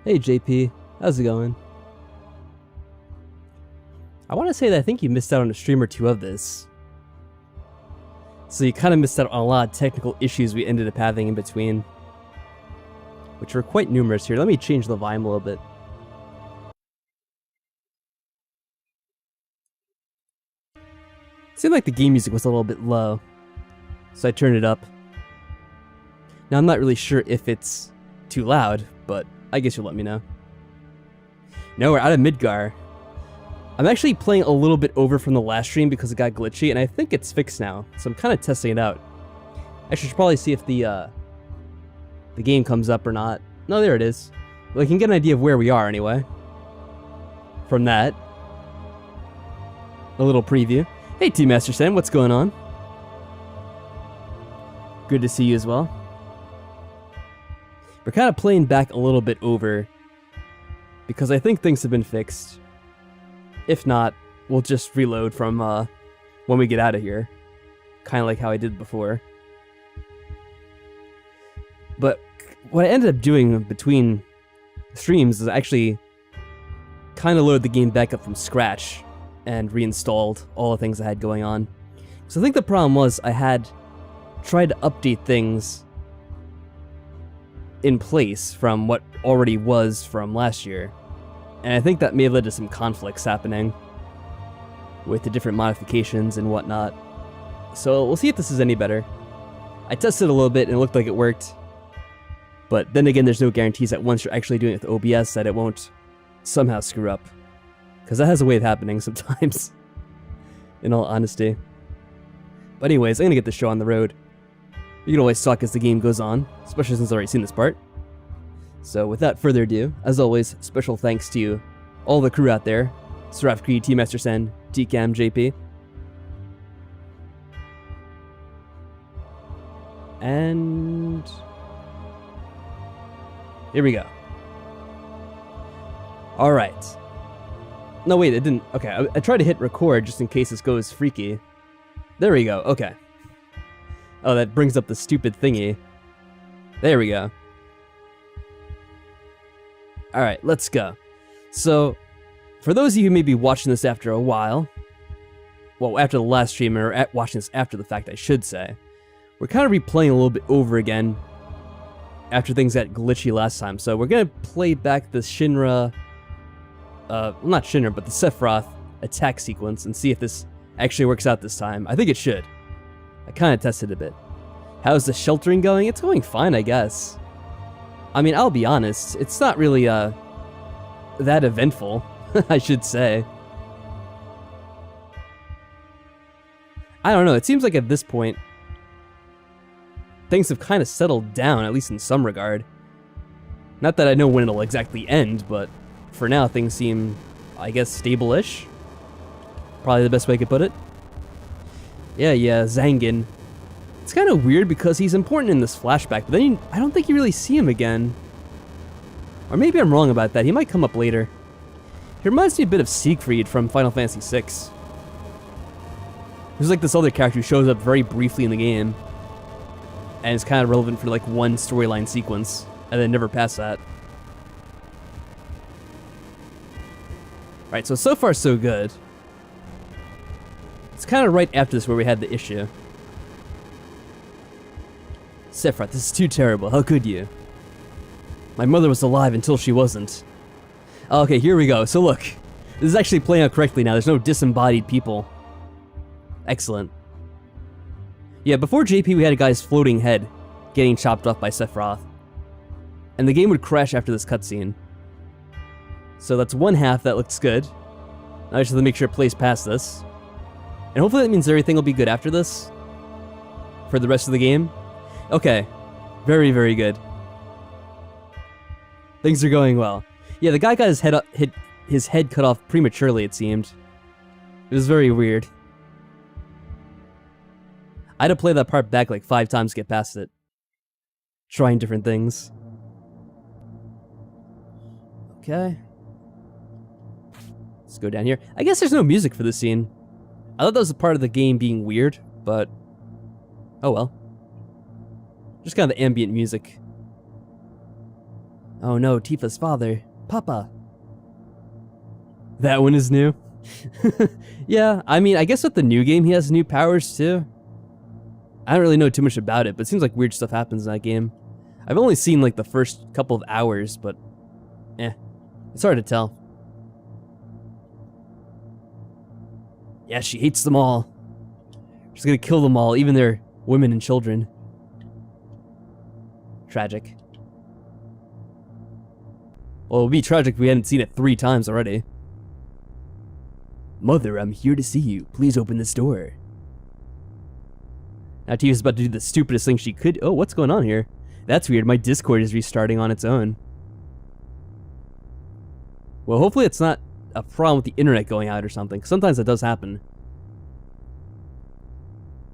Hey JP, how's it going? I want to say that I think you missed out on a stream or two of this. So you kind of missed out on a lot of technical issues we ended up having in between, which were quite numerous here. Let me change the volume a little bit. It seemed like the game music was a little bit low, so I turned it up. Now I'm not really sure if it's too loud, but I guess you'll let me know. No, we're out of Midgar. I'm actually playing a little bit over from the last stream because it got glitchy, and I think it's fixed now, so I'm kind of testing it out. I should probably see if the game comes up or not. No, there it is. Well, I can get an idea of where we are anyway. From that. A little preview. Hey, T Master Sam, what's going on? Good to see you as well. We're kind of playing back a little bit over because I think things have been fixed. If not, we'll just reload from when we get out of here. Kind of like how I did before. But what I ended up doing between streams is actually kind of load the game back up from scratch and reinstalled all the things I had going on. So I think the problem was I had tried to update things in place from what already was from last year. And I think that may have led to some conflicts happening with the different modifications and whatnot. So we'll see if this is any better. I tested a little bit and it looked like it worked. But then again, there's no guarantees that once you're actually doing it with OBS that it won't somehow screw up. Because that has a way of happening sometimes, in all honesty. But anyways, I'm going to get the show on the road. You can always talk as the game goes on, especially since I've already seen this part. So without further ado, as always, special thanks to all the crew out there. Seraph Creed, T Master Sen, TCam, JP. And here we go. Alright. No, wait, it didn't. Okay, I tried to hit record just in case this goes freaky. There we go, okay. Oh, that brings up the stupid thingy. There we go. Alright, let's go. So, for those of you who may be watching this after a while, well, after the last stream, or watching this after the fact, I should say, we're kind of replaying a little bit over again after things got glitchy last time. So we're going to play back the Shinra, well, not Shinra, but the Sephiroth attack sequence and see if this actually works out this time. I think it should. I kind of tested a bit. How's the sheltering going? It's going fine, I guess. I mean, I'll be honest, it's not really, that eventful, I should say. I don't know, it seems like at this point, things have kind of settled down, at least in some regard. Not that I know when it'll exactly end, but for now, things seem, I guess, stable-ish. Probably the best way I could put it. Yeah, Zangin. It's kind of weird because he's important in this flashback, but then I don't think you really see him again. Or maybe I'm wrong about that. He might come up later. He reminds me a bit of Siegfried from Final Fantasy VI. There's like this other character who shows up very briefly in the game, and is kind of relevant for like one storyline sequence, and then never past that. Right, so far so good. It's kind of right after this where we had the issue. Sephiroth, this is too terrible. How could you? My mother was alive until she wasn't. Okay, here we go. So look, this is actually playing out correctly now. There's no disembodied people. Excellent. Yeah, before JP we had a guy's floating head getting chopped off by Sephiroth. And the game would crash after this cutscene. So that's one half, that looks good. Now I just have to make sure it plays past this. And hopefully that means everything will be good after this. For the rest of the game. Okay. Very, very good. Things are going well. Yeah, the guy got his head cut off prematurely, it seemed. It was very weird. I had to play that part back like 5 times to get past it. Trying different things. Okay. Let's go down here. I guess there's no music for this scene. I thought that was a part of the game being weird, but oh well. Just kind of the ambient music. Oh no, Tifa's father. Papa. That one is new? Yeah, I mean, I guess with the new game he has new powers too. I don't really know too much about it, but it seems like weird stuff happens in that game. I've only seen like the first couple of hours, but it's hard to tell. Yeah, she hates them all. She's gonna kill them all, even their women and children. Tragic. Well, it would be tragic if we hadn't seen it 3 times already. Mother, I'm here to see you. Please open this door. Now Tifa's about to do the stupidest thing she could. Oh, what's going on here? That's weird. My Discord is restarting on its own. Well, hopefully it's not a problem with the internet going out or something. Sometimes that does happen.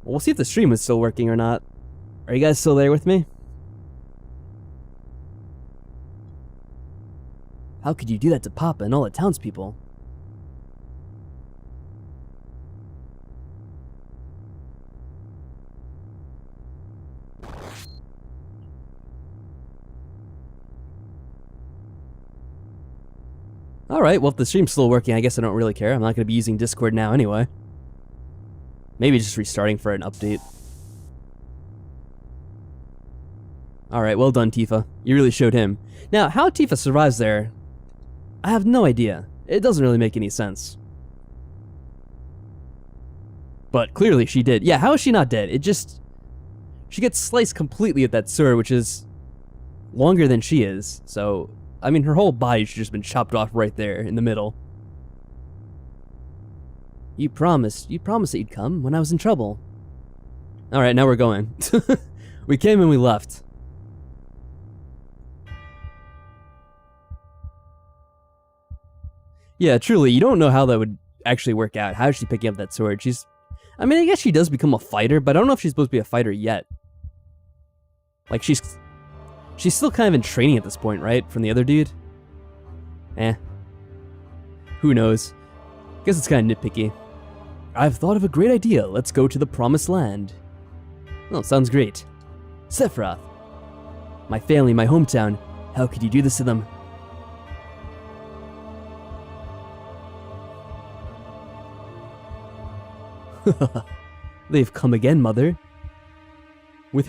Well, we'll see if the stream is still working or not. Are you guys still there with me? How could you do that to Papa and all the townspeople? Alright, well if the stream's still working, I guess I don't really care. I'm not going to be using Discord now anyway. Maybe just restarting for an update. Alright, well done Tifa. You really showed him. Now, how Tifa survives there, I have no idea. It doesn't really make any sense. But clearly she did. Yeah, how is she not dead? It just... She gets sliced completely with that sword, which is longer than she is, so... I mean, her whole body should just been chopped off right there in the middle. You promised that you'd come when I was in trouble. Alright, now we're going. We came and we left. Yeah, truly, you don't know how that would actually work out. How is she picking up that sword? I mean, I guess she does become a fighter, but I don't know if she's supposed to be a fighter yet. Like, she's still kind of in training at this point, right? From the other dude? Who knows? Guess it's kind of nitpicky. I've thought of a great idea. Let's go to the promised land. Oh, sounds great. Sephiroth. My family, my hometown. How could you do this to them? They've come again, Mother. With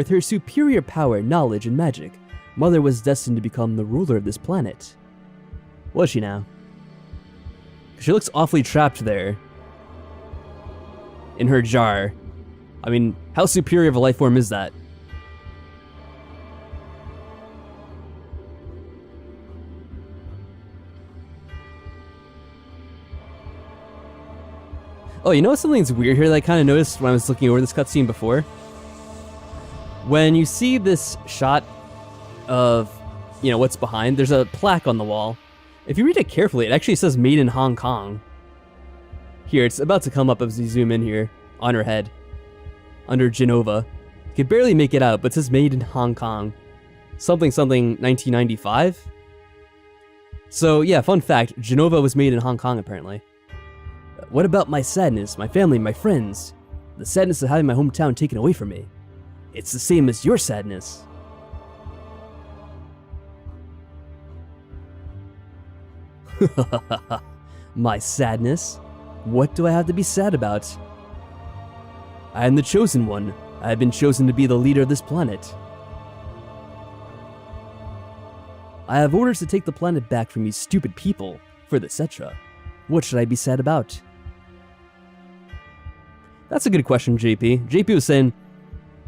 her superior power, knowledge, and magic, Mother was destined to become the ruler of this planet. Was she now? She looks awfully trapped there. In her jar. I mean, how superior of a life form is that? Oh, you know something's weird here that I kind of noticed when I was looking over this cutscene before? When you see this shot of, you know, what's behind, there's a plaque on the wall. If you read it carefully, it actually says Made in Hong Kong. Here, it's about to come up as we zoom in here, on her head. Under Genova. You can barely make it out, but it says Made in Hong Kong. Something 1995? So, yeah, fun fact, Genova was made in Hong Kong, apparently. What about my sadness, my family, my friends? The sadness of having my hometown taken away from me. It's the same as your sadness. My sadness? What do I have to be sad about? I am the chosen one. I have been chosen to be the leader of this planet. I have orders to take the planet back from these stupid people, for the Cetra. What should I be sad about? That's a good question, JP. JP was saying,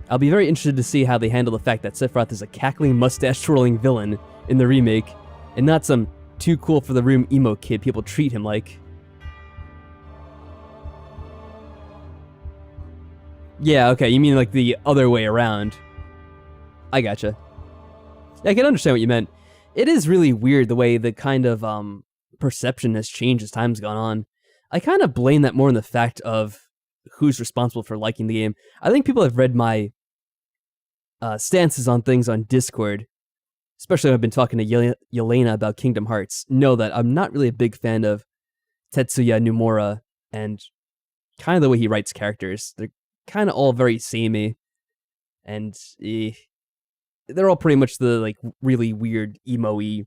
I'll be very interested to see how they handle the fact that Sephiroth is a cackling, mustache-twirling villain in the remake, and not some too cool for the room emo kid people treat him like. Yeah, okay, you mean like the other way around. I gotcha. I can understand what you meant. It is really weird the way the kind of perception has changed as time's gone on. I kind of blame that more on the fact of who's responsible for liking the game. I think people have read my stances on things on Discord, especially when I've been talking to Yelena about Kingdom Hearts, know that I'm not really a big fan of Tetsuya Nomura and kind of the way he writes characters. They're kind of all very samey, and they're all pretty much the like really weird emo-y.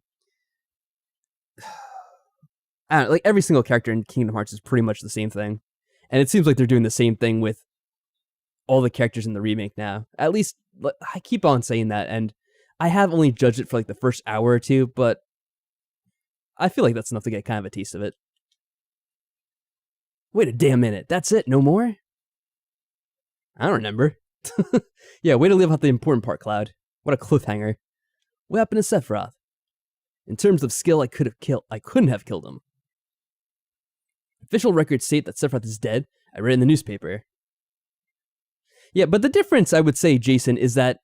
I don't know, like every single character in Kingdom Hearts is pretty much the same thing, and it seems like they're doing the same thing with all the characters in the remake now. At least I keep on saying that, and I have only judged it for like the first hour or two, but I feel like that's enough to get kind of a taste of it. Wait a damn minute, that's it? No more? I don't remember. Yeah, way to leave out the important part, Cloud. What a cliffhanger. What happened to Sephiroth? In terms of skill, I couldn't have killed him. Official records state that Sephiroth is dead. I read it in the newspaper. Yeah, but the difference, I would say, Jason, is that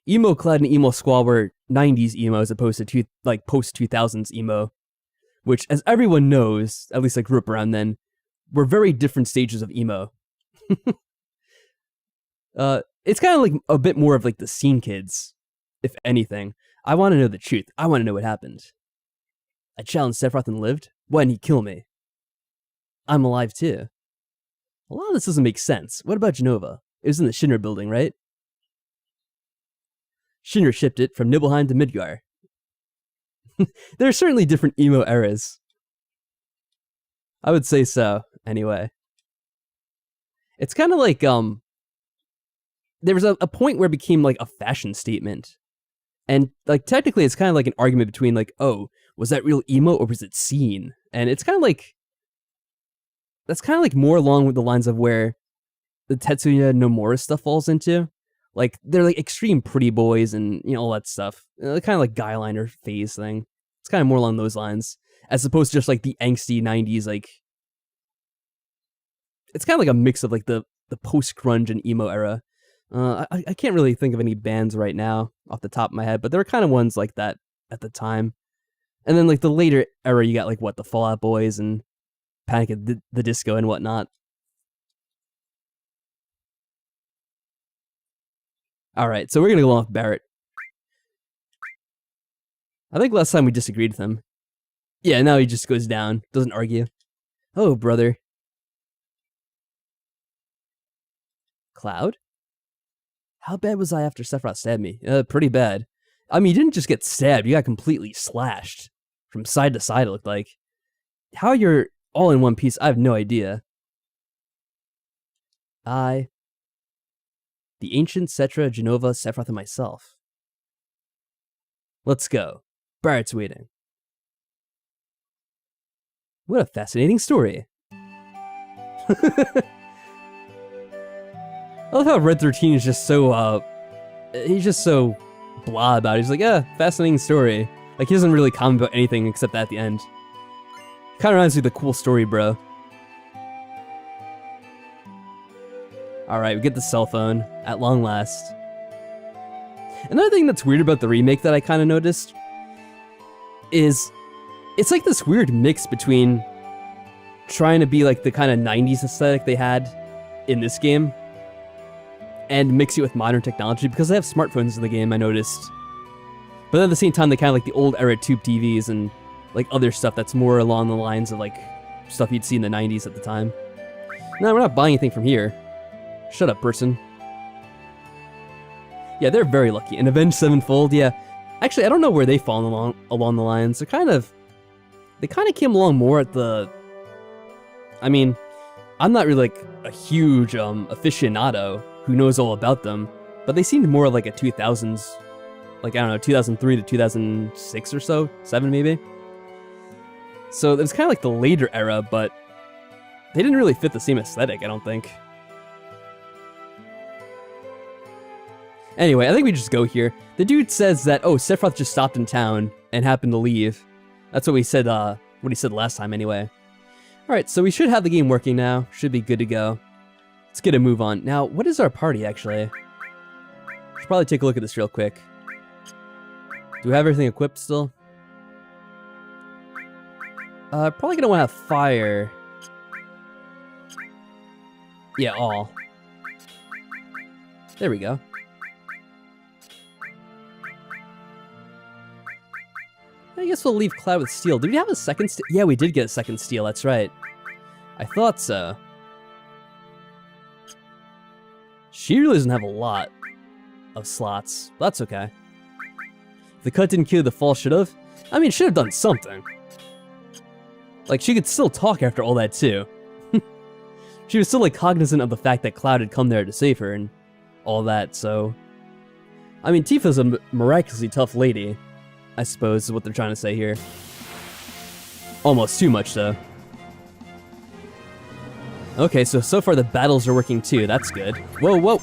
Emo Cloud and Emo Squall were 90s emo as opposed to post-2000s emo, which, as everyone knows, at least I grew up around then, were very different stages of emo. It's kind of like a bit more of like the scene kids, if anything. I want to know the truth. I want to know what happened. I challenged Sephiroth and lived. Why didn't he kill me? I'm alive too. A lot of this doesn't make sense. What about Genova? It was in the Shinra building, right? Shinra shipped it from Nibelheim to Midgar. There are certainly different emo eras. I would say so, anyway. It's kind of like, there was a point where it became like a fashion statement. And like technically it's kind of like an argument between like, oh, was that real emo or was it scene? And it's kind of like, that's kind of like more along with the lines of where the Tetsuya Nomura stuff falls into. Like, they're like extreme pretty boys and, you know, all that stuff. Kind of like guy liner phase thing. It's kind of more along those lines. As opposed to just like the angsty 90s, like, it's kind of like a mix of like the post-grunge and emo era. I can't really think of any bands right now off the top of my head, but there were kind of ones like that at the time. And then like the later era, you got like what, the Fall Out Boys and Panic at the Disco and whatnot. All right, so we're gonna go along with Barrett. I think last time we disagreed with him. Yeah, now he just goes down, doesn't argue. Oh, brother. Cloud? How bad was I after Sephiroth stabbed me? Pretty bad. I mean, you didn't just get stabbed, you got completely slashed. From side to side, it looked like. How you're all in one piece, I have no idea. The ancient Cetra, Genova, Sephiroth, and myself. Let's go. Barrett's waiting. What a fascinating story. I love how Red 13 is just so, he's just so blah about it. He's like, fascinating story. Like, he doesn't really comment about anything except that at the end. Kinda reminds me of the cool story, bro. Alright, we get the cell phone, at long last. Another thing that's weird about the remake that I kinda noticed is, it's like this weird mix between trying to be like the kind of 90s aesthetic they had in this game, and mix it with modern technology, because they have smartphones in the game, I noticed. But then at the same time, they kind of like the old era tube TVs and like other stuff that's more along the lines of like stuff you'd see in the 90s at the time. No, we're not buying anything from here. Shut up, person. Yeah, they're very lucky. And Avenged Sevenfold, yeah. Actually, I don't know where they fall along the lines. They kind of came along more at the... I mean, I'm not really like a huge aficionado who knows all about them, but they seemed more like a 2000s, like, I don't know, 2003 to 2006 or so, 7 maybe. So it was kind of like the later era, but they didn't really fit the same aesthetic, I don't think. Anyway, I think we just go here. The dude says that, oh, Sephiroth just stopped in town and happened to leave. That's what he said last time anyway. Alright, so we should have the game working now. Should be good to go. Let's get a move on. Now, what is our party, actually? Should probably take a look at this real quick. Do we have everything equipped still? Probably gonna want to have fire. Yeah, all. There we go. I guess we'll leave Cloud with steel. Did we have a second steel? Yeah, we did get a second steel, that's right. I thought so. She really doesn't have a lot of slots. That's okay. The cut didn't cure the fall should have. I mean, should have done something. Like, she could still talk after all that, too. She was still, like, cognizant of the fact that Cloud had come there to save her and all that, so... I mean, Tifa's a miraculously tough lady, I suppose, is what they're trying to say here. Almost too much, though. Okay, so far the battles are working, too. That's good. Whoa, whoa!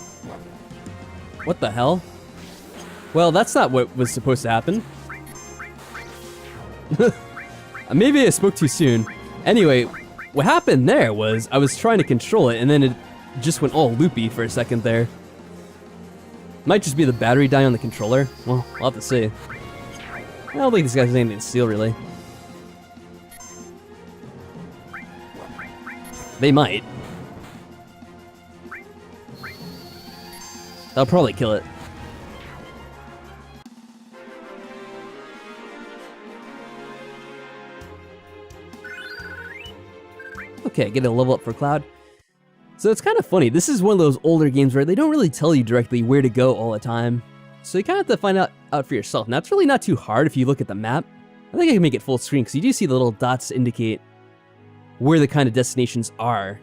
What the hell? Well, that's not what was supposed to happen. Maybe I spoke too soon. Anyway, what happened there was I was trying to control it and then it just went all loopy for a second there. Might just be the battery dying on the controller. Well, we'll have to see. I don't think this guy's anything to steal, really. They might. I'll probably kill it. Okay, get a level up for Cloud. So it's kind of funny. This is one of those older games where they don't really tell you directly where to go all the time. So you kind of have to find out for yourself. Now, it's really not too hard if you look at the map. I think I can make it full screen because you do see the little dots to indicate where the kind of destinations are.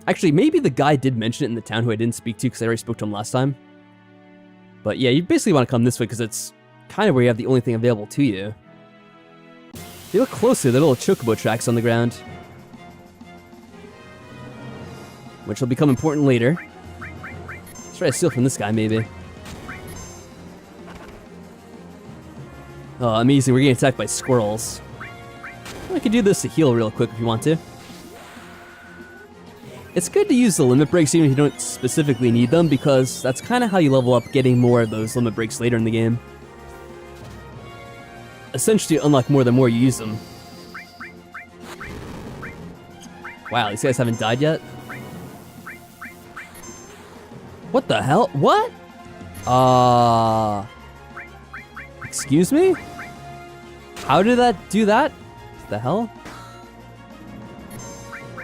Actually, maybe the guy did mention it in the town who I didn't speak to because I already spoke to him last time. But yeah, you basically want to come this way because it's kind of where you have the only thing available to you. If you look closer, the little chocobo tracks on the ground, which will become important later. Let's try to steal from this guy, maybe. Oh, amazing, we're getting attacked by squirrels. I could do this to heal real quick if you want to. It's good to use the limit breaks even if you don't specifically need them, because that's kind of how you level up, getting more of those limit breaks later in the game. Essentially, you unlock more the more you use them. Wow, these guys haven't died yet? What the hell? What? Excuse me? How did that do that? What the hell?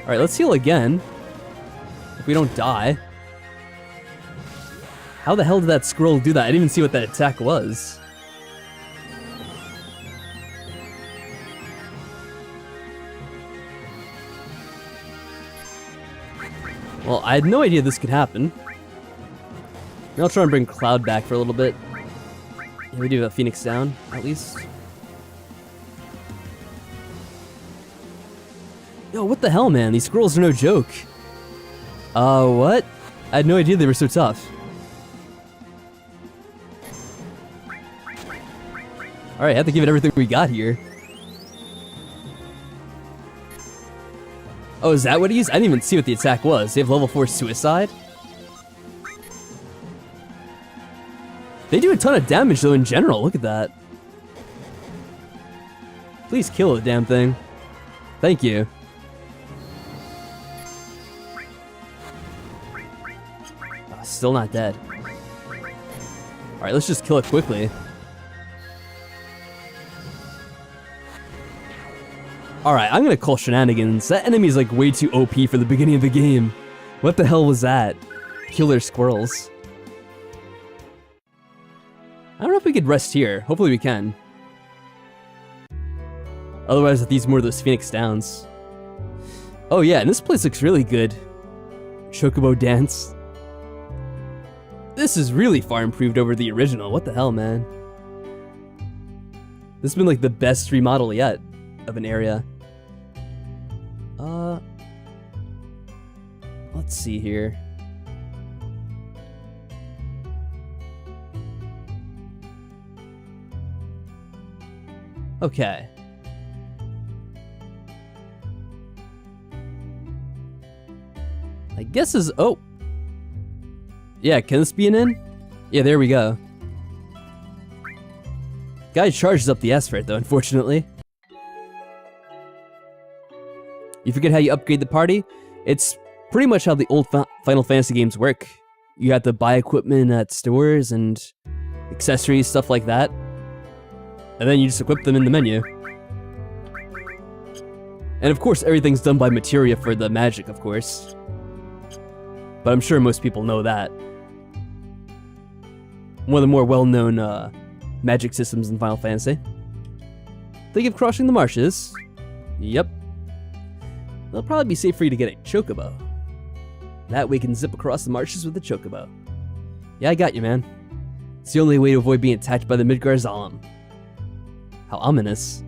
Alright, let's heal again. If we don't die. How the hell did that scroll do that? I didn't even see what that attack was. Well, I had no idea this could happen. I'll try and bring Cloud back for a little bit. Yeah, we do have Phoenix down, at least. Yo, what the hell, man? These scrolls are no joke. What? I had no idea they were so tough. Alright, I have to give it everything we got here. Oh, is that what he used? I didn't even see what the attack was. They have level 4 suicide? They do a ton of damage, though, in general. Look at that. Please kill the damn thing. Thank you. Oh, still not dead. Alright, let's just kill it quickly. Alright, I'm gonna call shenanigans. That enemy's like way too OP for the beginning of the game. What the hell was that? Killer squirrels. I don't know if we could rest here. Hopefully we can. Otherwise, if these more of those Phoenix Downs. Oh yeah, and this place looks really good. Chocobo dance. This is really far improved over the original. What the hell, man? This has been like the best remodel yet of an area. Let's see here. Okay. I guess is... Oh! Yeah, can this be an inn? Yeah, there we go. Guy charges up the S for it, though, unfortunately. You forget how you upgrade the party? It's pretty much how the old Final Fantasy games work. You have to buy equipment at stores and accessories, stuff like that. And then you just equip them in the menu. And of course, everything's done by materia for the magic, of course. But I'm sure most people know that. One of the more well-known magic systems in Final Fantasy. Think of crossing the marshes. Yep. It'll probably be safe for you to get a chocobo. That way you can zip across the marshes with a chocobo. Yeah, I got you, man. It's the only way to avoid being attacked by the Midgar Zalem. How ominous.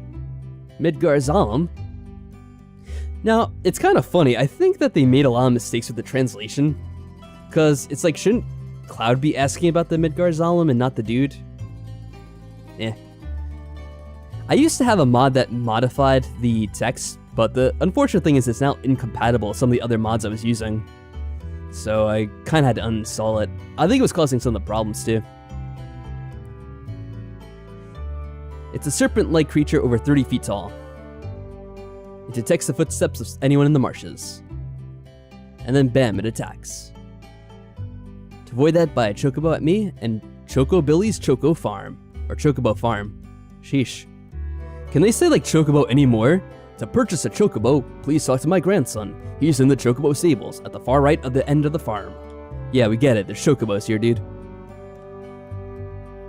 Midgar Zalem? Now, it's kind of funny. I think that they made a lot of mistakes with the translation. Because it's like, shouldn't Cloud be asking about the Midgar Zalem and not the dude? Eh. I used to have a mod that modified the text, but the unfortunate thing is it's now incompatible with some of the other mods I was using. So I kind of had to uninstall it. I think it was causing some of the problems too. It's a serpent-like creature over 30 feet tall. It detects the footsteps of anyone in the marshes. And then bam, it attacks. To avoid that, buy a chocobo at me and Choco Billy's Choco Farm. Or Chocobo Farm. Sheesh. Can they say like Chocobo anymore? To purchase a chocobo, please talk to my grandson. He's in the chocobo stables at the far right of the end of the farm. Yeah, we get it. There's chocobos here, dude.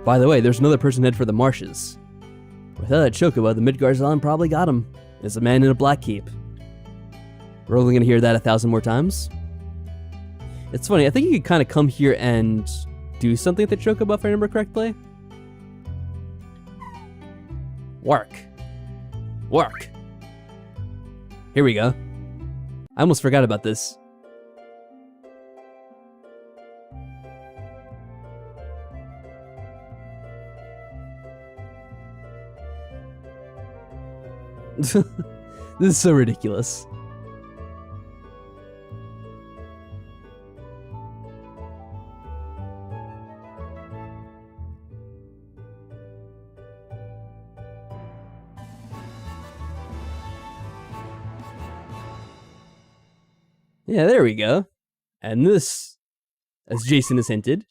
By the way, there's another person headed for the marshes. Without a chocobo, the Midgar Zalem probably got him. It's a man in a black cape. We're only gonna hear that 1,000 more times. It's funny, I think you could kind of come here and do something with the chocobo if I remember correctly. Work. Work. Here we go. I almost forgot about this. This is so ridiculous. Yeah, there we go. And this, as Jason has hinted,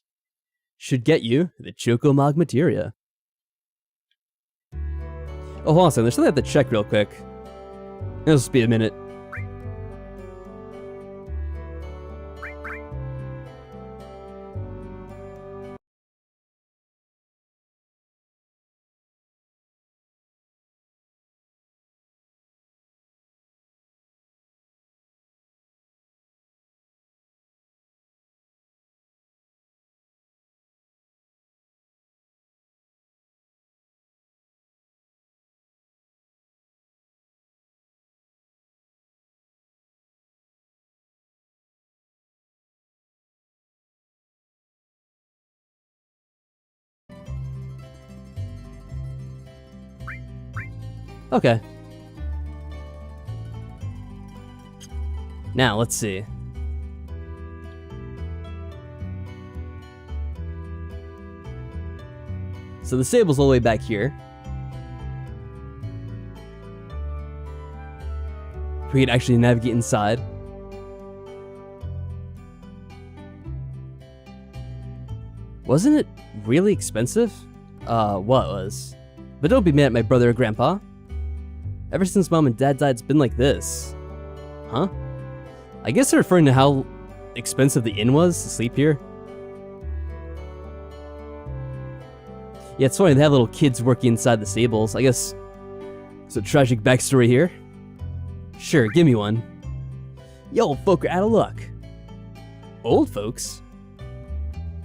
should get you the Chocomog materia. Oh, hold on a second. There's something I have to check real quick. It'll just be a minute. Okay. Now, let's see. So the stable's all the way back here. We could actually navigate inside. Wasn't it really expensive? Well, it was. But don't be mad at my brother or grandpa. Ever since mom and dad died, it's been like this. Huh? I guess they're referring to how expensive the inn was to sleep here. Yeah, it's funny, they have little kids working inside the stables. I guess it's a tragic backstory here. Sure, give me one. Yo, old folk are out of luck. Old folks?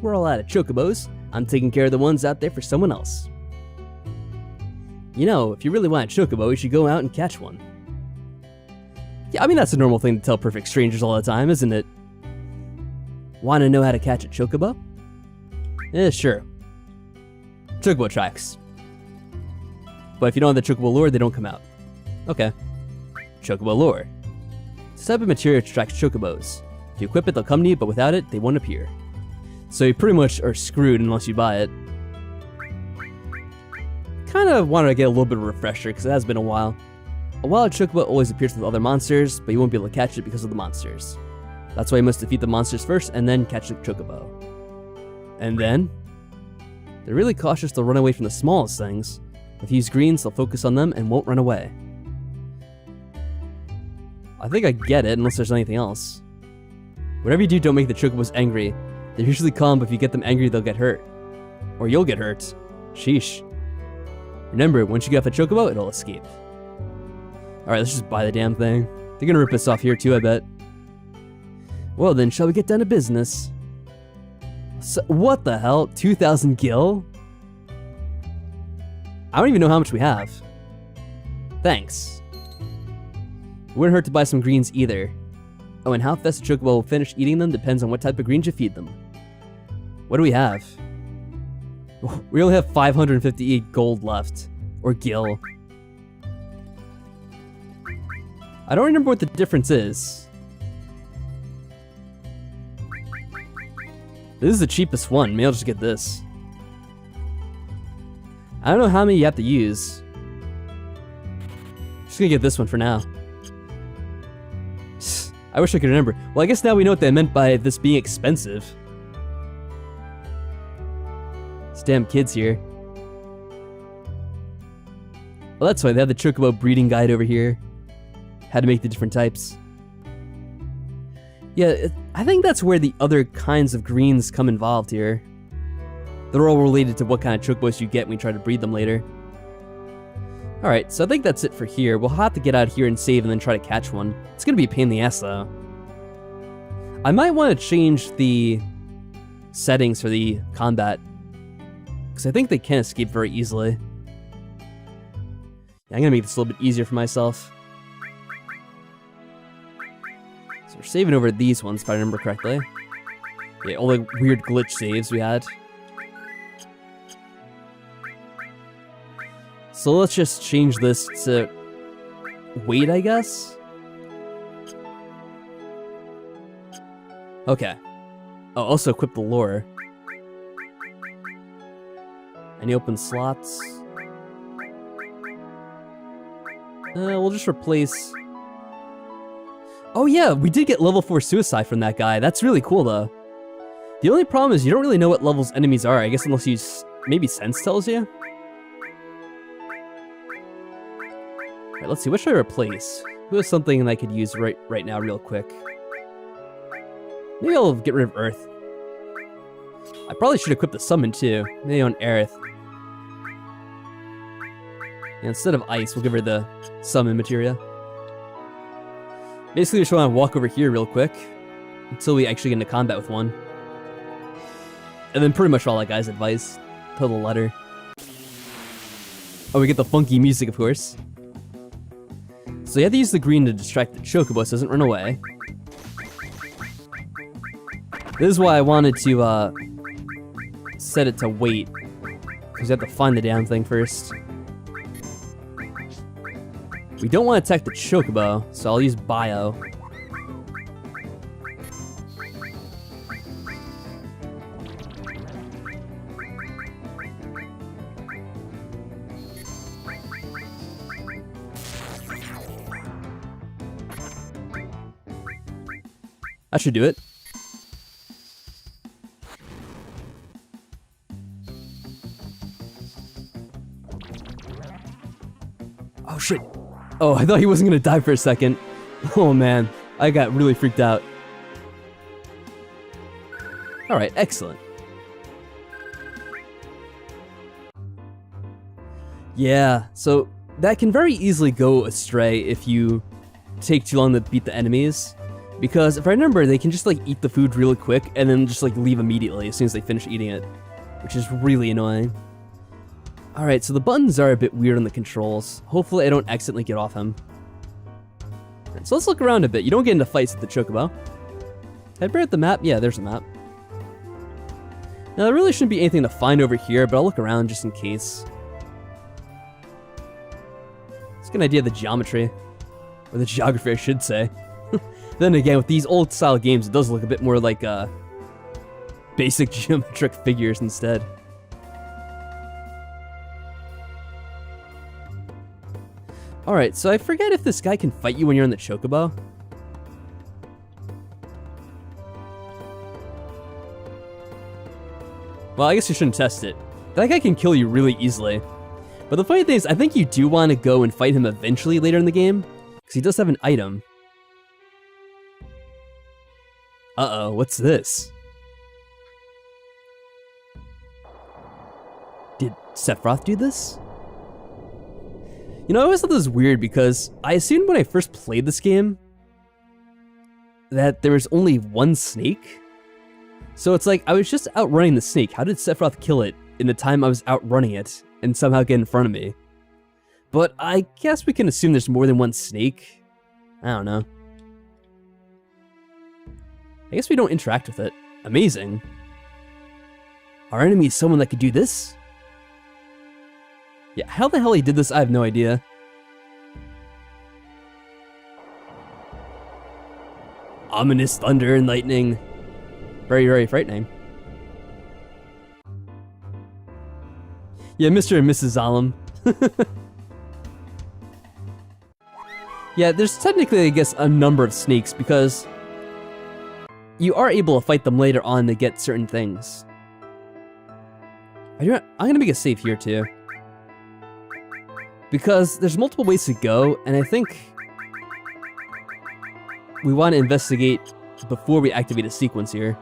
We're all out of chocobos. I'm taking care of the ones out there for someone else. You know, if you really want a chocobo, you should go out and catch one. Yeah, I mean, that's a normal thing to tell perfect strangers all the time, isn't it? Want to know how to catch a chocobo? Yeah, sure. Chocobo tracks. But if you don't have the chocobo lure, they don't come out. Okay. Chocobo lure. This type of material attracts chocobos. If you equip it, they'll come to you, but without it, they won't appear. So you pretty much are screwed unless you buy it. Kind of wanted to get a little bit of a refresher, because it has been a while. A wild chocobo always appears with other monsters, but you won't be able to catch it because of the monsters. That's why you must defeat the monsters first, and then catch the chocobo. And then? They're really cautious to run away from the smallest things. If you use greens, they'll focus on them and won't run away. I think I get it, unless there's anything else. Whatever you do, don't make the chocobos angry. They're usually calm, but if you get them angry, they'll get hurt. Or you'll get hurt. Sheesh. Remember, once you get off a chocobo, it'll escape. Alright, let's just buy the damn thing. They're gonna rip us off here too, I bet. Well then, shall we get down to business? So, what the hell? 2,000 gil? I don't even know how much we have. Thanks. It wouldn't hurt to buy some greens either. Oh, and how fast a chocobo will finish eating them depends on what type of greens you feed them. What do we have? We only have 558 gold left. Or gil. I don't remember what the difference is. This is the cheapest one. Maybe I'll just get this. I don't know how many you have to use. Just gonna get this one for now. I wish I could remember. Well, I guess now we know what they meant by this being expensive. These damn kids here. Well, that's why they have the chocobo breeding guide over here. How to make the different types. Yeah, I think that's where the other kinds of greens come involved here. They're all related to what kind of chocobos you get when you try to breed them later. Alright, so I think that's it for here. We'll have to get out here and save and then try to catch one. It's gonna be a pain in the ass though. I might want to change the settings for the combat, because I think they can escape very easily. Yeah, I'm gonna make this a little bit easier for myself. So we're saving over these ones if I remember correctly. Yeah, all the weird glitch saves we had. So let's just change this to wait, I guess? Okay. Oh, also equip the lure. Any open slots? We'll just replace... Oh yeah, we did get level 4 suicide from that guy. That's really cool though. The only problem is you don't really know what levels enemies are, I guess, unless you... maybe Sense tells you? Alright, let's see, what should I replace? Who has something that I could use right now real quick? Maybe I'll get rid of Earth. I probably should equip the Summon too. Maybe on Aerith. And instead of Ice, we'll give her the Summon materia. Basically, we just want to walk over here real quick until we actually get into combat with one. And then pretty much all that guy's advice. To the letter. Oh, we get the funky music, of course. So you have to use the green to distract the chocobo so it doesn't run away. This is why I wanted to set it to wait, because you have to find the damn thing first. We don't want to attack the chocobo, so I'll use bio. That should do it. Oh shit. Oh, I thought he wasn't gonna die for a second. Oh man, I got really freaked out. Alright, excellent. Yeah, so that can very easily go astray if you take too long to beat the enemies. Because if I remember, they can just like eat the food really quick and then just like leave immediately as soon as they finish eating it. Which is really annoying. Alright, so the buttons are a bit weird on the controls. Hopefully I don't accidentally get off him. Right, so let's look around a bit. You don't get into fights with the chocobo. Did I bring up the map? Yeah, there's a map. Now there really shouldn't be anything to find over here, but I'll look around just in case. Let's get an idea of the geometry. Or the geography, I should say. Then again, with these old style games, it does look a bit more like basic geometric figures instead. Alright, so I forget if this guy can fight you when you're on the chocobo. Well, I guess you shouldn't test it. That guy can kill you really easily. But the funny thing is, I think you do want to go and fight him eventually later in the game, because he does have an item. Uh-oh, what's this? Did Sephiroth do this? You know, I always thought this was weird because I assumed when I first played this game that there was only one snake. So it's like, I was just outrunning the snake. How did Sephiroth kill it in the time I was outrunning it and somehow get in front of me? But I guess we can assume there's more than one snake. I don't know. I guess we don't interact with it. Amazing. Our enemy is someone that could do this? Yeah, how the hell he did this, I have no idea. Ominous thunder and lightning. Very, very frightening. Yeah, Mr. and Mrs. Zalem. Yeah, there's technically, I guess, a number of snakes because you are able to fight them later on to get certain things. I'm gonna make a save here too. Because there's multiple ways to go, and I think we want to investigate before we activate a sequence here.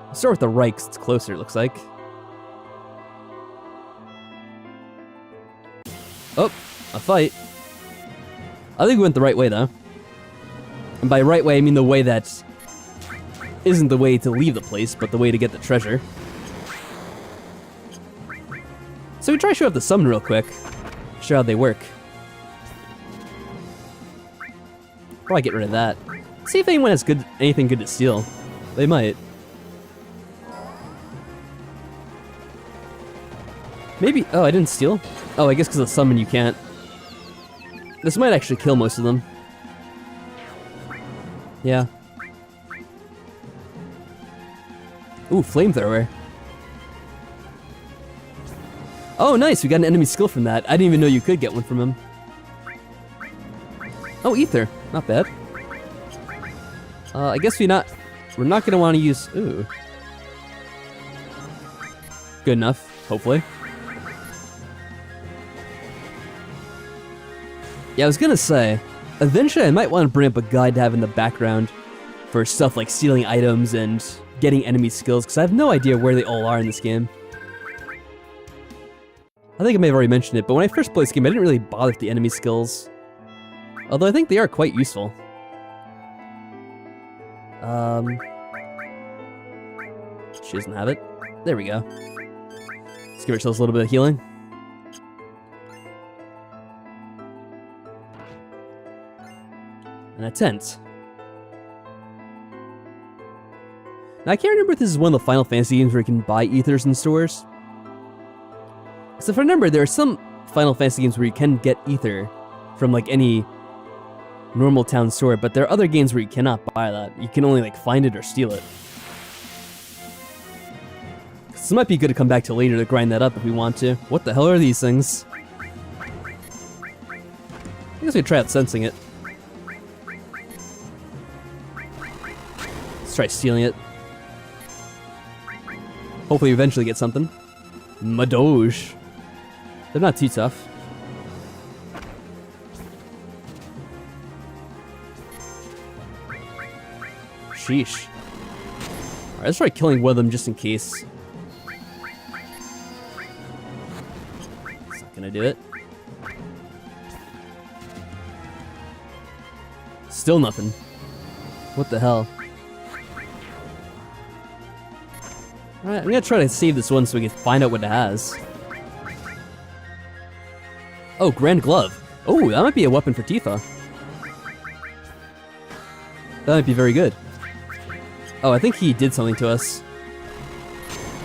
I'll start with the right, 'cause it's closer, it looks like. Oh, a fight. I think we went the right way, though. And by right way, I mean the way that isn't the way to leave the place, but the way to get the treasure. So we try to show up the summon real quick. Show how they work. Probably get rid of that. See if anyone has anything good to steal. They might. Maybe. Oh, I didn't steal? Oh, I guess because of summon you can't. This might actually kill most of them. Yeah. Ooh, flamethrower. Oh, nice, we got an enemy skill from that. I didn't even know you could get one from him. Oh, ether, not bad. I guess we're not gonna want to use. Ooh. Good enough, hopefully. Yeah, I was gonna say, eventually I might want to bring up a guide to have in the background for stuff like stealing items and getting enemy skills, because I have no idea where they all are in this game. I think I may have already mentioned it, but when I first played this game, I didn't really bother with the enemy skills. Although I think they are quite useful. She doesn't have it. There we go. Let's give ourselves a little bit of healing. And a tent. Now I can't remember if this is one of the Final Fantasy games where you can buy ethers in stores. So if I remember, there are some Final Fantasy games where you can get ether from like any normal town store, but there are other games where you cannot buy that. You can only like find it or steal it. This might be good to come back to later to grind that up if we want to. What the hell are these things? I guess we could try out sensing it. Let's try stealing it. Hopefully eventually get something. Madoge. They're not too tough. Sheesh. Alright, let's try killing one of them just in case. It's not gonna do it. Still nothing. What the hell? Alright, I'm gonna try to save this one so we can find out what it has. Oh, Grand Glove. Oh, that might be a weapon for Tifa. That might be very good. Oh, I think he did something to us.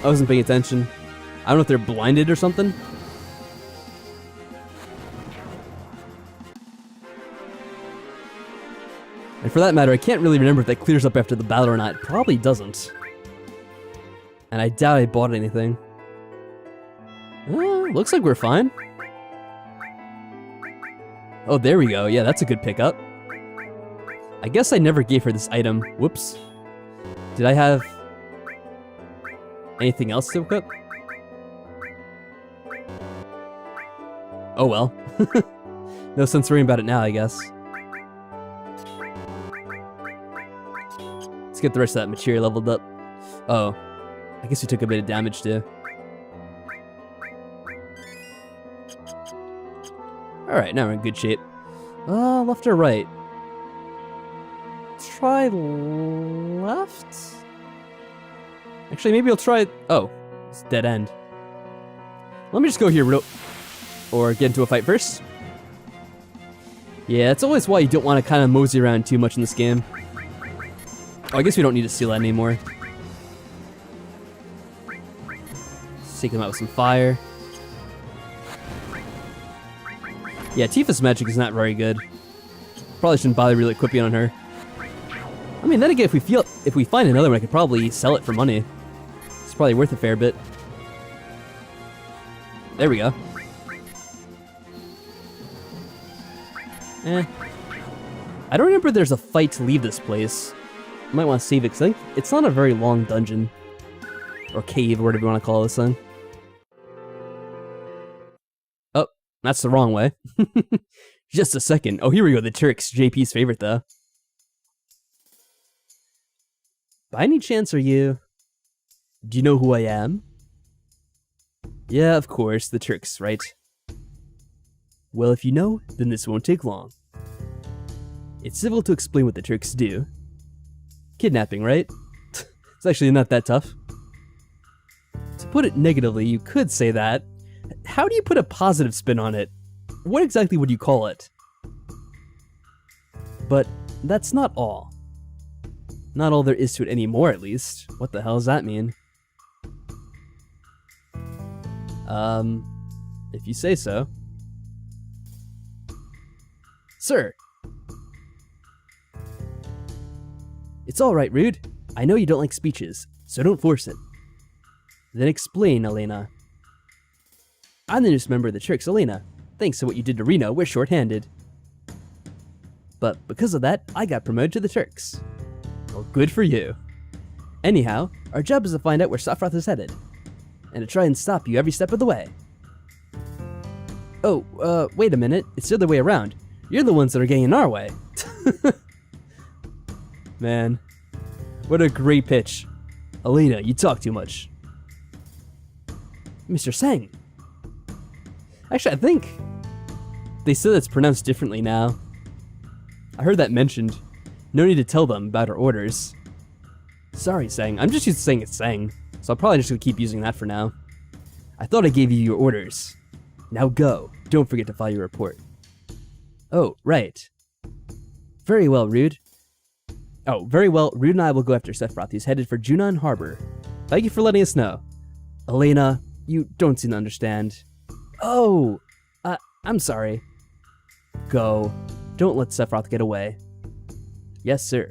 I wasn't paying attention. I don't know if they're blinded or something. And for that matter, I can't really remember if that clears up after the battle or not. It probably doesn't. And I doubt I bought anything. Looks like we're fine. Oh, there we go. Yeah, that's a good pickup. I guess I never gave her this item. Whoops. Did I have anything else to equip? Oh well. No sense worrying about it now, I guess. Let's get the rest of that materia leveled up. Oh. I guess we took a bit of damage too. Alright, now we're in good shape. Left or right? Try left? Actually, maybe I'll try... Oh, it's dead end. Let me just go here or get into a fight first. Yeah, that's always why you don't want to kind of mosey around too much in this game. Oh, I guess we don't need to steal that anymore. Let's take him out with some fire. Yeah, Tifa's magic is not very good. Probably shouldn't bother really equipping on her. I mean, then again, if we find another one, I could probably sell it for money. It's probably worth a fair bit. There we go. I don't remember there's a fight to leave this place. I might want to save it, because I think it's not a very long dungeon. Or cave, or whatever you want to call this thing. Oh, that's the wrong way. Just a second. Oh, here we go, the Turks, JP's favorite, though. By any chance, do you know who I am? Yeah, of course, the Turks, right? Well, if you know, then this won't take long. It's civil to explain what the Turks do. Kidnapping, right? It's actually not that tough. To put it negatively, you could say that. How do you put a positive spin on it? What exactly would you call it? But that's not all. Not all there is to it anymore, at least. What the hell does that mean? If you say so. Sir! It's alright, Rude. I know you don't like speeches, so don't force it. Then explain, Elena. I'm the newest member of the Turks, Elena. Thanks to what you did to Reno, we're short-handed. But because of that, I got promoted to the Turks. Well, good for you. Anyhow, our job is to find out where Sephiroth is headed, and to try and stop you every step of the way. Oh, wait a minute, it's the other way around. You're the ones that are getting in our way. Man, what a great pitch. Elena, you talk too much. Mr. Sang. Actually, I think they said it's pronounced differently now. I heard that mentioned. No need to tell them about our orders. Sorry, Sang. I'm just used to saying it's Sang, so I'll probably just keep using that for now. I thought I gave you your orders. Now go. Don't forget to file your report. Oh, right. Very well, Rude. Oh, very well. Rude and I will go after Sephiroth. He's headed for Junon Harbor. Thank you for letting us know. Elena, you don't seem to understand. Oh, I'm sorry. Go. Don't let Sephiroth get away. Yes, sir.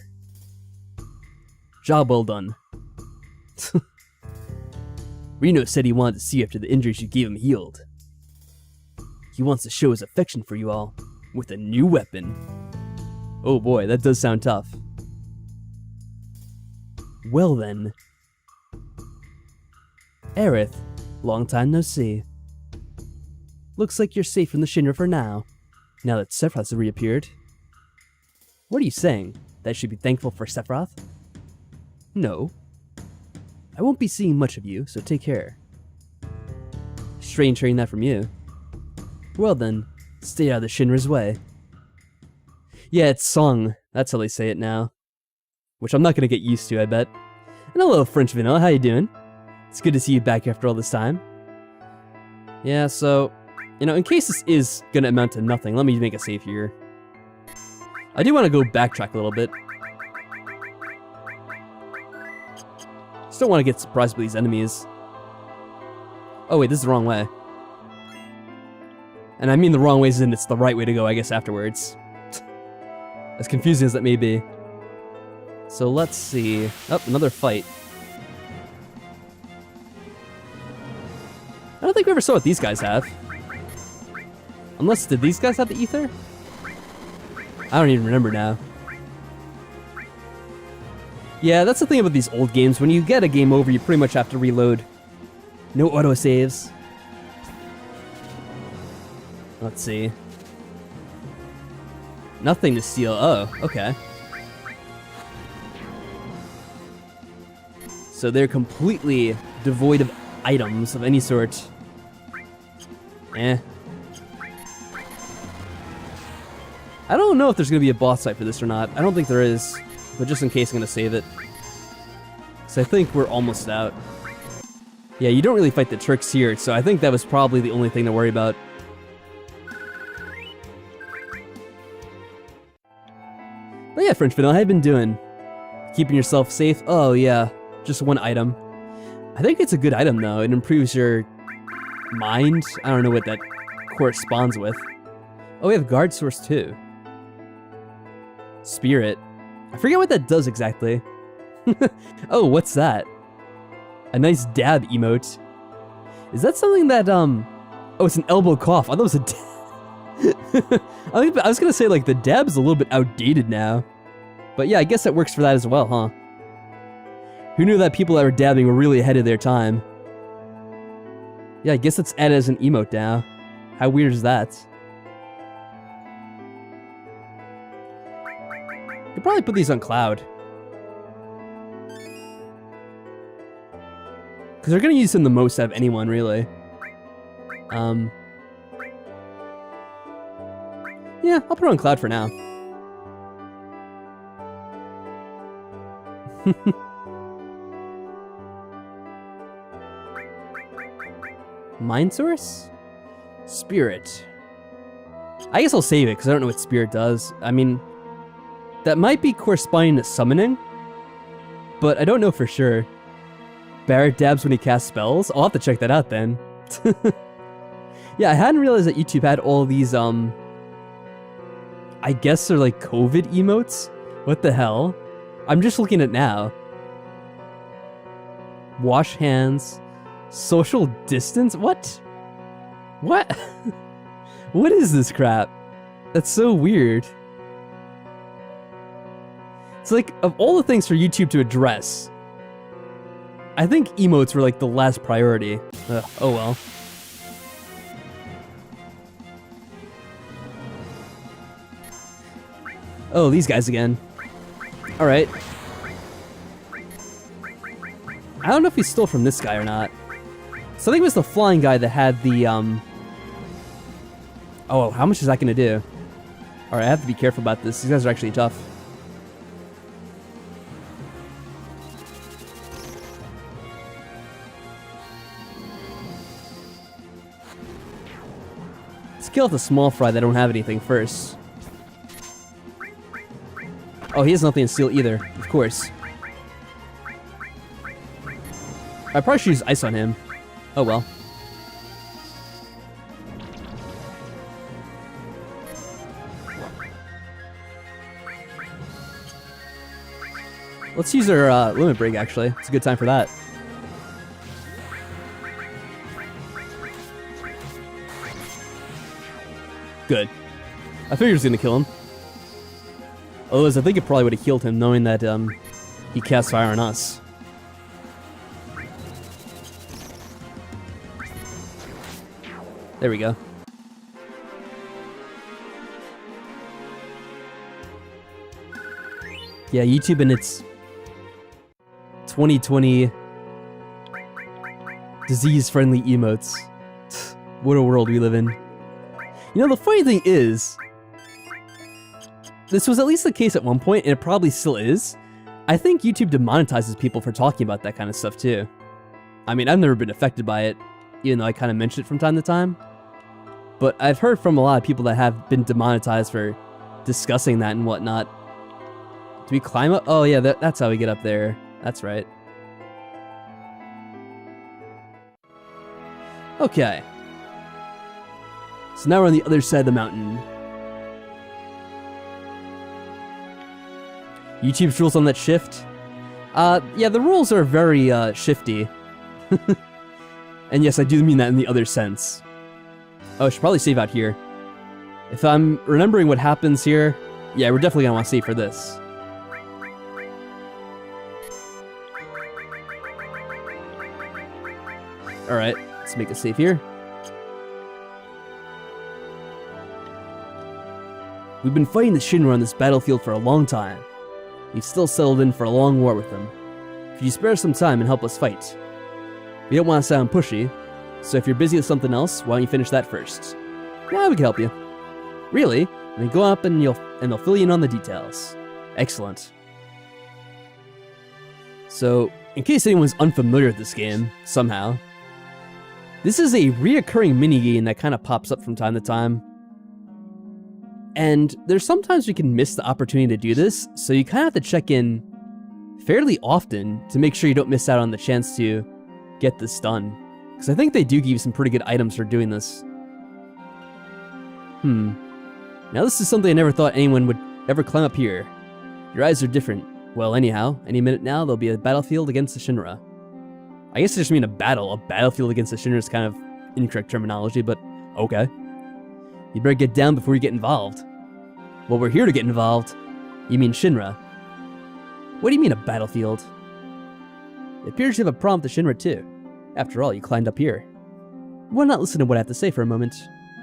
Job well done. Reno said he wanted to see after the injuries you gave him healed. He wants to show his affection for you all with a new weapon. Oh boy, that does sound tough. Well then. Aerith, long time no see. Looks like you're safe from the Shinra for now that Sephiroth has reappeared. What are you saying? That I should be thankful for Sephiroth? No. I won't be seeing much of you, so take care. Strange hearing that from you. Well then, stay out of the Shinra's way. Yeah, it's Song. That's how they say it now. Which I'm not gonna get used to, I bet. And hello, French Vanilla, how you doing? It's good to see you back after all this time. Yeah, so, in case this is gonna amount to nothing, let me make a save here. I do want to go backtrack a little bit. Just don't want to get surprised by these enemies. Oh wait, this is the wrong way. And I mean the wrong way as in it's the right way to go, I guess, afterwards. As confusing as that may be. So let's see. Oh, another fight. I don't think we ever saw what these guys have. Unless, did these guys have the ether? I don't even remember now. Yeah, that's the thing about these old games. When you get a game over, you pretty much have to reload. No autosaves. Let's see. Nothing to steal. Oh, okay. So they're completely devoid of items of any sort. Eh. I don't know if there's going to be a boss fight for this or not. I don't think there is, but just in case I'm going to save it. So I think we're almost out. Yeah, you don't really fight the Turks here, so I think that was probably the only thing to worry about. But yeah, French Vanilla, how you been doing? Keeping yourself safe? Oh yeah, just one item. I think it's a good item though. It improves your mind. I don't know what that corresponds with. Oh, we have guard source too. Spirit. I forget what that does exactly. Oh, what's that? A nice dab emote. Is that something that, oh, it's an elbow cough. I thought it was a dab. I was gonna say, like, the dab's a little bit outdated now. But yeah, I guess that works for that as well, huh? Who knew that people that were dabbing were really ahead of their time? Yeah, I guess it's added as an emote now. How weird is that? Could probably put these on Cloud. Because they're going to use them the most out of anyone, really. Yeah, I'll put it on Cloud for now. Mind Source? Spirit. I guess I'll save it, because I don't know what Spirit does. I mean, that might be corresponding to summoning, but I don't know for sure. Barrett dabs when he casts spells? I'll have to check that out then. Yeah, I hadn't realized that YouTube had all these, I guess they're like COVID emotes? What the hell? I'm just looking at now. Wash hands. Social distance? What? What? What is this crap? That's so weird. It's like, of all the things for YouTube to address, I think emotes were like the last priority. Ugh, oh well. Oh, these guys again. Alright. I don't know if he stole from this guy or not. So I think it was the flying guy that had the, Oh, how much is that gonna do? Alright, I have to be careful about this. These guys are actually tough. Let's kill off the small fry that don't have anything first. Oh, he has nothing to steal either, of course. I probably should use ice on him. Oh well. Let's use our limit break, actually. It's a good time for that. Good. I figured he was gonna kill him. Otherwise, I think it probably would have killed him, knowing that he cast fire on us. There we go. Yeah, YouTube and its 2020 disease-friendly emotes. What a world we live in. You know, the funny thing is, this was at least the case at one point, and it probably still is. I think YouTube demonetizes people for talking about that kind of stuff, too. I mean, I've never been affected by it, even though I kind of mention it from time to time. But I've heard from a lot of people that have been demonetized for discussing that and whatnot. Do we climb up? Oh, yeah, that's how we get up there. That's right. Okay. So now we're on the other side of the mountain. YouTube's rules on that shift? Yeah, the rules are very, shifty. And yes, I do mean that in the other sense. Oh, I should probably save out here. If I'm remembering what happens here, yeah, we're definitely gonna want to save for this. Alright, let's make a save here. We've been fighting the Shinra on this battlefield for a long time. We've still settled in for a long war with them. Could you spare some time and help us fight? We don't want to sound pushy, so if you're busy with something else, why don't you finish that first? Yeah, we can help you. Really? Then go up and they'll fill you in on the details. Excellent. So, in case anyone's unfamiliar with this game, somehow, this is a reoccurring minigame that kind of pops up from time to time. And there's sometimes we can miss the opportunity to do this, so you kind of have to check in fairly often to make sure you don't miss out on the chance to get this done. Because I think they do give you some pretty good items for doing this. Now this is something I never thought anyone would ever climb up here. Your eyes are different. Well, anyhow, any minute now there'll be a battlefield against the Shinra. I guess I just mean a battle. A battlefield against the Shinra is kind of incorrect terminology, but okay. You better get down before you get involved. Well, we're here to get involved. You mean Shinra. What do you mean a battlefield? It appears you have a problem with the Shinra too. After all, you climbed up here. Why not listen to what I have to say for a moment?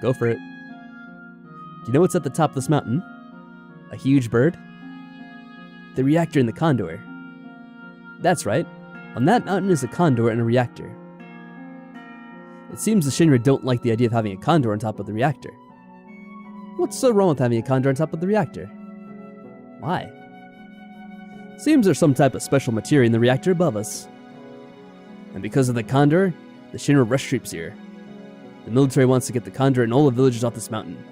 Go for it. Do you know what's at the top of this mountain? A huge bird? The reactor and the condor. That's right. On that mountain is a condor and a reactor. It seems the Shinra don't like the idea of having a condor on top of the reactor. What's so wrong with having a condor on top of the reactor? Why? Seems there's some type of special material in the reactor above us. And because of the condor, the Shinra rush troops here. The military wants to get the condor and all the villagers off this mountain.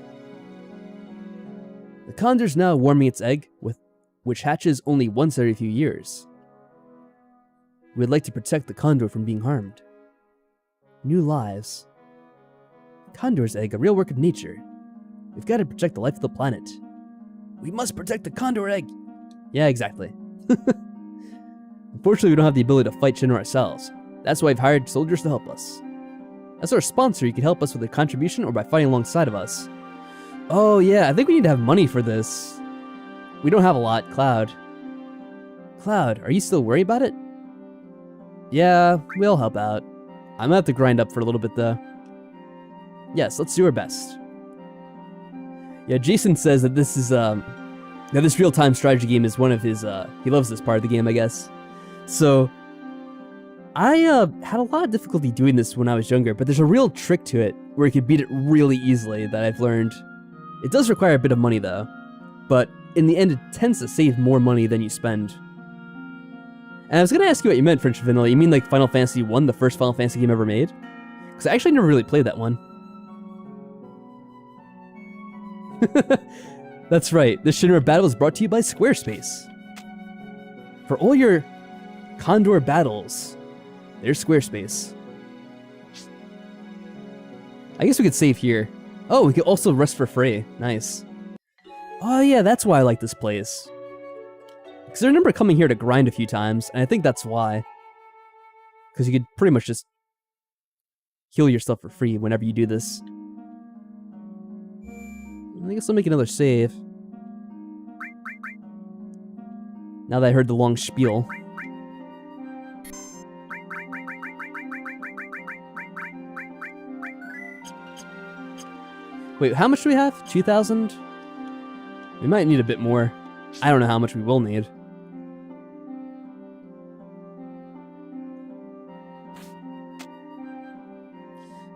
The condor's now warming its egg, which hatches only once every few years. We'd like to protect the condor from being harmed. New lives. Condor's egg, a real work of nature. We've got to protect the life of the planet. We must protect the condor egg. Yeah, exactly. Unfortunately, we don't have the ability to fight Shinra ourselves. That's why we've hired soldiers to help us. As our sponsor, you can help us with a contribution or by fighting alongside of us. Oh yeah, I think we need to have money for this. We don't have a lot, Cloud. Cloud, are you still worried about it? Yeah, we'll help out. I'm gonna have to grind up for a little bit though. Yes, let's do our best. Yeah, Jason says that this is that this real-time strategy game is one of his he loves this part of the game, I guess. So I had a lot of difficulty doing this when I was younger, but there's a real trick to it where you can beat it really easily that I've learned. It does require a bit of money though, but in the end it tends to save more money than you spend. And I was gonna ask you what you meant, French Vanilla. You mean like Final Fantasy I, the first Final Fantasy game ever made? Because I actually never really played that one. That's right, this Shinra battle is brought to you by Squarespace. For all your Condor battles, there's Squarespace. I guess we could save here. Oh, we could also rest for free. Nice. Oh yeah, that's why I like this place. Because I remember coming here to grind a few times, and I think that's why. Because you could pretty much just heal yourself for free whenever you do this. I guess I'll make another save. Now that I heard the long spiel. Wait, how much do we have? 2,000? We might need a bit more. I don't know how much we will need.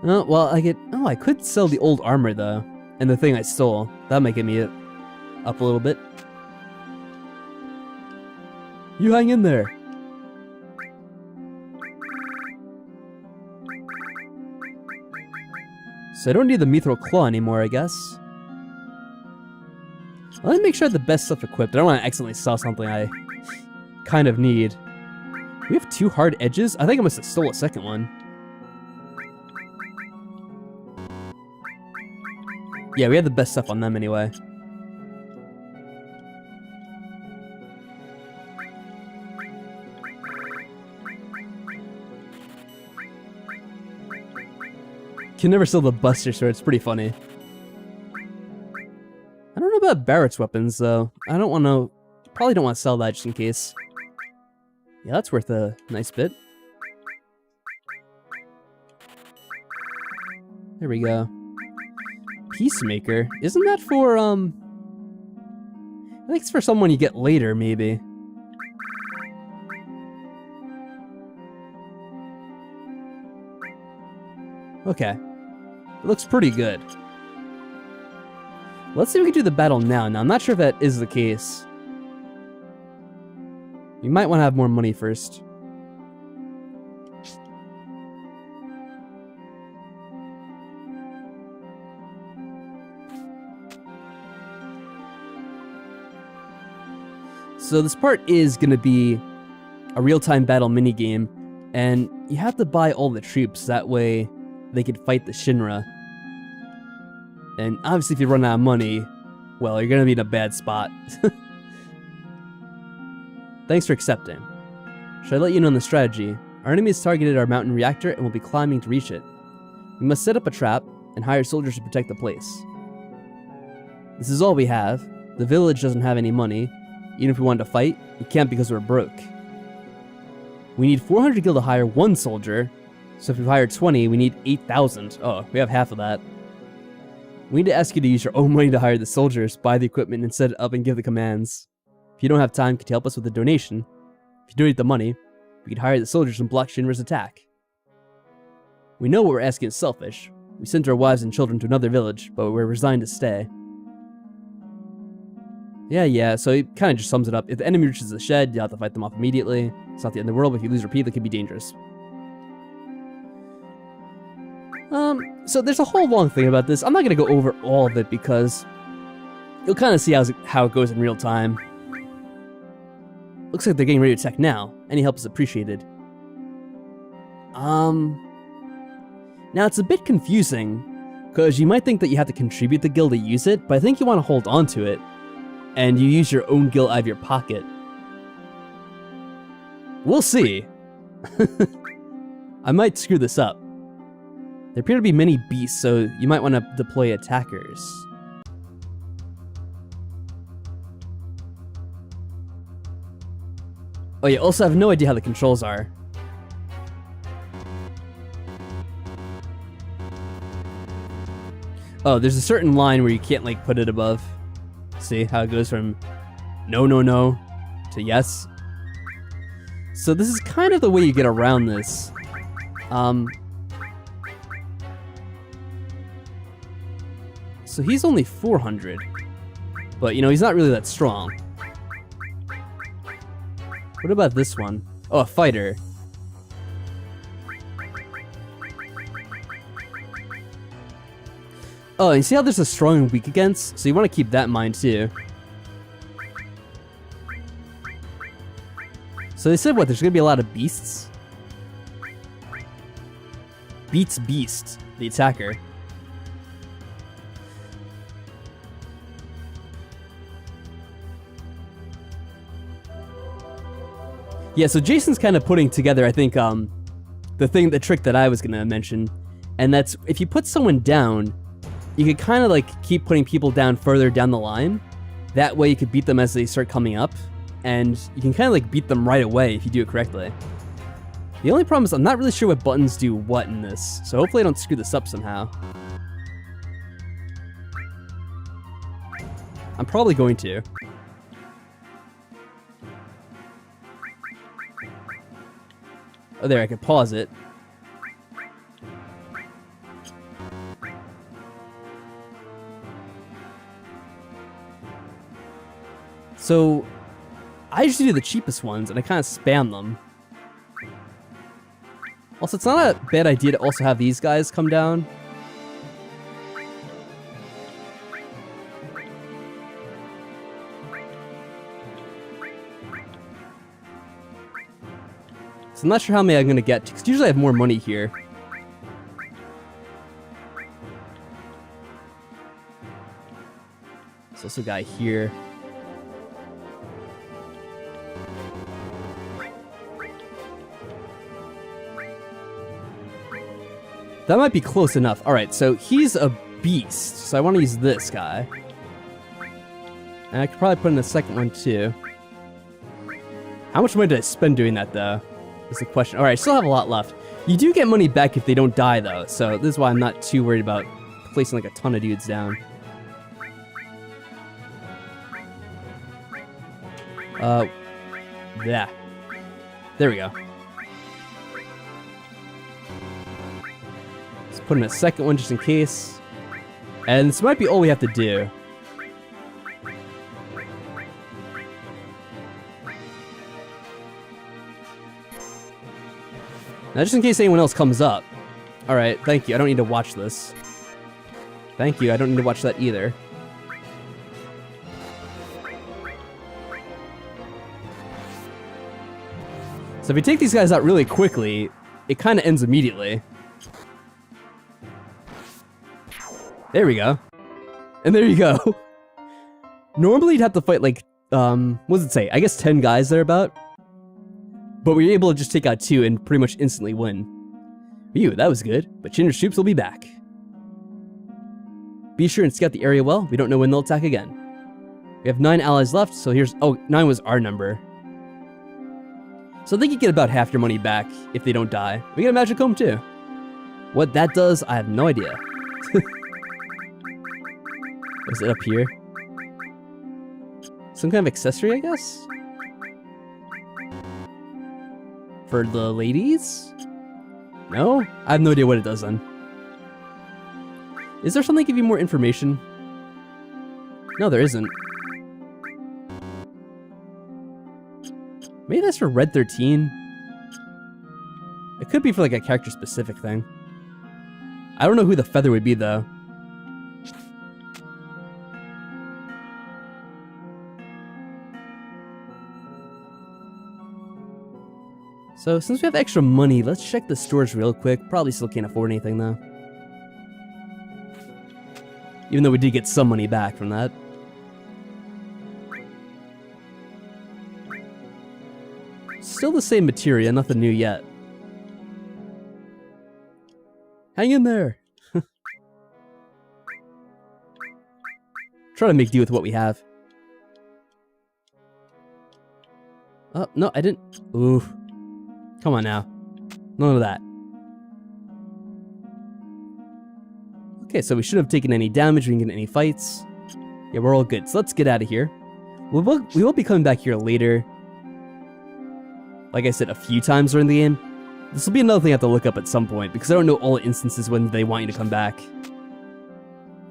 Oh, well, I could sell the old armor though. And the thing I stole. That might get me up a little bit. You hang in there. So I don't need the Mithril Claw anymore, I guess. Let me make sure I have the best stuff equipped. I don't want to accidentally sell something I kind of need. We have 2 hard edges? I think I must have stole a second one. Yeah, we have the best stuff on them anyway. Can never sell the Buster Sword, it's pretty funny. I don't know about Barrett's weapons though. I don't want to, probably don't want to sell that just in case. Yeah, that's worth a nice bit. There we go. Peacemaker? Isn't that for, I think it's for someone you get later, maybe. Okay. It looks pretty good. Let's see if we can do the battle now. Now, I'm not sure if that is the case. We might want to have more money first. So this part is going to be a real-time battle minigame, and you have to buy all the troops, that way they can fight the Shinra. And obviously if you run out of money, well, you're going to be in a bad spot. Thanks for accepting. Should I let you know on the strategy? Our enemy has targeted our mountain reactor and will be climbing to reach it. We must set up a trap and hire soldiers to protect the place. This is all we have. The village doesn't have any money. Even if we wanted to fight, we can't because we're broke. We need 400 gil to hire one soldier, so if we hire 20, we need 8,000. Oh, we have half of that. We need to ask you to use your own money to hire the soldiers, buy the equipment, and set it up and give the commands. If you don't have time, could you help us with a donation? If you donate the money, we could hire the soldiers and block Shinra's attack. We know what we're asking is selfish. We sent our wives and children to another village, but we're resigned to stay. Yeah, so it kind of just sums it up. If the enemy reaches the shed, you'll have to fight them off immediately. It's not the end of the world, but if you lose repeatedly, it can be dangerous. So there's a whole long thing about this. I'm not going to go over all of it because you'll kind of see how it goes in real time. Looks like they're getting ready to attack now. Any help is appreciated. Now it's a bit confusing, because you might think that you have to contribute the gil to use it, but I think you want to hold on to it, and you use your own gil out of your pocket. We'll see. I might screw this up. There appear to be many beasts, so you might want to deploy attackers. Oh yeah, also I have no idea how the controls are. Oh, there's a certain line where you can't like put it above. See how it goes from no to yes. So this is kind of the way you get around this. So he's only 400, but you know, he's not really that strong. What about this one? Oh, a fighter. Oh, and see how there's a strong and weak against? So you want to keep that in mind too. So they said what? There's going to be a lot of beasts? Beats beast, the attacker. Yeah, so Jason's kind of putting together, I think, the trick that I was going to mention. And that's, if you put someone down, you could kind of like keep putting people down further down the line. That way you could beat them as they start coming up. And you can kind of like beat them right away if you do it correctly. The only problem is I'm not really sure what buttons do what in this. So hopefully I don't screw this up somehow. I'm probably going to. Oh, there, I could pause it. So, I usually do the cheapest ones, and I kind of spam them. Also, it's not a bad idea to also have these guys come down. So I'm not sure how many I'm going to get, because usually I have more money here. There's also a guy here. That might be close enough. Alright, so he's a beast, so I want to use this guy. And I could probably put in a second one too. How much money did I spend doing that though? Is the question. Alright, I still have a lot left. You do get money back if they don't die though, so this is why I'm not too worried about placing like a ton of dudes down. Yeah. There we go. Let's put in a second one just in case. And this might be all we have to do. Now, just in case anyone else comes up. Alright, thank you. I don't need to watch this. Thank you. I don't need to watch that either. So if we take these guys out really quickly, it kind of ends immediately. There we go. And there you go. Normally you'd have to fight like, what does it say? I guess 10 guys thereabout. But we were able to just take out 2 and pretty much instantly win. Phew, that was good. But Shinra's troops will be back. Be sure and scout the area well. We don't know when they'll attack again. We have 9 allies left, so here's... Oh, 9 was our number. So I think you get about half your money back if they don't die. We get a magic comb too. What that does, I have no idea. Is it up here? Some kind of accessory, I guess? For the ladies? No? I have no idea what it does then. Is there something to give you more information? No, there isn't. Maybe that's for Red 13? It could be for like a character specific thing. I don't know who the feather would be though. So since we have extra money, let's check the stores real quick. Probably still can't afford anything though. Even though we did get some money back from that. Still the same materia, nothing new yet. Hang in there! Try to make do with what we have. Oh, no, I didn't... Ooh. Come on now. None of that. Okay, so we shouldn't have taken any damage, we didn't get any fights. Yeah, we're all good. So let's get out of here. We will be coming back here later. Like I said, a few times during the game. This will be another thing I have to look up at some point, because I don't know all instances when they want you to come back.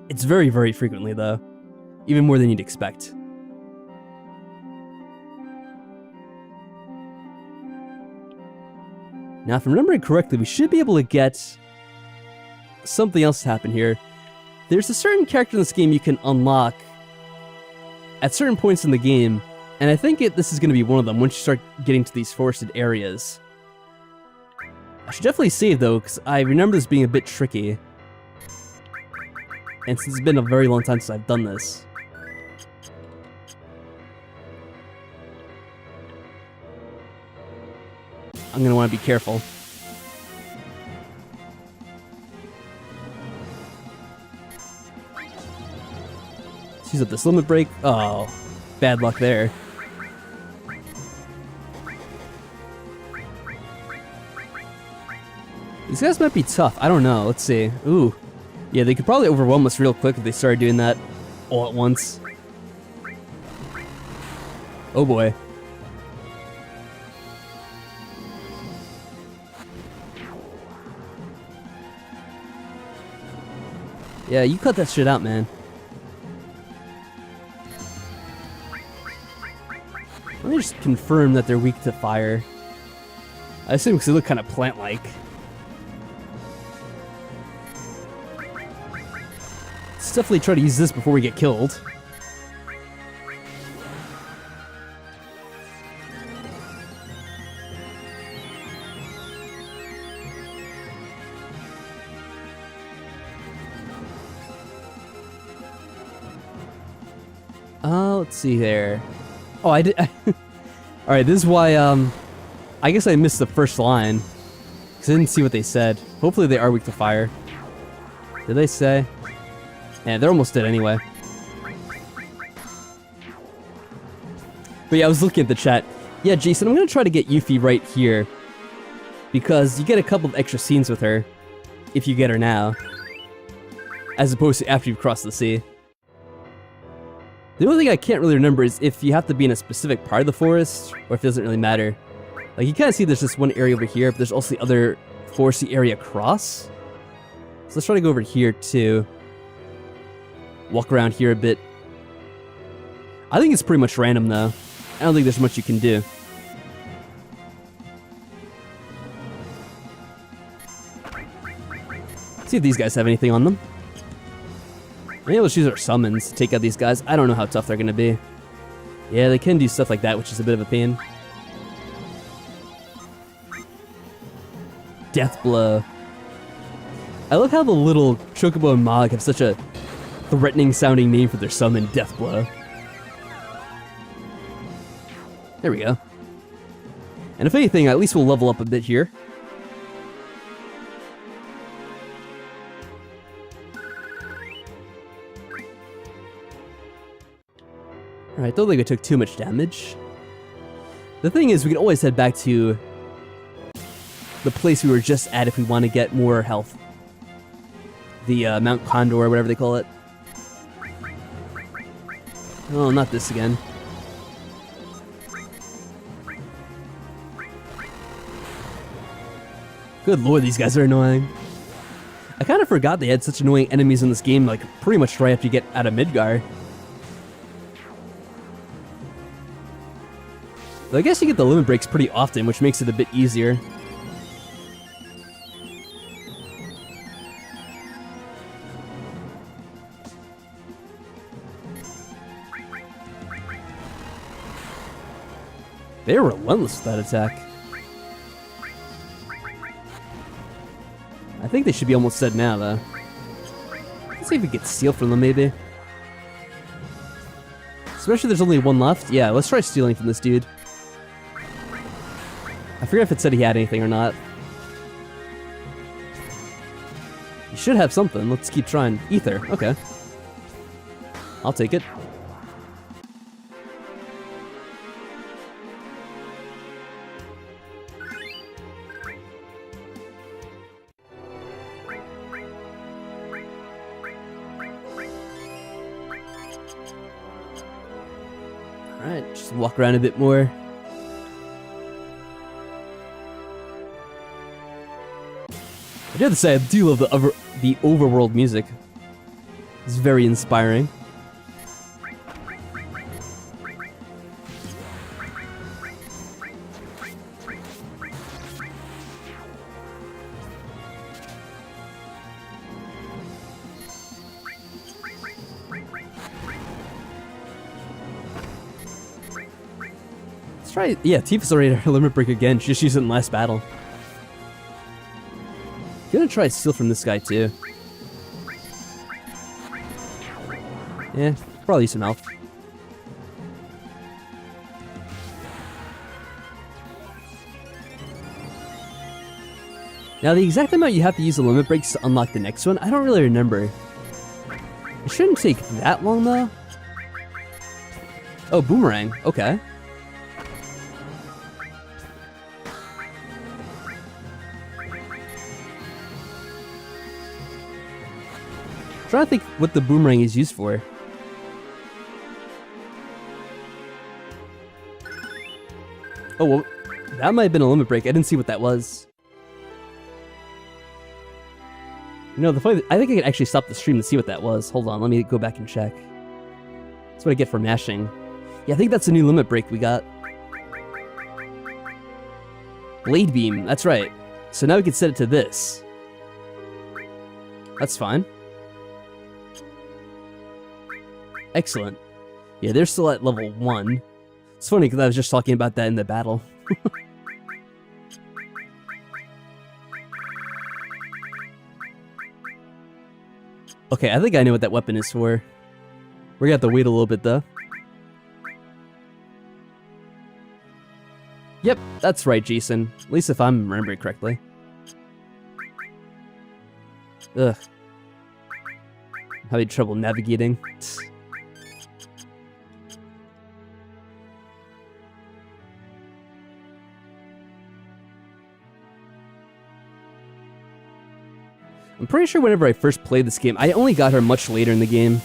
It's very, very frequently, though. Even more than you'd expect. Now, if I'm remembering correctly, we should be able to get something else to happen here. There's a certain character in this game you can unlock at certain points in the game, and I think this is going to be one of them once you start getting to these forested areas. I should definitely save, though, because I remember this being a bit tricky. And since it's been a very long time since I've done this. I'm going to want to be careful. Let's use up this limit break. Oh, bad luck there. These guys might be tough. I don't know. Let's see. Ooh. Yeah, they could probably overwhelm us real quick if they started doing that all at once. Oh boy. Yeah, you cut that shit out, man. Let me just confirm that they're weak to fire. I assume because they look kind of plant-like. Let's definitely try to use this before we get killed. Let's see there. Oh, I did. Alright, this is why, I guess I missed the first line. Because I didn't see what they said. Hopefully they are weak to fire. Did they say? Yeah, they're almost dead anyway. But yeah, I was looking at the chat. Yeah, Jason, I'm going to try to get Yuffie right here. Because you get a couple of extra scenes with her. If you get her now. As opposed to after you've crossed the sea. The only thing I can't really remember is if you have to be in a specific part of the forest, or if it doesn't really matter. Like, you kind of see there's just one area over here, but there's also the other foresty area across. So let's try to go over here, too. Walk around here a bit. I think it's pretty much random, though. I don't think there's much you can do. See if these guys have anything on them. Maybe let's use our summons to take out these guys. I don't know how tough they're going to be. Yeah, they can do stuff like that, which is a bit of a pain. Death Blow. I love how the little Chocobo and Mog have such a threatening sounding name for their summon, Death Blow. There we go. And if anything, at least we'll level up a bit here. Alright, don't think I took too much damage. The thing is, we can always head back to the place we were just at if we want to get more health. The Mount Condor, or whatever they call it. Oh, not this again. Good lord, these guys are annoying. I kind of forgot they had such annoying enemies in this game, like, pretty much right after you get out of Midgar. Though I guess you get the limit breaks pretty often, which makes it a bit easier. They're relentless with that attack. I think they should be almost dead now, though. Let's see if we get steal from them, maybe. Especially if there's only one left. Yeah, let's try stealing from this dude. I forget if it said he had anything or not. He should have something. Let's keep trying. Ether. Okay. I'll take it. Alright, just walk around a bit more. I do have to say, I do love the overworld music. It's very inspiring. Let's try, yeah, Tifa's already at her limit break again. She just used it in the last battle. Gonna try steal from this guy too. Yeah, probably some health. Now the exact amount you have to use the limit breaks to unlock the next one, I don't really remember. It shouldn't take that long though. Oh, boomerang, okay. I'm trying to think what the boomerang is used for. Oh, well, that might have been a limit break. I didn't see what that was. You know, the funny, I think I could actually stop the stream to see what that was. Hold on, let me go back and check. That's what I get for mashing. Yeah, I think that's a new limit break we got. Blade Beam, that's right. So now we can set it to this. That's fine. Excellent. Yeah, they're still at level 1. It's funny because I was just talking about that in the battle. Okay, I think I know what that weapon is for. We're gonna have to wait a little bit though. Yep, that's right, Jason. At least if I'm remembering correctly. Ugh. I'm having trouble navigating. I'm pretty sure whenever I first played this game, I only got her much later in the game.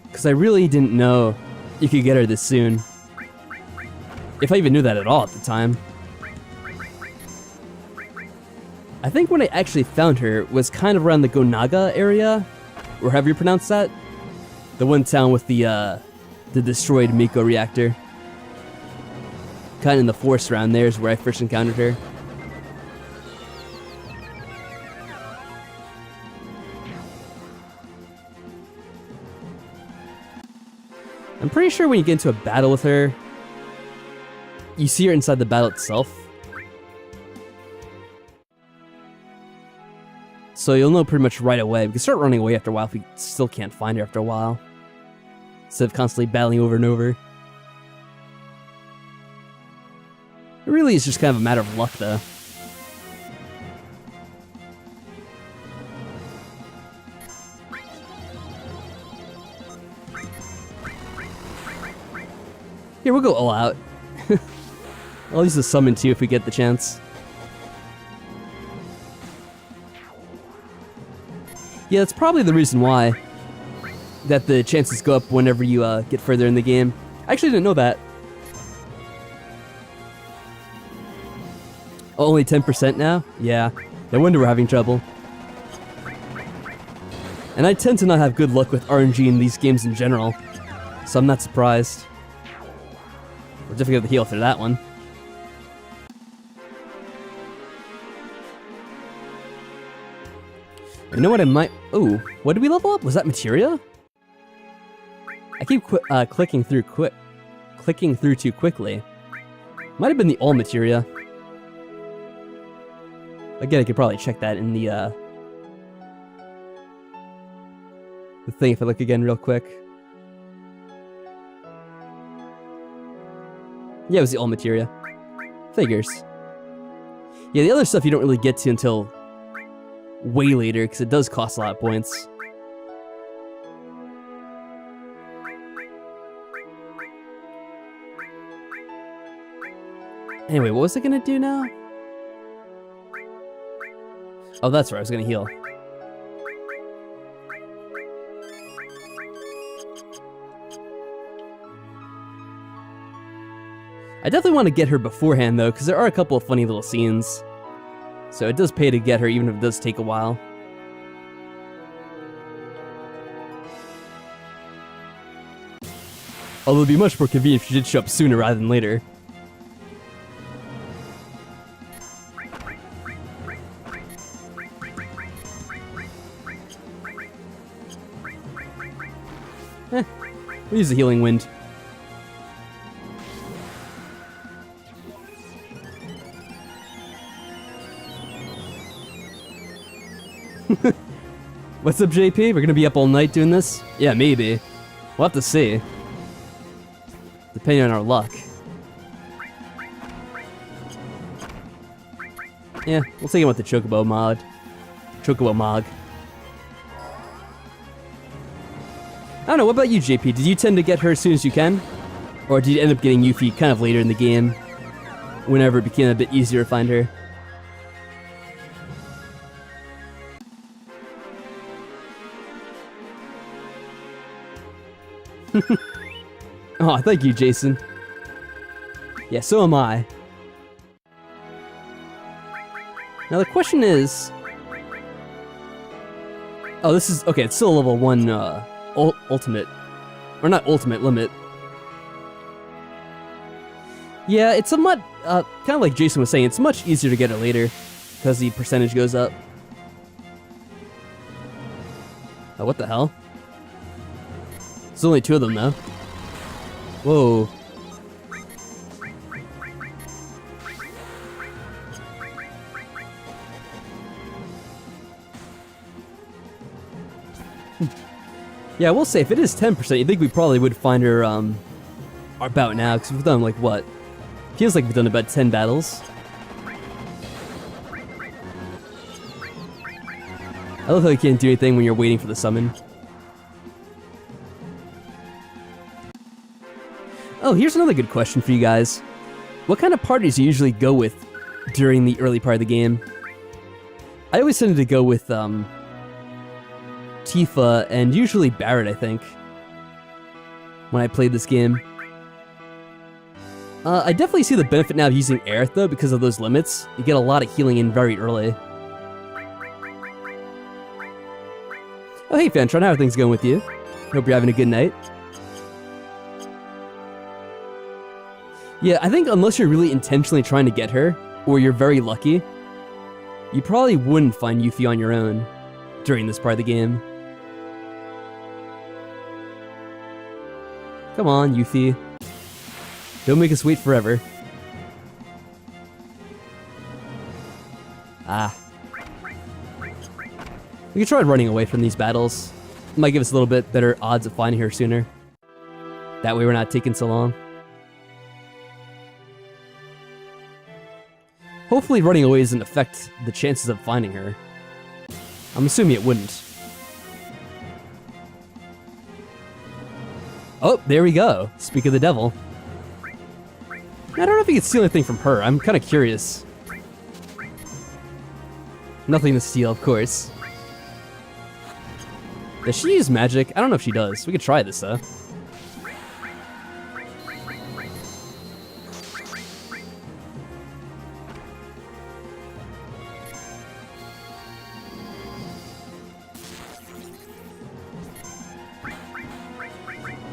Because I really didn't know you could get her this soon. If I even knew that at all at the time. I think when I actually found her was kind of around the Gonaga area, or however you pronounce that. The one town with the destroyed Miko reactor. Kind of in the forest around there is where I first encountered her. I'm pretty sure when you get into a battle with her, you see her inside the battle itself. So you'll know pretty much right away. We can start running away after a while if we still can't find her after a while. Instead of constantly battling over and over. It really is just kind of a matter of luck, though. Here, we'll go all out. I'll use the summon too if we get the chance. Yeah, that's probably the reason why. That the chances go up whenever you get further in the game. I actually didn't know that. Oh, only 10% now? Yeah, no wonder we're having trouble. And I tend to not have good luck with RNG in these games in general, so I'm not surprised. We're definitely going to heal through that one. You know what I might... Oh, what did we level up? Was that materia? I keep clicking through too quickly. Might have been the all materia. Again, I could probably check that in the thing if I look again real quick. Yeah, it was the all materia. Figures. Yeah, the other stuff you don't really get to until way later, because it does cost a lot of points. Anyway, what was it gonna do now? Oh, that's right, I was gonna heal. I definitely want to get her beforehand, though, because there are a couple of funny little scenes. So it does pay to get her, even if it does take a while. Although it'd be much more convenient if she did show up sooner rather than later. We'll use the healing wind. What's up, JP? We're gonna be up all night doing this? Yeah, maybe. We'll have to see. Depending on our luck. Yeah, we'll take it with the Chocobo mod. Chocobo Mog. I don't know, what about you, JP? Did you tend to get her as soon as you can? Or did you end up getting Yuffie kind of later in the game? Whenever it became a bit easier to find her? Oh, thank you, Jason. Yeah, so am I. Now the question is... Oh, this is... Okay, it's still level 1, ultimate. Or not ultimate, limit. Yeah, it's somewhat... kind of like Jason was saying, it's much easier to get it later. Because the percentage goes up. Oh, what the hell? There's only 2 of them, though. Whoa. Yeah, we'll say if it is 10%, you think we probably would find her, about now, because we've done, like, what? Feels like we've done about 10 battles. I love how you can't do anything when you're waiting for the summon. Oh, here's another good question for you guys. What kind of parties do you usually go with during the early part of the game? I always tended to go with, Tifa and usually Barret, I think, when I played this game. I definitely see the benefit now of using Aerith, though, because of those limits. You get a lot of healing in very early. Oh, hey, Fantron, how are things going with you? Hope you're having a good night. Yeah, I think unless you're really intentionally trying to get her, or you're very lucky, you probably wouldn't find Yuffie on your own during this part of the game. Come on, Yuffie. Don't make us wait forever. Ah. We could try running away from these battles. It might give us a little bit better odds of finding her sooner. That way we're not taking so long. Hopefully running away doesn't affect the chances of finding her. I'm assuming it wouldn't. Oh, there we go. Speak of the devil. I don't know if you can steal anything from her. I'm kind of curious. Nothing to steal, of course. Does she use magic? I don't know if she does. We could try this, though.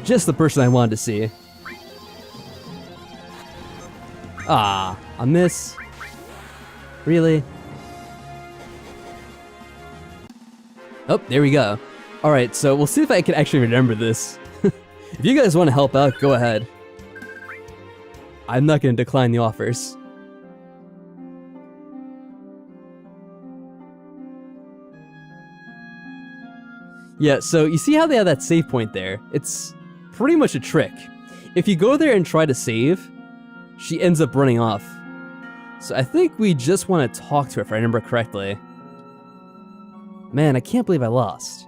Just the person I wanted to see. Ah, a miss. Really? Oh, there we go. Alright, so we'll see if I can actually remember this. If you guys want to help out, go ahead. I'm not going to decline the offers. Yeah, so you see how they have that save point there? It's pretty much a trick. If you go there and try to save, she ends up running off. So I think we just want to talk to her if I remember correctly. Man, I can't believe I lost.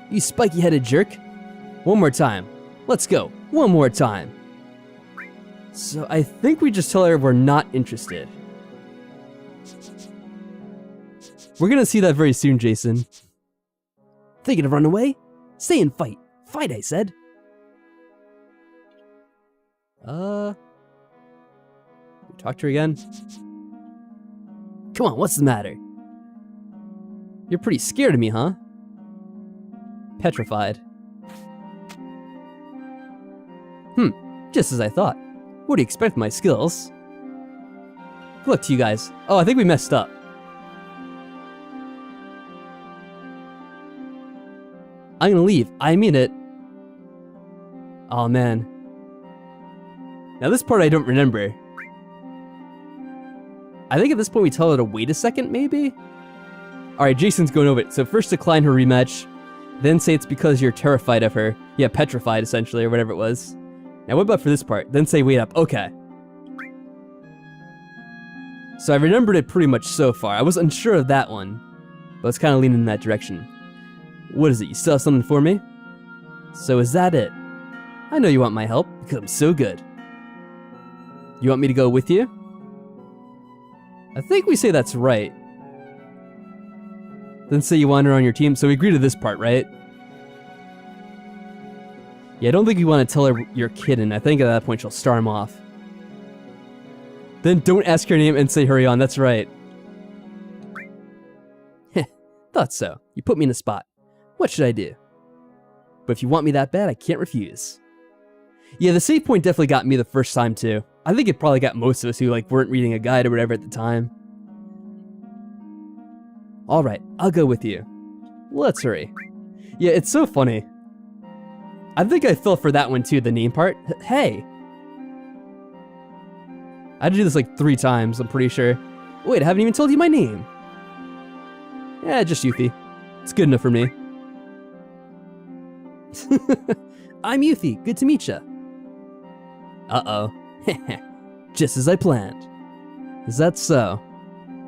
You spiky-headed jerk. One more time. Let's go. One more time. So I think we just tell her we're not interested. We're gonna see that very soon, Jason. Thinking of running away? Stay and fight. Fight, I said. Talk to her again. Come on, what's the matter? You're pretty scared of me, huh? Petrified. Just as I thought. What do you expect from my skills? Good luck to you guys. Oh, I think we messed up. I'm gonna leave. I mean it. Oh man. Now this part I don't remember. I think at this point we tell her to wait a second, maybe? Alright, Jason's going over it. So first decline her rematch, then say it's because you're terrified of her. Yeah, petrified essentially, or whatever it was. Now what about for this part? Then say wait up. Okay. So I remembered it pretty much so far. I was unsure of that one, but it's kind of leaning in that direction. What is it? You still have something for me? So is that it? I know you want my help, because I'm so good. You want me to go with you? I think we say that's right. Then say you want her on your team, so we agree to this part, right? Yeah, I don't think you want to tell her you're kidding. I think at that point she'll star him off. Then don't ask her name and say hurry on, that's right. Heh, thought so. You put me in a spot. What should I do? But if you want me that bad, I can't refuse. Yeah, the save point definitely got me the first time too. I think it probably got most of us who weren't reading a guide or whatever at the time. Alright, I'll go with you. Let's hurry. Yeah, it's so funny. I think I fell for that one too, the name part. Hey! I had to do this like 3 times, I'm pretty sure. Wait, I haven't even told you my name. Yeah, just Yuffie. It's good enough for me. I'm Yuffie, good to meet ya. Uh-oh. Just as I planned. Is that so?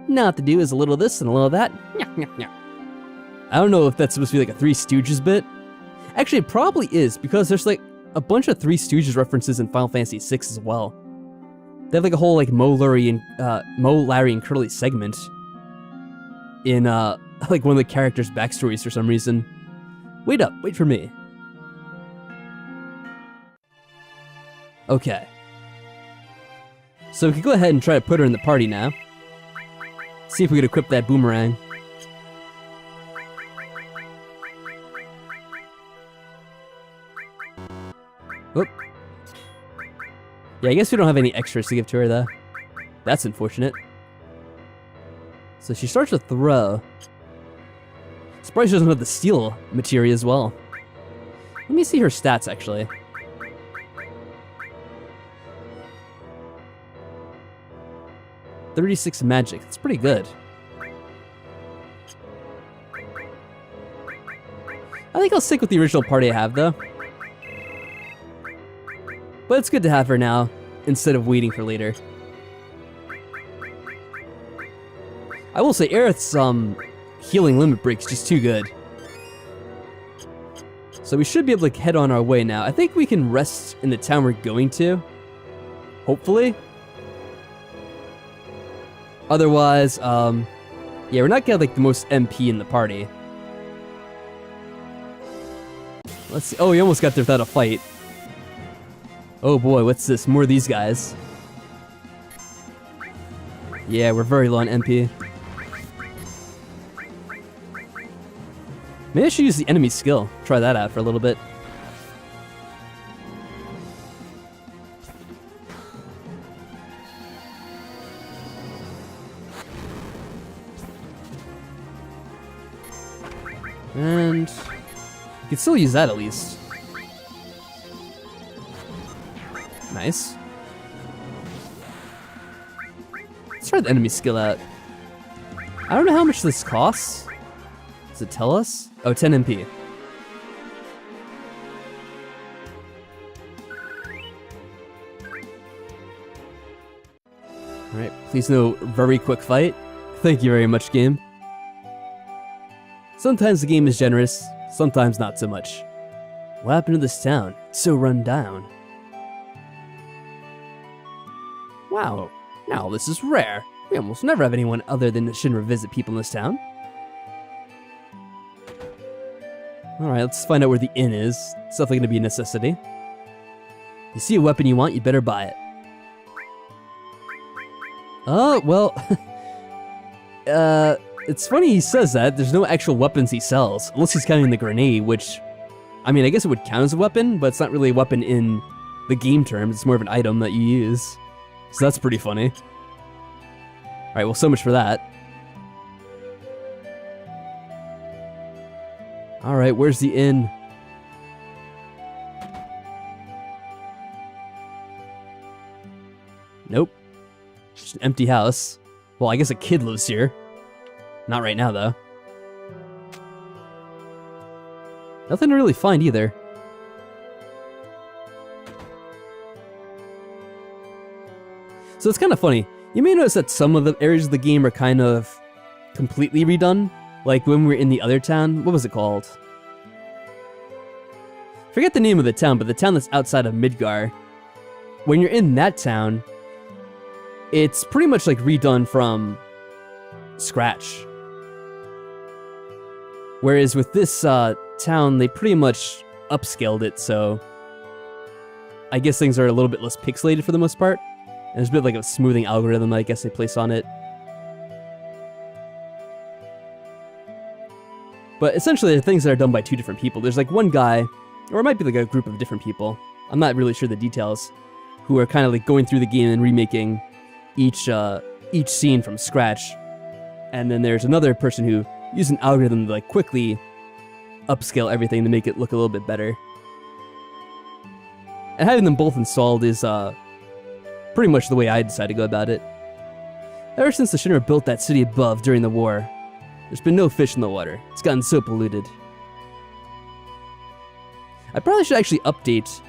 Not to do is a little this and a little that. I don't know if that's supposed to be like a Three Stooges bit. Actually, it probably is, because there's like a bunch of Three Stooges references in Final Fantasy VI as well. They have like a whole like Moe, Larry, and Curly segment in like one of the characters' backstories for some reason. Wait up, wait for me. Okay. So we can go ahead and try to put her in the party now. See if we could equip that boomerang. Whoop. Yeah, I guess we don't have any extras to give to her though. That's unfortunate. So she starts to throw. Surprised she doesn't have the steel materia as well. Let me see her stats, actually. .36 magic. That's pretty good. I think I'll stick with the original party I have, though. But it's good to have her now, instead of waiting for later. I will say, Aerith's healing limit break's just too good. So we should be able to head on our way now. I think we can rest in the town we're going to. Hopefully. Otherwise, yeah, we're not getting like the most MP in the party. Let's see. Oh, we almost got there without a fight. Oh boy, what's this? More of these guys. Yeah, we're very low on MP. Maybe I should use the enemy skill. Try that out for a little bit. And you can still use that at least. Nice. Let's try the enemy skill out. I don't know how much this costs. Does it tell us? Oh, 10 MP. Alright, please no very quick fight. Thank you very much, game. Sometimes the game is generous, sometimes not so much. What happened to this town? It's so run down. Wow, now this is rare. We almost never have anyone other than Shinra visit people in this town. Alright, let's find out where the inn is. It's definitely going to be a necessity. You see a weapon you want, you better buy it. Oh, well... it's funny he says that. There's no actual weapons he sells. Unless he's counting the grenade, which... I mean, I guess it would count as a weapon, but it's not really a weapon in the game terms. It's more of an item that you use. So that's pretty funny. Alright, well, so much for that. Alright, where's the inn? Nope. Just an empty house. Well, I guess a kid lives here. Not right now, though. Nothing to really find either. So it's kind of funny. You may notice that some of the areas of the game are kind of completely redone. Like when we were in the other town. What was it called? Forget the name of the town, but the town that's outside of Midgar. When you're in that town, it's pretty much like redone from scratch. Whereas with this town, they pretty much upscaled it, so I guess things are a little bit less pixelated for the most part. And there's a bit like a smoothing algorithm I guess they place on it. But essentially, they're things that are done by two different people. There's like one guy, or it might be like a group of different people. I'm not really sure the details. Who are kind of like going through the game and remaking each scene from scratch. And then there's another person who uses an algorithm to like quickly upscale everything to make it look a little bit better. And having them both installed is pretty much the way I decided to go about it. Ever since the Shinra built that city above during the war, there's been no fish in the water. It's gotten so polluted. I probably should actually update,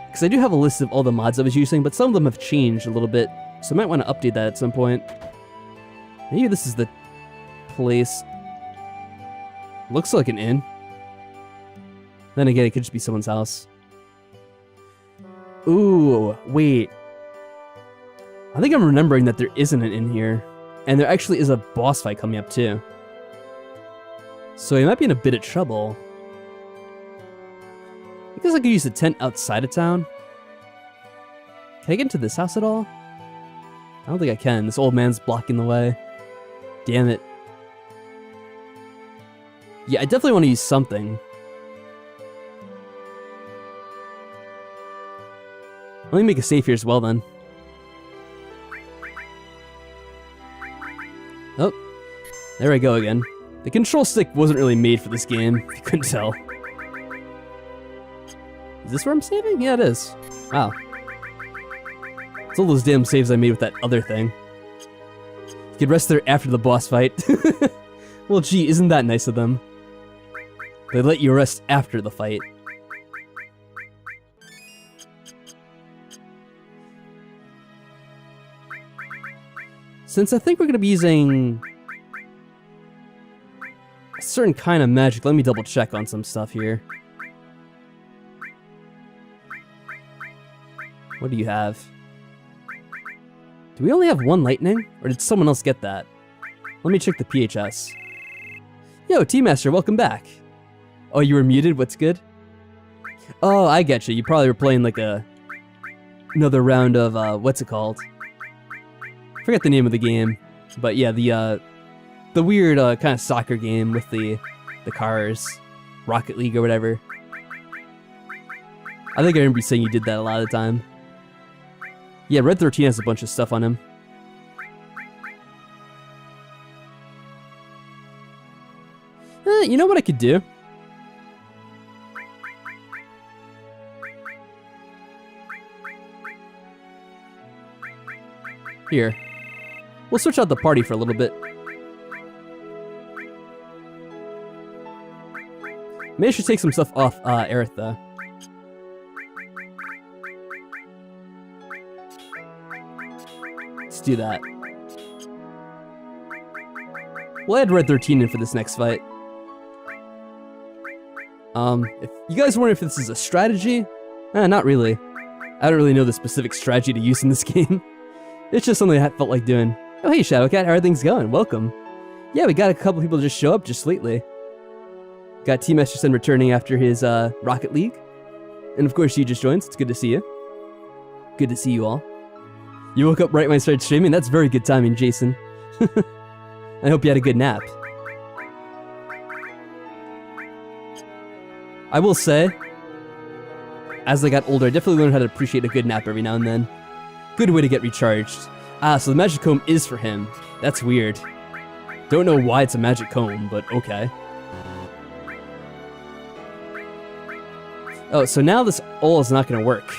because I do have a list of all the mods I was using, but some of them have changed a little bit, so I might want to update that at some point. Maybe this is the place. Looks like an inn. Then again, it could just be someone's house. Ooh, wait. I think I'm remembering that there isn't an inn here. And there actually is a boss fight coming up too. So he might be in a bit of trouble. I guess I could use the tent outside of town. Can I get into this house at all? I don't think I can. This old man's blocking the way. Damn it. Yeah, I definitely want to use something. Let me make a save here as well then. Oh, there I go again. The control stick wasn't really made for this game, if you couldn't tell. Is this where I'm saving? Yeah, it is. Wow. It's all those damn saves I made with that other thing. You could rest there after the boss fight. Well, gee, isn't that nice of them? They let you rest after the fight. Since I think we're going to be using a certain kind of magic, let me double check on some stuff here. What do you have? Do we only have one lightning? Or did someone else get that? Let me check the PHS. Yo, T-Master, welcome back. Oh, you were muted? What's good? Oh, I get you. You probably were playing like another round of, what's it called? Forget the name of the game. But yeah, the weird kind of soccer game with the cars. Rocket League or whatever. I think I remember you saying you did that a lot of the time. Yeah, Red 13 has a bunch of stuff on him. You know what I could do? Here. We'll switch out the party for a little bit. Maybe I should take some stuff off Aerith, though. Let's do that. We'll add Red 13 in for this next fight. If you guys wonder if this is a strategy, not really. I don't really know the specific strategy to use in this game. It's just something I felt like doing. Oh hey Shadowcat, how are things going? Welcome. Yeah, we got a couple people just show up just lately. Got T-Master Sen returning after his Rocket League. And of course you just joined, so it's good to see you. Good to see you all. You woke up right when I started streaming? That's very good timing, Jason. I hope you had a good nap. I will say, as I got older, I definitely learned how to appreciate a good nap every now and then. Good way to get recharged. Ah, so the magic comb is for him. That's weird. Don't know why it's a magic comb, but okay. Oh, so now this all is not going to work.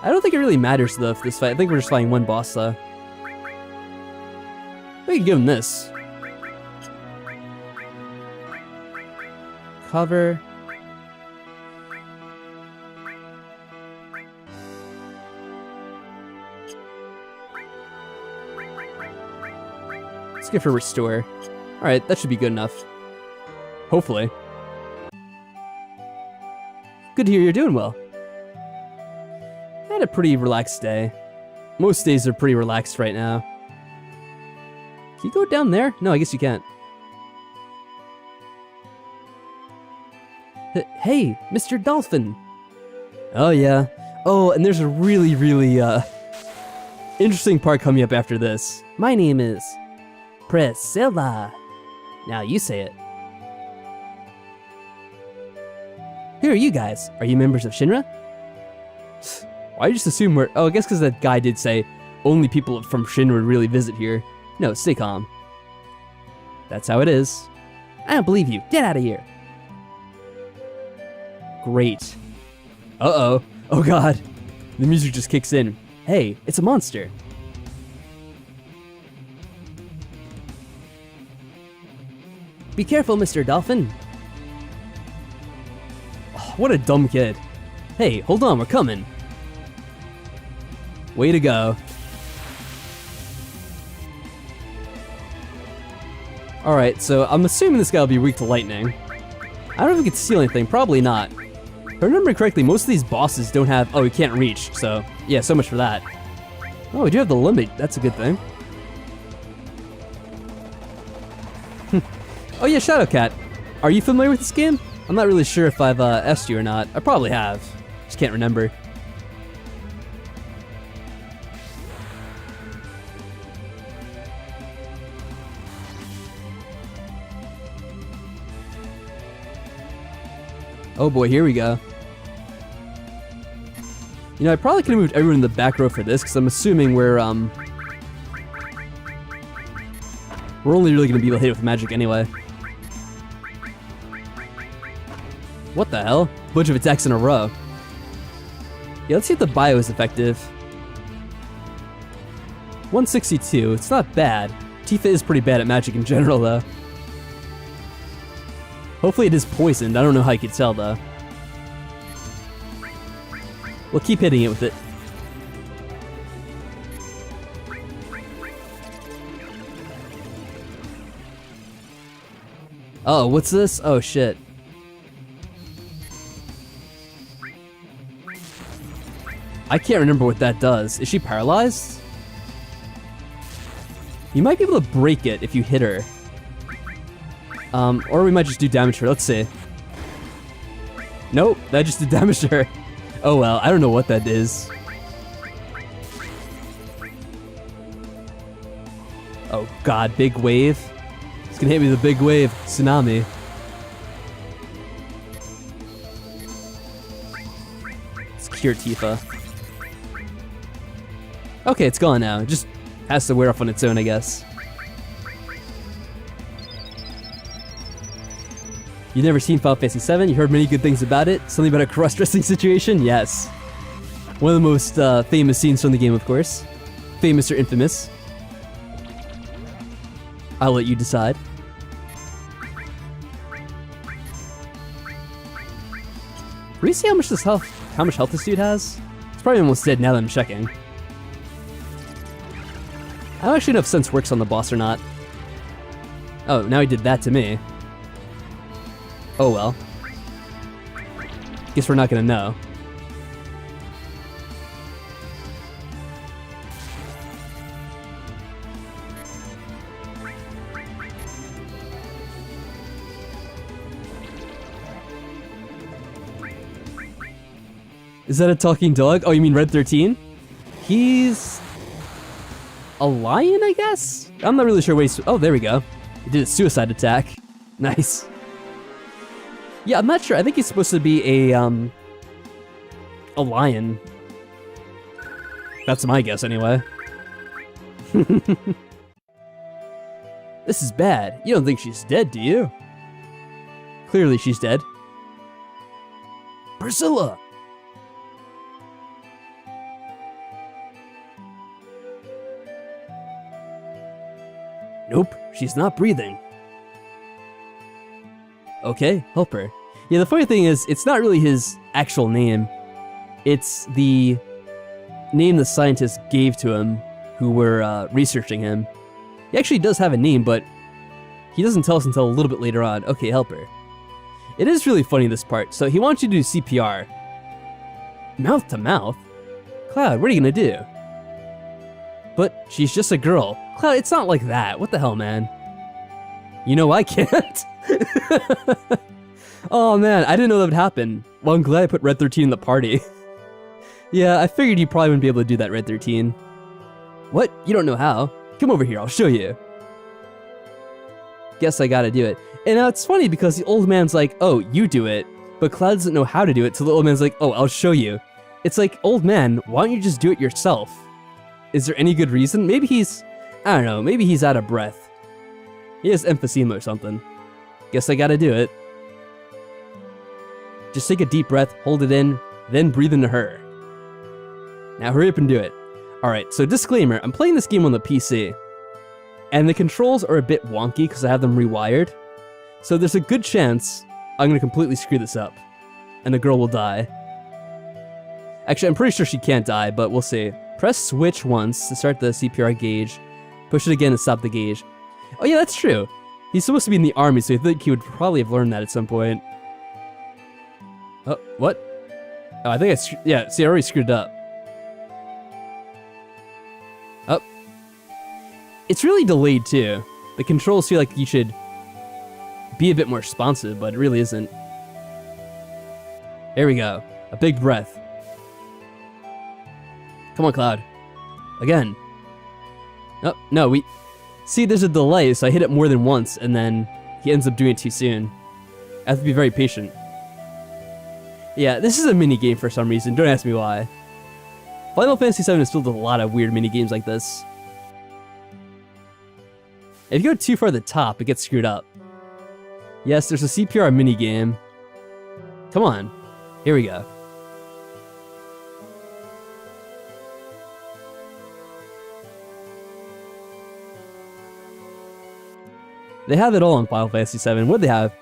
I don't think it really matters, though, for this fight. I think we're just fighting one boss, though. We can give him this. Cover. Let's go for restore. Alright, that should be good enough. Hopefully. Good to hear you're doing well. I had a pretty relaxed day. Most days are pretty relaxed right now. Can you go down there? No, I guess you can't. Hey, Mr. Dolphin! Oh yeah. Oh, and there's a really, really, interesting part coming up after this. My name is Priscilla. Now you say it. Who are you guys? Are you members of Shinra? Why you just assume we're... Oh, I guess because that guy did say only people from Shinra really visit here. No, stay calm. That's how it is. I don't believe you. Get out of here. Great. Uh-oh. Oh god. The music just kicks in. Hey, it's a monster. Be careful, Mr. Dolphin. Oh, what a dumb kid. Hey, hold on, we're coming. Way to go. Alright, so I'm assuming this guy will be weak to lightning. I don't know if we can steal anything, probably not. If I remember correctly, most of these bosses don't have... Oh, we can't reach, so... Yeah, so much for that. Oh, we do have the limit, that's a good thing. Oh yeah, Shadowcat. Are you familiar with this game? I'm not really sure if I've asked you or not. I probably have. Just can't remember. Oh boy, here we go. You know, I probably could have moved everyone in the back row for this, because I'm assuming we're We're only really going to be able to hit it with magic anyway. What the hell? Bunch of attacks in a row. Yeah, let's see if the bio is effective. 162. It's not bad. Tifa is pretty bad at magic in general, though. Hopefully it is poisoned. I don't know how you can tell, though. We'll keep hitting it with it. Oh, what's this? Oh, shit. I can't remember what that does. Is she paralyzed? You might be able to break it if you hit her. Or we might just do damage to her. Let's see. Nope, that just did damage to her. Oh well, I don't know what that is. Oh god, big wave. It's gonna hit me with a big wave. Tsunami. Let's cure Tifa. Okay, it's gone now. It just has to wear off on its own, I guess. You've never seen Final Fantasy VII? You heard many good things about it? Something about a cross-dressing situation? Yes. One of the most famous scenes from the game, of course. Famous or infamous? I'll let you decide. Can we see how much health this dude has? It's probably almost dead now that I'm checking. I don't actually know if Sense works on the boss or not. Oh, now he did that to me. Oh well. Guess we're not gonna know. Is that a talking dog? Oh, you mean Red 13? He's a lion, I guess? I'm not really sure what he's... Oh, there we go. He did a suicide attack. Nice. Yeah, I'm not sure. I think he's supposed to be a lion. That's my guess, anyway. This is bad. You don't think she's dead, do you? Clearly she's dead. Priscilla! Nope, she's not breathing. Okay, help her. Yeah, the funny thing is, it's not really his actual name. It's the name the scientists gave to him who were researching him. He actually does have a name, but he doesn't tell us until a little bit later on. Okay, help her. It is really funny, this part. So he wants you to do CPR. Mouth to mouth? Cloud, what are you gonna do? But she's just a girl. Cloud, it's not like that. What the hell, man? You know I can't. Oh man, I didn't know that would happen. Well, I'm glad I put Red 13 in the party. Yeah, I figured you probably wouldn't be able to do that, Red 13. What? You don't know how? Come over here, I'll show you. Guess I gotta do it. And now it's funny because the old man's like, oh, you do it. But Cloud doesn't know how to do it, so the old man's like, oh, I'll show you. It's like, old man, why don't you just do it yourself? Is there any good reason? Maybe he's, I don't know, maybe he's out of breath. He has emphysema or something. Guess I gotta do it. Just take a deep breath, hold it in, then breathe into her. Now hurry up and do it. Alright, so disclaimer, I'm playing this game on the PC. And the controls are a bit wonky because I have them rewired. So there's a good chance I'm gonna completely screw this up. And the girl will die. Actually, I'm pretty sure she can't die, but we'll see. Press switch once to start the CPR gauge. Push it again to stop the gauge. Oh yeah, that's true. He's supposed to be in the army, so I think he would probably have learned that at some point. Oh, what? Oh, I think yeah, see, I already screwed it up. Oh. It's really delayed, too. The controls feel like you should be a bit more responsive, but it really isn't. There we go. A big breath. Come on, Cloud. Again. Oh, no, we... See, there's a delay, so I hit it more than once, and then he ends up doing it too soon. I have to be very patient. Yeah, this is a mini-game for some reason. Don't ask me why. Final Fantasy VII is filled with a lot of weird mini-games like this. If you go too far to the top, it gets screwed up. Yes, there's a CPR minigame. Come on. Here we go. They have it all in Final Fantasy VII. What did they have?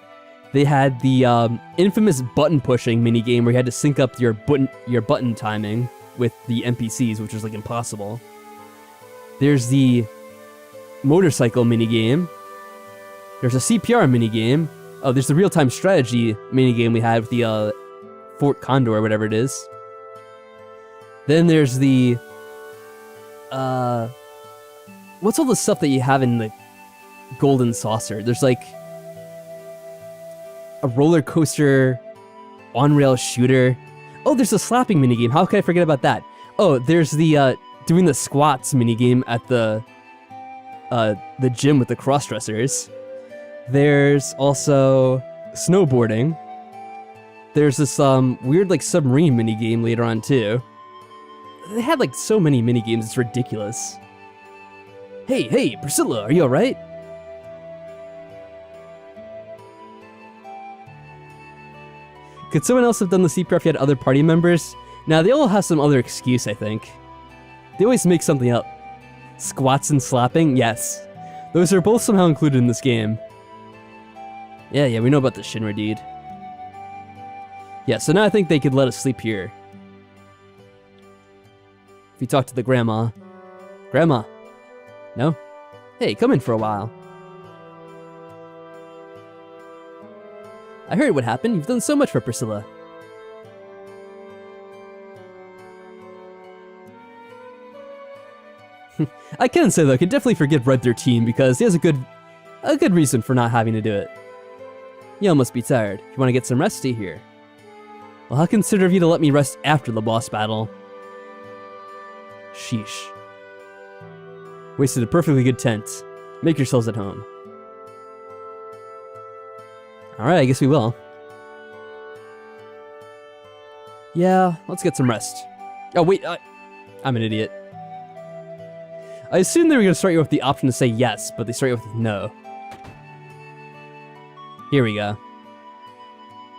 They had the infamous button pushing minigame where you had to sync up your button timing with the NPCs, which was like impossible. There's the motorcycle minigame. There's a CPR minigame. Oh, there's the real-time strategy minigame we had with the Fort Condor or whatever it is. Then there's the what's all the stuff that you have in the Golden Saucer? There's like a roller coaster on-rail shooter. Oh, there's a slapping minigame. How can I forget about that? Oh, there's the doing the squats minigame at the gym with the cross-dressers. There's also snowboarding. There's this weird like submarine minigame later on too. They had like so many minigames, it's ridiculous. Hey, Priscilla, are you alright? Could someone else have done the CPR if you had other party members? Now, they all have some other excuse, I think. They always make something up. Squats and slapping? Yes. Those are both somehow included in this game. Yeah, we know about the Shinra dude. Yeah, so now I think they could let us sleep here. If you talk to the grandma. Grandma? No? Hey, come in for a while. I heard what happened. You've done so much for Priscilla. I can say though, I can definitely forgive Red 13 because he has a good reason for not having to do it. You all must be tired. If you want to get some rest, stay here. Well, I'll consider you to let me rest after the boss battle. Sheesh. Wasted a perfectly good tent. Make yourselves at home. Alright, I guess we will. Yeah, let's get some rest. Oh, wait, I'm an idiot. I assumed they were going to start you with the option to say yes, but they start you with no. Here we go.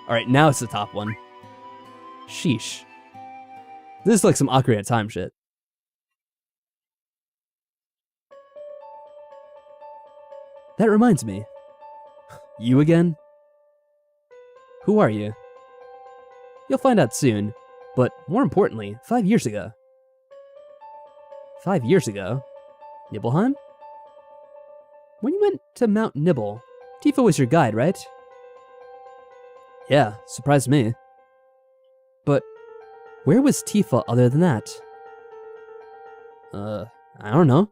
Alright, now it's the top one. Sheesh. This is like some Ocarina of Time shit. That reminds me. You again? Who are you? You'll find out soon, but more importantly, 5 years ago. 5 years ago? Nibelheim? When you went to Mount Nibel, Tifa was your guide, right? Yeah, surprised me. But where was Tifa other than that? I don't know.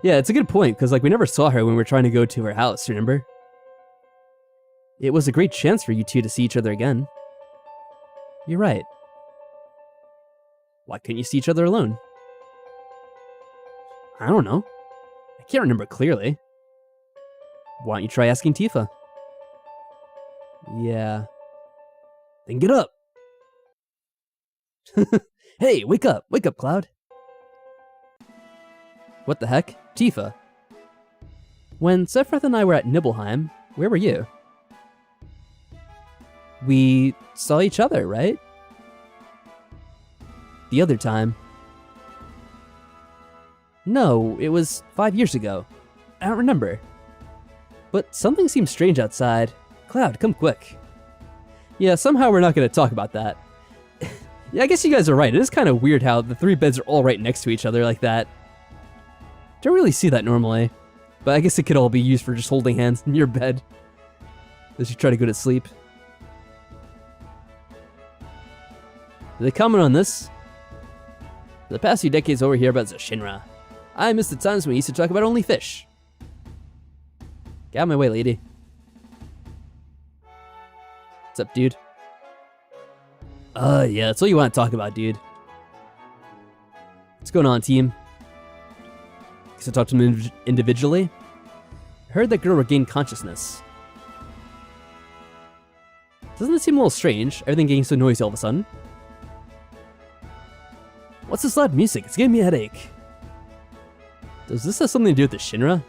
Yeah, it's a good point, because like we never saw her when we were trying to go to her house, remember? It was a great chance for you two to see each other again. You're right. Why couldn't you see each other alone? I don't know. I can't remember clearly. Why don't you try asking Tifa? Yeah. Then get up! Hey, wake up! Wake up, Cloud! What the heck? Tifa. When Sephiroth and I were at Nibelheim, where were you? We saw each other, right? The other time. No, it was 5 years ago. I don't remember. But something seems strange outside. Cloud, come quick. Yeah, somehow we're not going to talk about that. Yeah, I guess you guys are right. It is kind of weird how the three beds are all right next to each other like that. Don't really see that normally. But I guess it could all be used for just holding hands in your bed as you try to go to sleep. Do they comment on this? For the past few decades over here about the Shinra. I miss the times when we used to talk about only fish. Get out of my way, lady. What's up, dude? Yeah, that's all you want to talk about, dude. What's going on, team? Guess I talked to them individually. I heard that girl regained consciousness. Doesn't it seem a little strange, everything getting so noisy all of a sudden? What's this loud music? It's giving me a headache. Does this have something to do with the Shinra?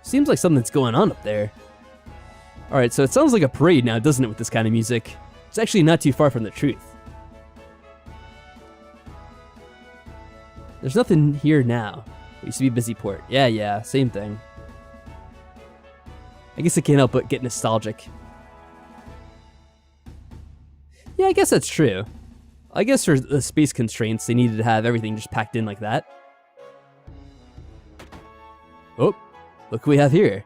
Seems like something's going on up there. Alright, so it sounds like a parade now, doesn't it, with this kind of music? It's actually not too far from the truth. There's nothing here now. It used to be Busy Port. Yeah, same thing. I guess I can't help but get nostalgic. Yeah, I guess that's true. I guess for the space constraints, they needed to have everything just packed in like that. Oh, look who we have here.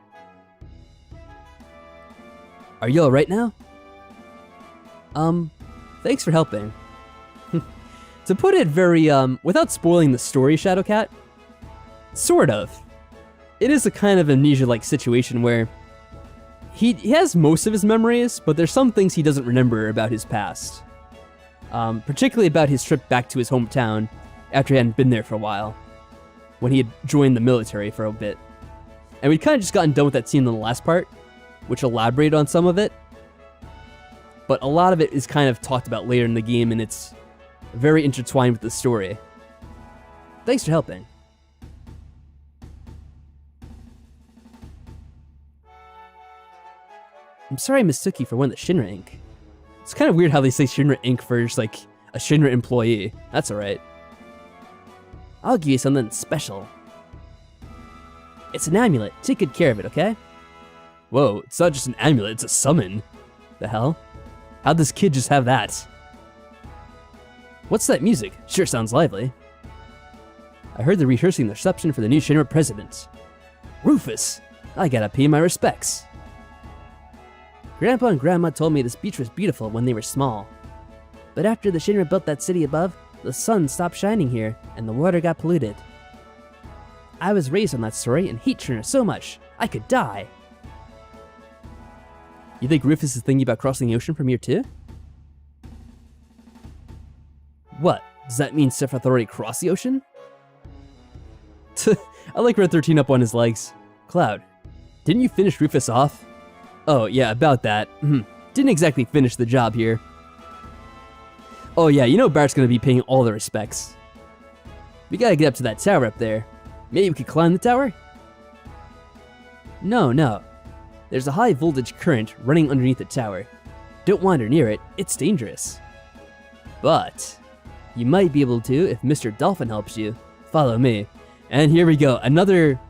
Are you alright now? Thanks for helping. To put it very, without spoiling the story, Shadowcat, sort of. It is a kind of amnesia-like situation where he has most of his memories, but there's some things he doesn't remember about his past. Particularly about his trip back to his hometown after he hadn't been there for a while, when he had joined the military for a bit. And we'd kind of just gotten done with that scene in the last part, which elaborated on some of it. But a lot of it is kind of talked about later in the game, and it's very intertwined with the story. Thanks for helping. I'm sorry I mistook you for one of the Shinra Inc. It's kind of weird how they say Shinra Inc. for just like a Shinra employee. That's alright. I'll give you something special. It's an amulet. Take good care of it, okay? Whoa, it's not just an amulet, it's a summon. The hell? How'd this kid just have that? What's that music? Sure sounds lively. I heard they're rehearsing the reception for the new Shinra president. Rufus! I gotta pay my respects. Grandpa and Grandma told me this beach was beautiful when they were small. But after the Shinra built that city above, the sun stopped shining here, and the water got polluted. I was raised on that story and hate Shinra so much, I could die. You think Rufus is thinking about crossing the ocean from here too? What? Does that mean Sephiroth already crossed the ocean? I like Red 13 up on his legs. Cloud, didn't you finish Rufus off? Oh, yeah, about that. Didn't exactly finish the job here. Oh yeah, you know Bart's gonna be paying all the respects. We gotta get up to that tower up there. Maybe we could climb the tower? No. There's a high voltage current running underneath the tower. Don't wander near it, it's dangerous. But you might be able to if Mr. Dolphin helps you. Follow me. And here we go, another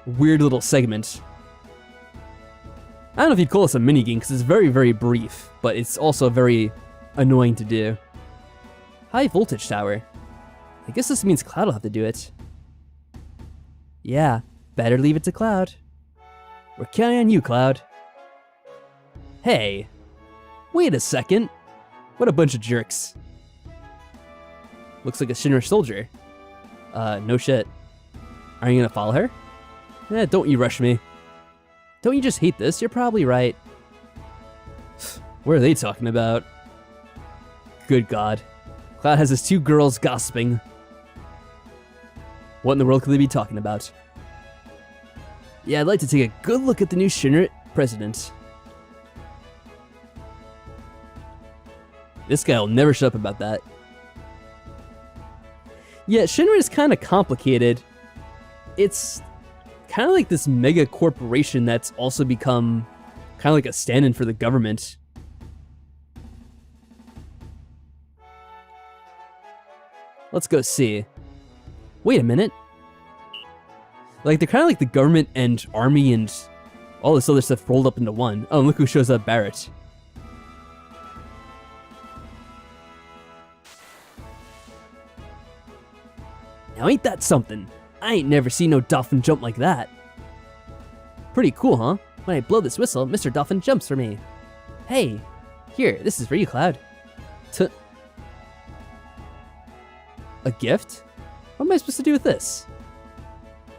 weird little segment. I don't know if you'd call this a minigame because it's very, very brief, but it's also very annoying to do. High voltage tower. I guess this means Cloud will have to do it. Yeah, better leave it to Cloud. We're counting on you, Cloud. Hey, wait a second. What a bunch of jerks. Looks like a Shinra soldier. No shit. Are you gonna follow her? Don't you rush me. Don't you just hate this? You're probably right. What are they talking about? Good God. Cloud has his two girls gossiping. What in the world could they be talking about? Yeah, I'd like to take a good look at the new Shinra president. This guy will never shut up about that. Yeah, Shinra is kind of complicated. It's kind of like this mega corporation that's also become kind of like a stand-in for the government. Let's go see. Wait a minute. Like, they're kind of like the government and army and all this other stuff rolled up into one. Oh, and look who shows up, Barrett. Now ain't that something? I ain't never seen no dolphin jump like that. Pretty cool, huh? When I blow this whistle, Mr. Dolphin jumps for me. Hey, here, this is for you, Cloud. A gift? What am I supposed to do with this?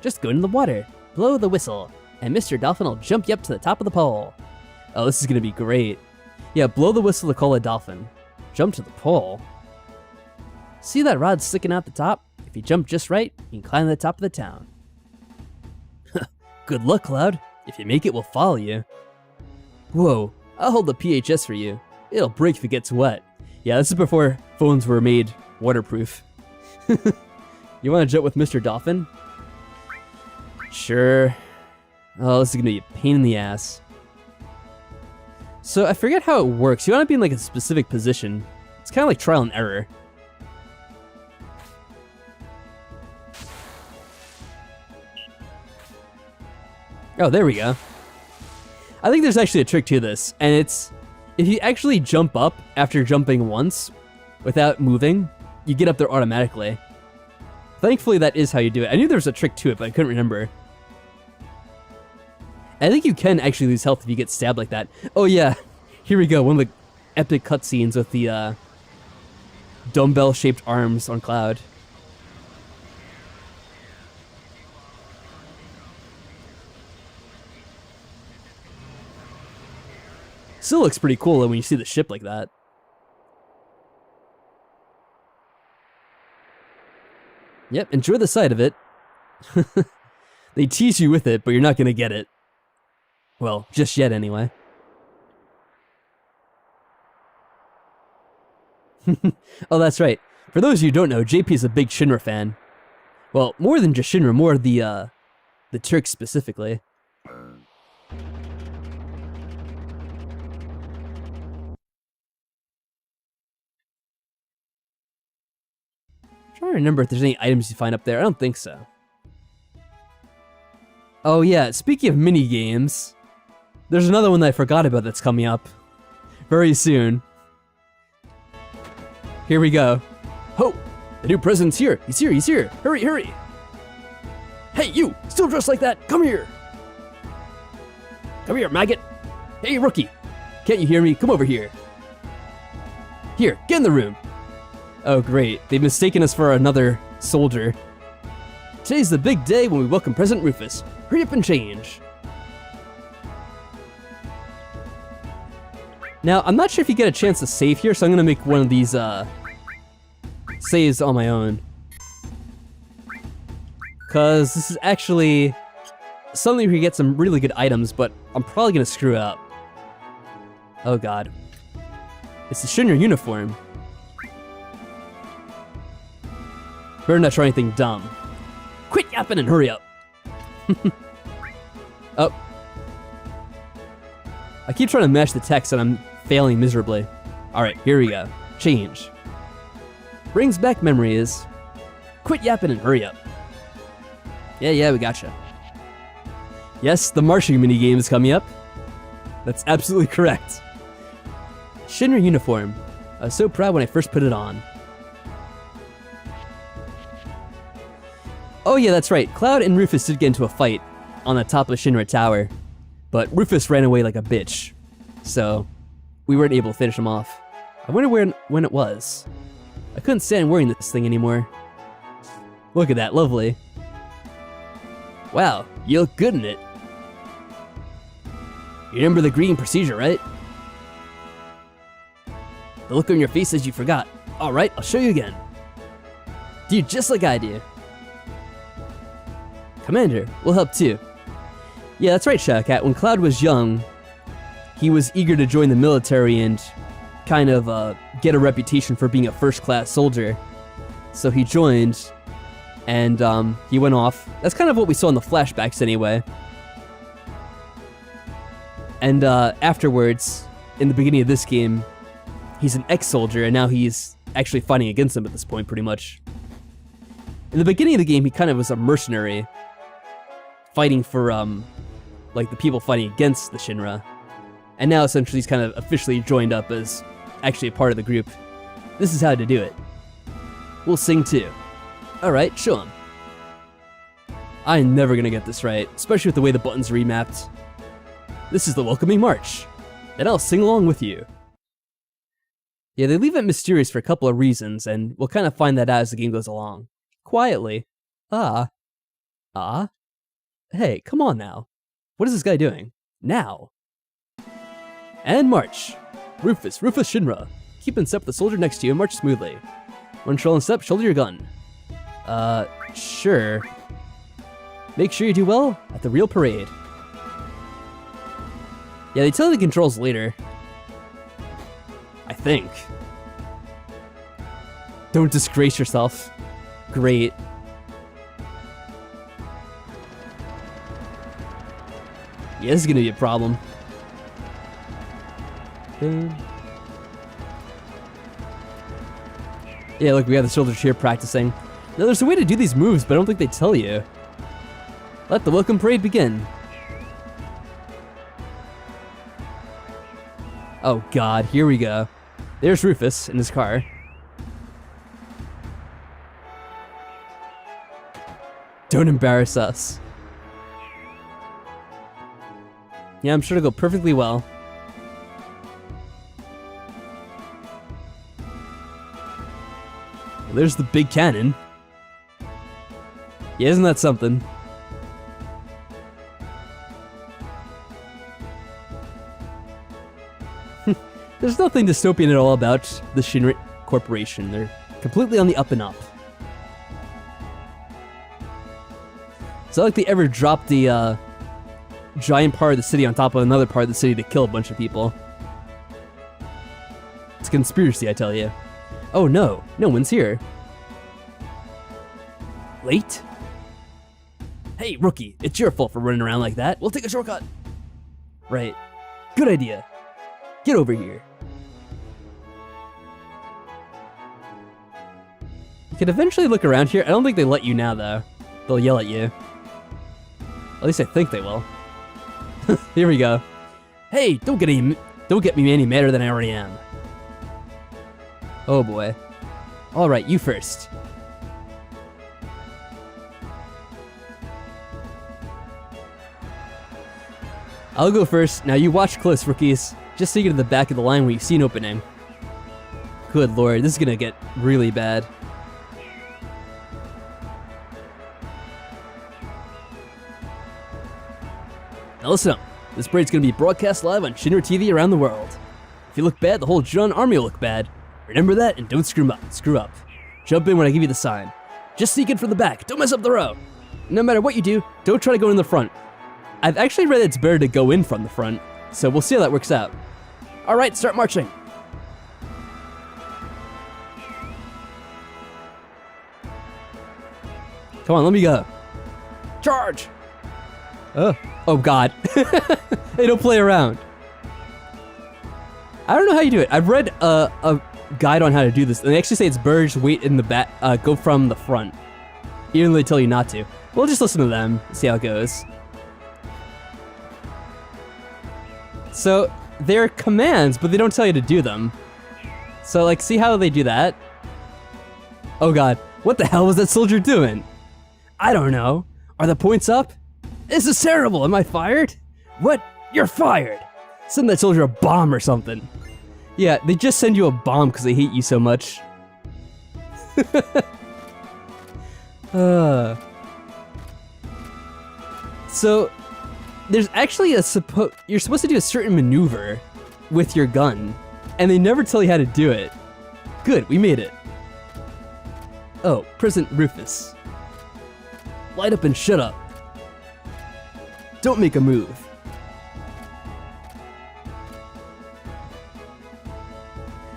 Just go into the water, blow the whistle, and Mr. Dolphin will jump you up to the top of the pole. Oh, this is gonna be great. Yeah, blow the whistle to call a dolphin. Jump to the pole. See that rod sticking out the top? If you jump just right, you can climb to the top of the town. Good luck, Cloud. If you make it, we'll follow you. Whoa, I'll hold the PHS for you. It'll break if it gets wet. Yeah, this is before phones were made waterproof. You want to jump with Mr. Dolphin? Sure. Oh, this is gonna be a pain in the ass. So I forget how it works. You want to be in like a specific position. It's kind of like trial and error. Oh, there we go. I think there's actually a trick to this, and it's if you actually jump up after jumping once without moving, you get up there automatically. Thankfully, that is how you do it. I knew there was a trick to it, but I couldn't remember. I think you can actually lose health if you get stabbed like that. Oh yeah, here we go. One of the epic cutscenes with the dumbbell-shaped arms on Cloud. Still looks pretty cool when you see the ship like that. Yep, enjoy the sight of it. They tease you with it, but you're not gonna get it. Well, just yet anyway. Oh, that's right. For those of you who don't know, JP is a big Shinra fan. Well, more than just Shinra, more the Turks specifically. I'm trying to remember if there's any items you find up there. I don't think so. Oh yeah, speaking of mini games, there's another one that I forgot about that's coming up very soon. Here we go. Ho! The new president's here! He's here, he's here! Hurry, hurry! Hey, you! Still dressed like that? Come here! Come here, maggot! Hey, rookie! Can't you hear me? Come over here! Here, get in the room! Oh great, they've mistaken us for another soldier. Today's the big day when we welcome President Rufus. Hurry up and change! Now, I'm not sure if you get a chance to save here, so I'm gonna make one of these, saves on my own. Cause this is actually something where you get some really good items, but I'm probably gonna screw up. Oh god. It's the Shinra uniform. Better not try anything dumb. Quit yapping and hurry up! Oh. I keep trying to match the text and I'm failing miserably. Alright, here we go. Change. Brings back memories. Quit yapping and hurry up. Yeah, we gotcha. Yes, the marching minigame is coming up. That's absolutely correct. Shinra uniform. I was so proud when I first put it on. Oh yeah, that's right. Cloud and Rufus did get into a fight on the top of Shinra Tower, but Rufus ran away like a bitch, so we weren't able to finish him off. I wonder when it was. I couldn't stand wearing this thing anymore. Look at that, lovely. Wow, you look good in it. You remember the greeting procedure, right? The look on your face says you forgot. Alright, I'll show you again. Do just like I do. Commander, we'll help too. Yeah, that's right, Shadowcat. When Cloud was young, he was eager to join the military and kind of get a reputation for being a first-class soldier. So he joined, and he went off. That's kind of what we saw in the flashbacks anyway. And afterwards, in the beginning of this game, he's an ex-soldier, and now he's actually fighting against them at this point, pretty much. In the beginning of the game, he kind of was a mercenary, fighting for, like, the people fighting against the Shinra. And now, essentially, he's kind of officially joined up as actually a part of the group. This is how to do it. We'll sing too. Alright, show him. I'm never gonna get this right, especially with the way the buttons are remapped. This is the welcoming march. And I'll sing along with you. Yeah, they leave it mysterious for a couple of reasons, and we'll kind of find that out as the game goes along. Quietly. Ah. Hey, come on now. What is this guy doing? Now. And march. Rufus Shinra. Keep in step with the soldier next to you and march smoothly. One shoulder in step, shoulder your gun. Sure. Make sure you do well at the real parade. Yeah, they tell you the controls later. I think. Don't disgrace yourself. Great. Yeah, this is gonna be a problem. Yeah, look, we got the soldiers here practicing. Now, there's a way to do these moves, but I don't think they tell you. Let the welcome parade begin. Oh god, here we go. There's Rufus in his car. Don't embarrass us. Yeah, I'm sure it'll go perfectly well. Well, there's the big cannon. Yeah, isn't that something? There's nothing dystopian at all about the Shinra Corporation. They're completely on the up and up. It's not like they ever dropped the giant part of the city on top of another part of the city to kill a bunch of people. It's a conspiracy, I tell you. Oh no, no one's here. Late? Hey, rookie, it's your fault for running around like that. We'll take a shortcut. Right. Good idea. Get over here. You can eventually look around here. I don't think they let you now, though. They'll yell at you. At least I think they will. Here we go. Hey, don't get me any madder than I already am. Oh boy. All right, you first. I'll go first. Now you watch close, rookies. Just so you get to the back of the line when you see an opening. Good lord, this is gonna get really bad. Now listen up. This parade's gonna be broadcast live on Shinra TV around the world. If you look bad, the whole Jun army will look bad. Remember that and don't screw up. Jump in when I give you the sign. Just sneak in from the back. Don't mess up the row. No matter what you do, don't try to go in the front. I've actually read it's better to go in from the front, so we'll see how that works out. All right, start marching. Come on, let me go. Charge! Oh god. Hey, don't play around. I don't know how you do it. I've read a guide on how to do this, and they actually say it's better to wait in the back, go from the front. Even though they tell you not to. We'll just listen to them, see how it goes. So, they're commands, but they don't tell you to do them. So, like, see how they do that? Oh god, what the hell was that soldier doing? I don't know. Are the points up? This is terrible, am I fired? What? You're fired! Send that soldier a bomb or something. Yeah, they just send you a bomb because they hate you so much. So, there's actually you're supposed to do a certain maneuver with your gun, and they never tell you how to do it. Good, we made it. Oh, President Rufus. Light up and shut up. Don't make a move.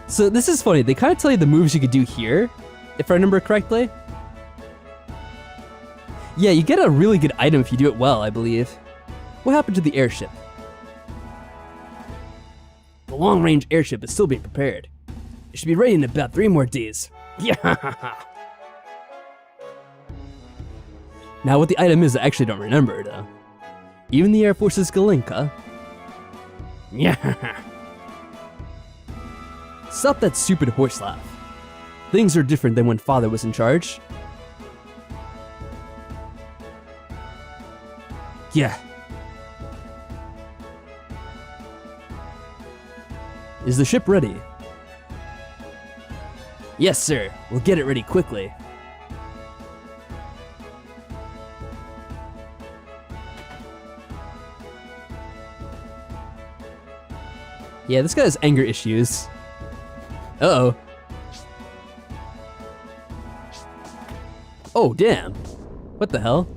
So this is funny, they kind of tell you the moves you could do here, if I remember correctly. Yeah, you get a really good item if you do it well, I believe. What happened to the airship? The long-range airship is still being prepared. It should be ready in about 3 more days. Yeah. Now what the item is, I actually don't remember, though. Even the Air Force's Galinka. Yeah. Stop that stupid horse laugh. Things are different than when Father was in charge. Yeah. Is the ship ready? Yes, sir. We'll get it ready quickly. Yeah, this guy has anger issues. Uh-oh. Oh, damn. What the hell?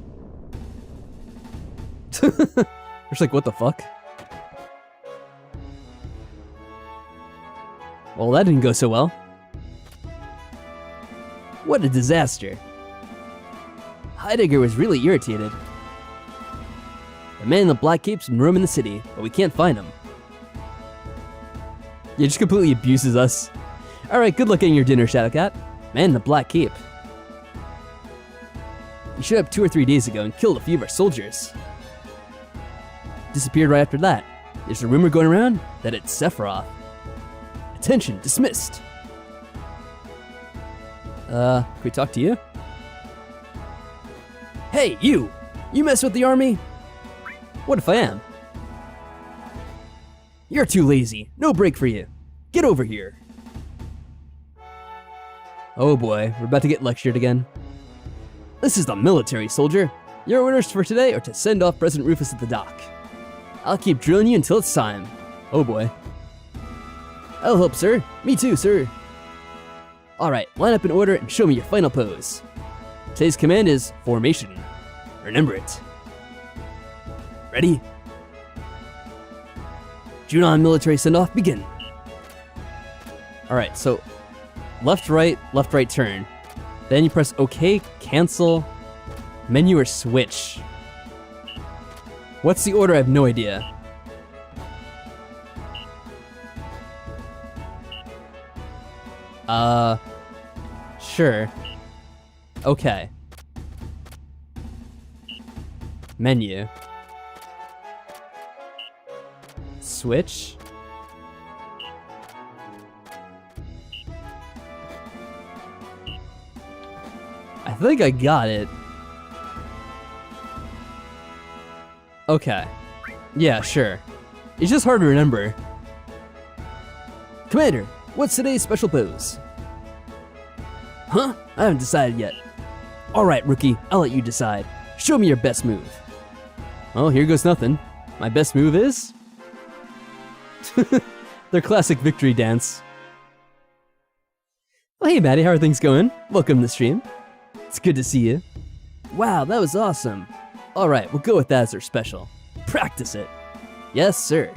Just like, what the fuck? Well, that didn't go so well. What a disaster. Heidegger was really irritated. The man in the black cape's been roaming the city, but we can't find him. Yeah, just completely abuses us. Alright, good luck getting your dinner, Shadowcat. Man in the black cape. He showed up 2 or 3 days ago and killed a few of our soldiers. Disappeared right after that. There's a rumor going around that it's Sephiroth. Attention, dismissed. Can we talk to you? Hey, you! You mess with the army? What if I am? You're too lazy. No break for you. Get over here. Oh boy, we're about to get lectured again. This is the military, soldier. Your orders for today are to send off President Rufus at the dock. I'll keep drilling you until it's time. Oh boy. I'll help, sir. Me too, sir. Alright, line up in order and show me your final pose. Today's command is formation. Remember it. Ready? Junon military send-off, begin. Alright, so left, right, turn. Then you press OK, cancel, menu, or switch. What's the order? I have no idea. Sure. Okay. Menu. Switch. I think I got it. Okay. Yeah, sure. It's just hard to remember. Commander, what's today's special pose? Huh? I haven't decided yet. Alright, rookie, I'll let you decide. Show me your best move. Well, here goes nothing. My best move is... their classic victory dance. Well, hey Maddie, how are things going? Welcome to the stream. It's good to see you. Wow, that was awesome. Alright, we'll go with that as our special. Practice it. Yes, sir.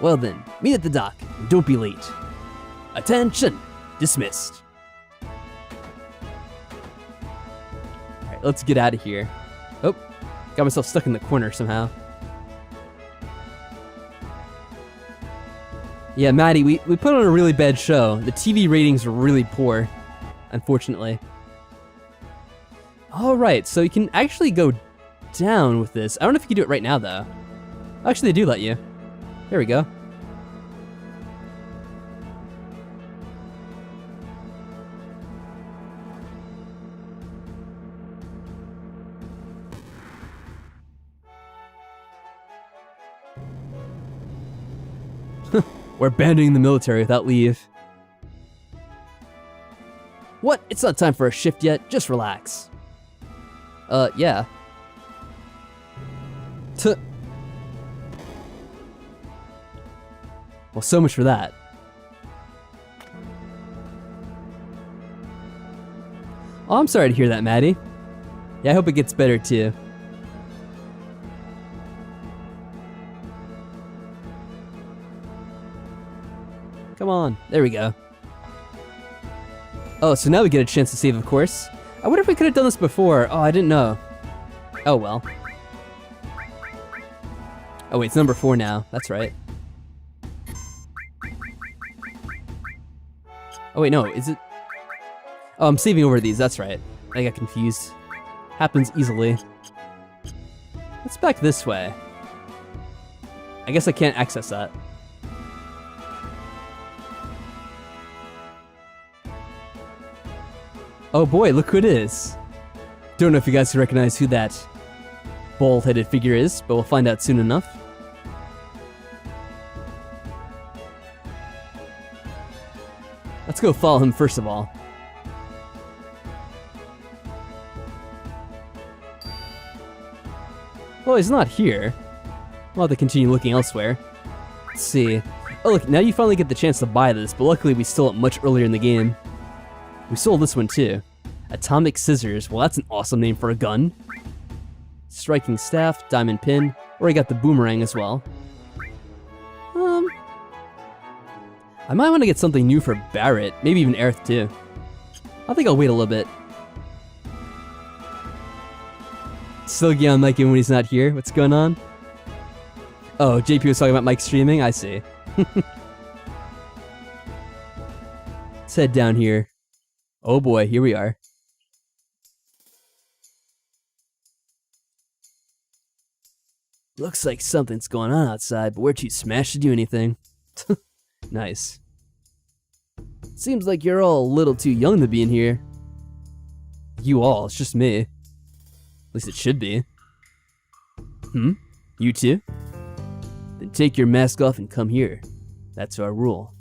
Well then, meet at the dock, and don't be late. Attention! Dismissed. Alright, let's get out of here. Oh, got myself stuck in the corner somehow. Yeah, Maddie, we put on a really bad show. The TV ratings were really poor, unfortunately. Alright, so you can actually go down with this. I don't know if you can do it right now, though. Actually, they do let you. There we go. We're abandoning the military without leave. What? It's not time for a shift yet. Just relax. Yeah. Well, so much for that. Oh, I'm sorry to hear that, Maddie. Yeah, I hope it gets better, too. Come on. There we go. Oh, so now we get a chance to save, of course. I wonder if we could have done this before. Oh, I didn't know. Oh, well. Oh, wait, it's number 4 now. That's right. Oh, wait, no. Is it... Oh, I'm saving over these. That's right. I got confused. Happens easily. Let's back this way. I guess I can't access that. Oh boy, look who it is. Don't know if you guys can recognize who that bald-headed figure is, but we'll find out soon enough. Let's go follow him first of all. Well, he's not here. We'll have to continue looking elsewhere. Let's see. Oh look, now you finally get the chance to buy this, but luckily we stole it much earlier in the game. We sold this one too. Atomic Scissors. Well, that's an awesome name for a gun. Striking Staff, Diamond Pin, or I got the Boomerang as well. I might want to get something new for Barrett, maybe even Aerith too. I think I'll wait a little bit. Still get on Mike even when he's not here. What's going on? Oh, JP was talking about Mike streaming? I see. Let's head down here. Oh boy, here we are. Looks like something's going on outside, but we're too smashed to do anything. Nice. Seems like you're all a little too young to be in here. You all, it's just me. At least it should be. You too? Then take your mask off and come here. That's our rule.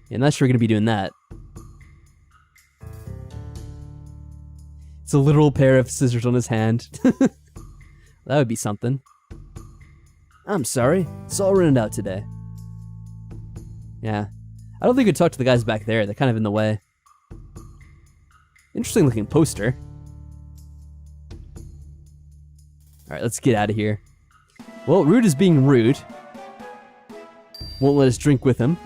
Yeah, I'm not sure we're gonna be doing that. It's a literal pair of scissors on his hand. That would be something. I'm sorry, it's all rented out today. Yeah. I don't think we could talk to the guys back there, they're kind of in the way. Interesting looking poster. Alright, let's get out of here. Well, Rude is being rude. Won't let us drink with him.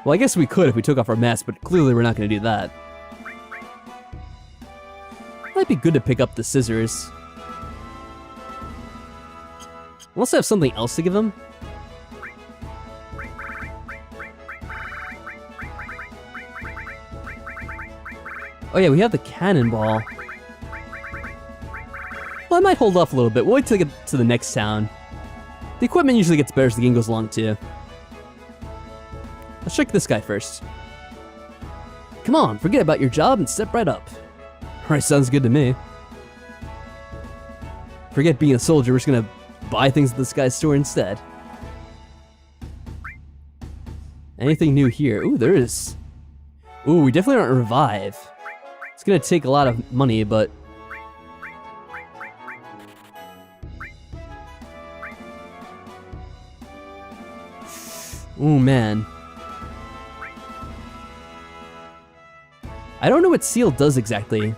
Well, I guess we could if we took off our masks, but clearly we're not going to do that. Might be good to pick up the scissors. Unless I have something else to give him. Oh yeah, we have the cannonball. Well, I might hold off a little bit. We'll wait till we get to the next town. The equipment usually gets better as the game goes along too. Let's check this guy first. Come on, forget about your job and step right up. Alright, sounds good to me. Forget being a soldier, we're just gonna buy things at this guy's store instead. Anything new here? Ooh, there is. Ooh, we definitely aren't revive. It's gonna take a lot of money, but... Ooh, man. I don't know what Seal does exactly.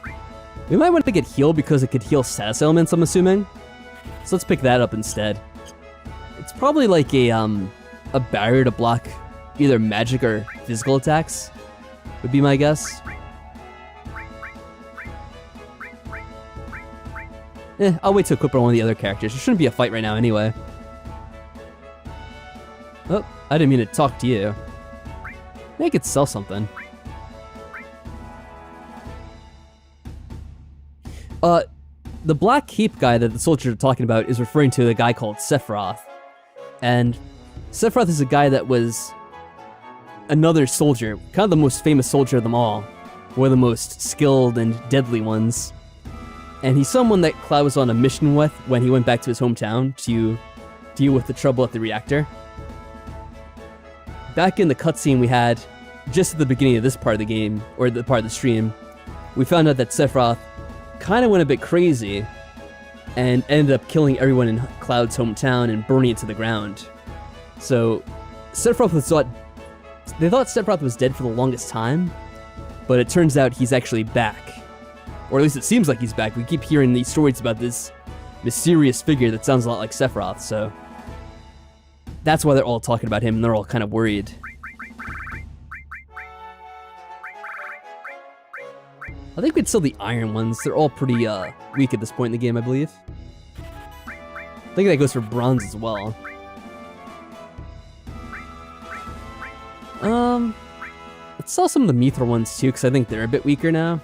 We might want to get heal because it could heal status elements, I'm assuming. So let's pick that up instead. It's probably like a barrier to block either magic or physical attacks, would be my guess. I'll wait to equip on one of the other characters. There shouldn't be a fight right now anyway. Oh, I didn't mean to talk to you. Maybe I could sell something. The black cape guy that the soldiers are talking about is referring to a guy called Sephiroth. And Sephiroth is a guy that was another soldier, kind of the most famous soldier of them all. One of the most skilled and deadly ones. And he's someone that Cloud was on a mission with when he went back to his hometown to deal with the trouble at the reactor. Back in the cutscene we had, just at the beginning of this part of the game, or the part of the stream, we found out that Sephiroth kind of went a bit crazy and ended up killing everyone in Cloud's hometown and burning it to the ground. So, Sephiroth was they thought Sephiroth was dead for the longest time, but it turns out he's actually back. Or at least it seems like he's back. We keep hearing these stories about this mysterious figure that sounds a lot like Sephiroth, so... That's why they're all talking about him, and they're all kind of worried. I think we'd sell the iron ones. They're all pretty weak at this point in the game, I believe. I think that goes for bronze as well. Let's sell some of the Mithril ones too, because I think they're a bit weaker now.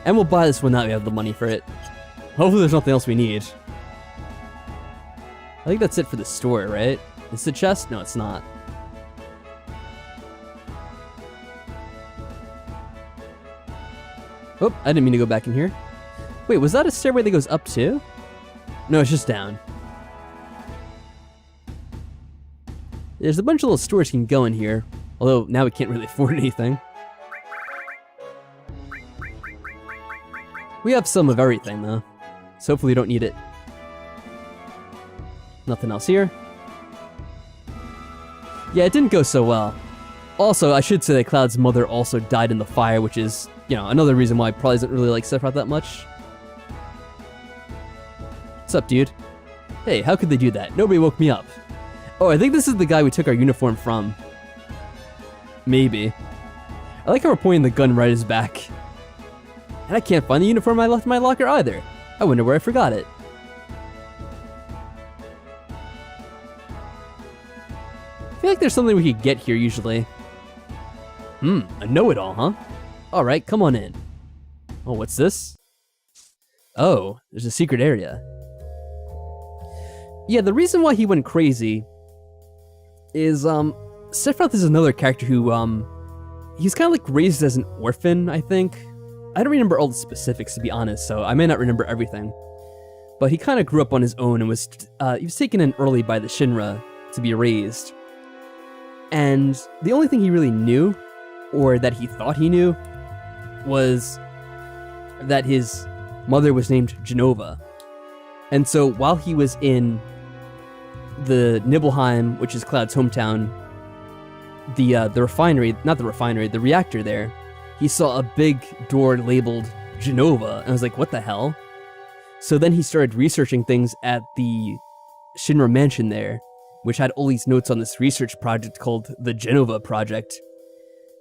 And we'll buy this one now that we have the money for it. Hopefully there's nothing else we need. I think that's it for the store, right? Is the chest? No, it's not. Oh, I didn't mean to go back in here. Wait, was that a stairway that goes up too? No, it's just down. There's a bunch of little stores you can go in here. Although, now we can't really afford anything. We have some of everything, though. So hopefully we don't need it. Nothing else here. Yeah, it didn't go so well. Also, I should say that Cloud's mother also died in the fire, which is, you know, another reason why I probably doesn't really like Sephiroth that much. What's up, dude? Hey, how could they do that? Nobody woke me up. Oh, I think this is the guy we took our uniform from. Maybe. I like how we're pointing the gun right at his back. And I can't find the uniform I left in my locker either. I wonder where I forgot it. I feel like there's something we could get here usually. A know-it-all, huh? Alright, come on in. Oh, what's this? Oh, there's a secret area. Yeah, the reason why he went crazy is, Sephiroth is another character who, he's kind of like raised as an orphan, I think. I don't remember all the specifics, to be honest, so I may not remember everything. But he kind of grew up on his own and was, he was taken in early by the Shinra to be raised. And the only thing he really knew, or that he thought he knew, was that his mother was named Jenova. And so while he was in the Nibelheim, which is Cloud's hometown, the refinery, not the refinery, the reactor there, he saw a big door labeled Jenova, and I was like, what the hell? So then he started researching things at the Shinra mansion there, which had all these notes on this research project called the Jenova Project.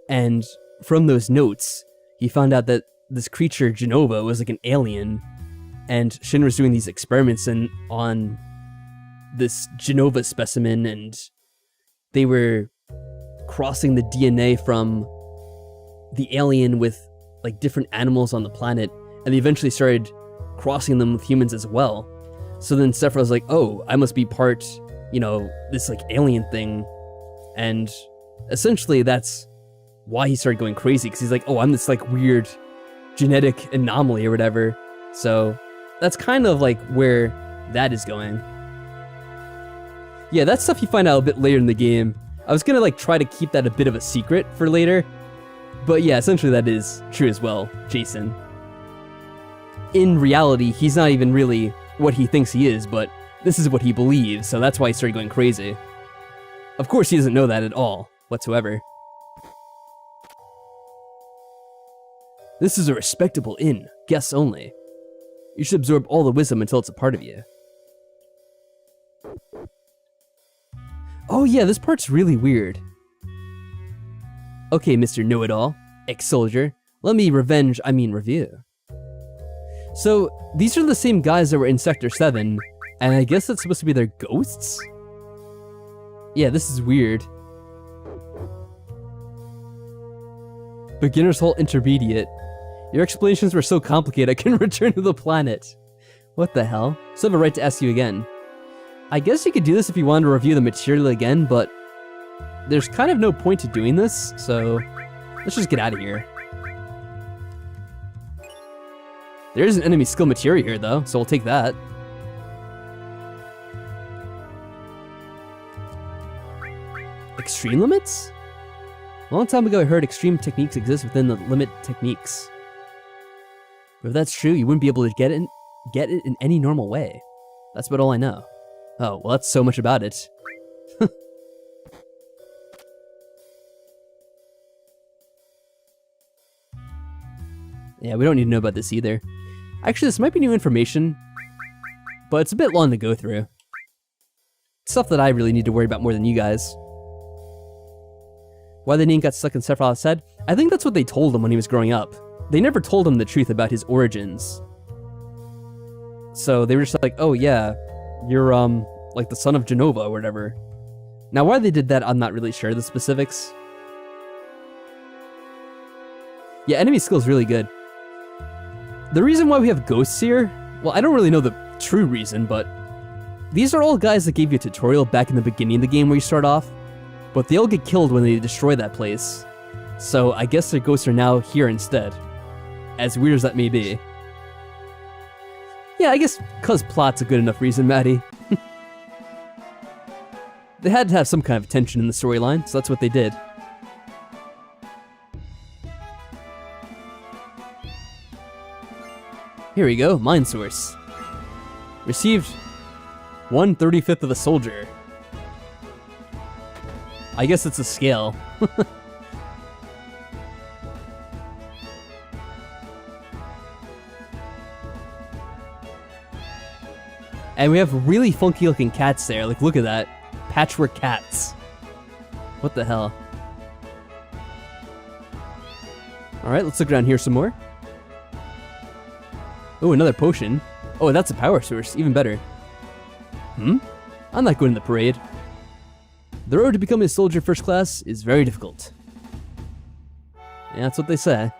And from those notes, he found out that this creature, Jenova, was like an alien, and Shinra's doing these experiments on this Jenova specimen, and they were crossing the DNA from the alien with like different animals on the planet, and they eventually started crossing them with humans as well. So then Sephiroth was like, oh, I must be part, you know, this like alien thing. And essentially that's why he started going crazy, because he's like, oh, I'm this like weird genetic anomaly or whatever. So that's kind of like where that is going. Yeah, that's stuff you find out a bit later in the game. I was gonna like try to keep that a bit of a secret for later, but yeah, essentially that is true as well, Jason. In reality, he's not even really what he thinks he is, but this is what he believes, so that's why he started going crazy. Of course, he doesn't know that at all, whatsoever. This is a respectable inn, guests only. You should absorb all the wisdom until it's a part of you. Oh yeah, this part's really weird. Okay, Mr. Know-It-All, ex-soldier, let me review. So, these are the same guys that were in Sector 7, and I guess that's supposed to be their ghosts? Yeah, this is weird. Beginner's Hall Intermediate. Your explanations were so complicated I couldn't return to the planet. What the hell? So I have a right to ask you again. I guess you could do this if you wanted to review the material again, but there's kind of no point to doing this, so let's just get out of here. There is an enemy skill materia here though, so we'll take that. Extreme limits? A long time ago I heard extreme techniques exist within the limit techniques. But if that's true, you wouldn't be able to get it in any normal way. That's about all I know. Oh, well that's so much about it. Yeah, we don't need to know about this either. Actually, this might be new information, but it's a bit long to go through. Stuff that I really need to worry about more than you guys. Why the name got stuck in Sephiroth's head? I think that's what they told him when he was growing up. They never told him the truth about his origins. So they were just like, oh yeah, you're like the son of Jenova or whatever. Now why they did that, I'm not really sure the specifics. Yeah, enemy skill is really good. The reason why we have ghosts here, well, I don't really know the true reason, but these are all guys that gave you a tutorial back in the beginning of the game where you start off, but they all get killed when they destroy that place. So I guess their ghosts are now here instead. As weird as that may be. Yeah, I guess cause plot's a good enough reason, Maddie. They had to have some kind of tension in the storyline, so that's what they did. Here we go, Mind Source. Received 1/35 of a soldier. I guess it's a scale. And we have really funky looking cats there, like look at that. Patchwork cats. What the hell? Alright, let's look around here some more. Oh, another potion. Oh, that's a power source. Even better. I'm not going to the parade. The road to becoming a soldier first class is very difficult. Yeah, that's what they say.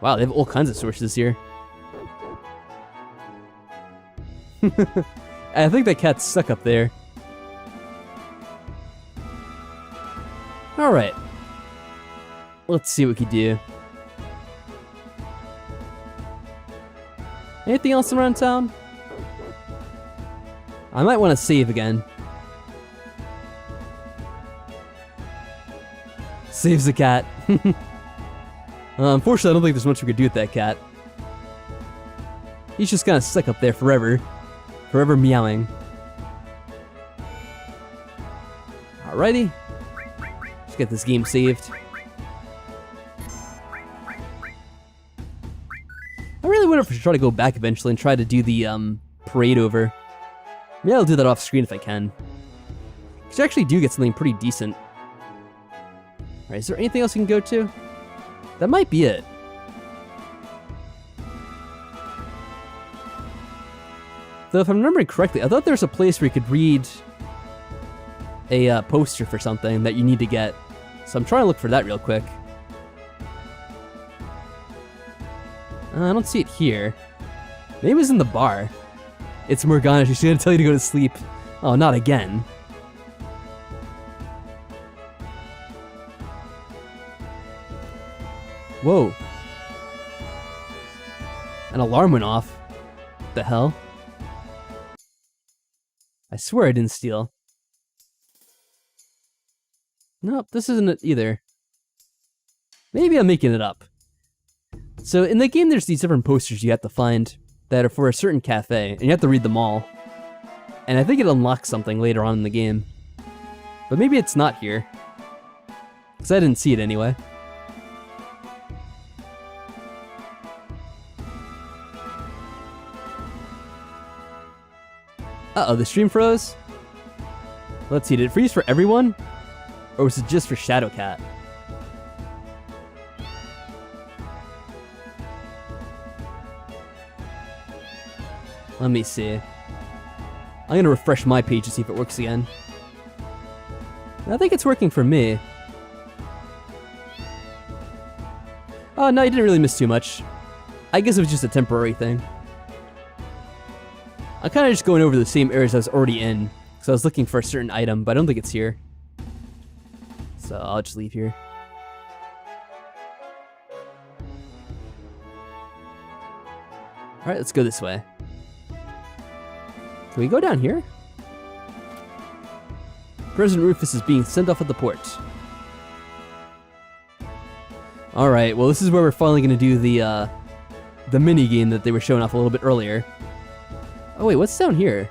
Wow, they have all kinds of sources here. I think that cat's stuck up there. Alright. Let's see what we can do. Anything else around town? I might want to save again. Saves the cat. Unfortunately, I don't think there's much we could do with that cat. He's just kind of stuck up there forever. Forever meowing. Alrighty. Let's get this game saved. I really wonder if I should try to go back eventually and try to do the parade over. Maybe I'll do that off screen if I can. Because you actually do get something pretty decent. Alright, is there anything else you can go to? That might be it. Though if I'm remembering correctly, I thought there was a place where you could read a poster for something that you need to get. So I'm trying to look for that real quick. I don't see it here. Maybe it was in the bar. It's Morgana, she's gonna tell you to go to sleep. Oh, not again. Whoa. An alarm went off. What the hell? I swear I didn't steal. Nope, this isn't it either. Maybe I'm making it up. So in the game there's these different posters you have to find that are for a certain cafe, and you have to read them all. And I think it unlocks something later on in the game. But maybe it's not here. Because I didn't see it anyway. Uh-oh, the stream froze? Let's see, did it freeze for everyone? Or was it just for Shadowcat? Let me see. I'm gonna refresh my page to see if it works again. I think it's working for me. Oh, no, you didn't really miss too much. I guess it was just a temporary thing. I'm kind of just going over the same areas I was already in, because I was looking for a certain item, but I don't think it's here. So I'll just leave here. Alright, let's go this way. Can we go down here? President Rufus is being sent off at the port. Alright, well this is where we're finally going to do the mini game that they were showing off a little bit earlier. Oh wait, what's down here?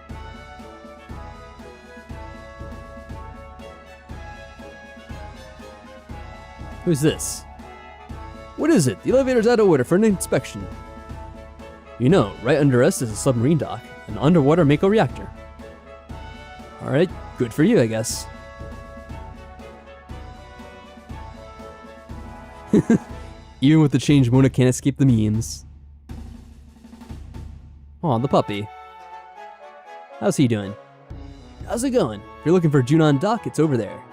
Who's this? What is it? The elevator's out of order for an inspection. You know, right under us is a submarine dock, an underwater Mako reactor. Alright, good for you, I guess. Even with the change, Mona can't escape the memes. Aw, the puppy. How's he doing? How's it going? If you're looking for Junon Dock, it's over there.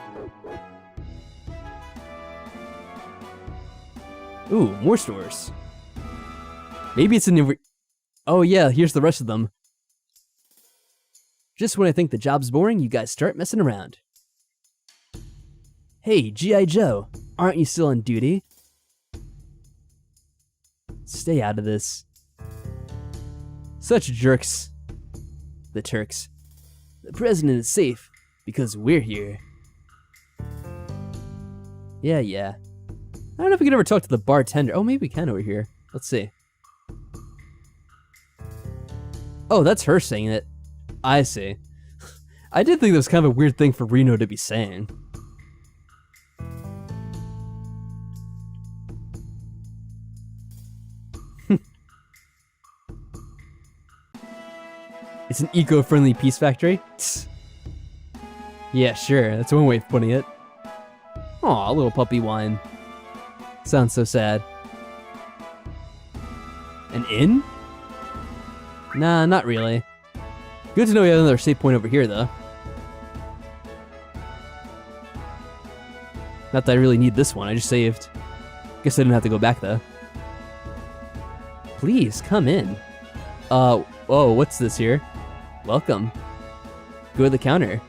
Ooh, more stores. Maybe it's in the... Oh yeah, here's the rest of them. Just when I think the job's boring, you guys start messing around. Hey, G.I. Joe, aren't you still on duty? Stay out of this. Such jerks. The Turks. The president is safe because we're here. Yeah. I don't know if we can ever talk to the bartender. Oh, maybe we can over here. Let's see. Oh, that's her saying it. I see. I did think that was kind of a weird thing for Reno to be saying. It's an eco-friendly peace factory? Yeah, sure. That's one way of putting it. Aw, little puppy whine. Sounds so sad. An inn? Nah, not really. Good to know we have another save point over here, though. Not that I really need this one, I just saved. Guess I didn't have to go back, though. Please, come in. Oh, what's this here? Welcome. Go to the counter.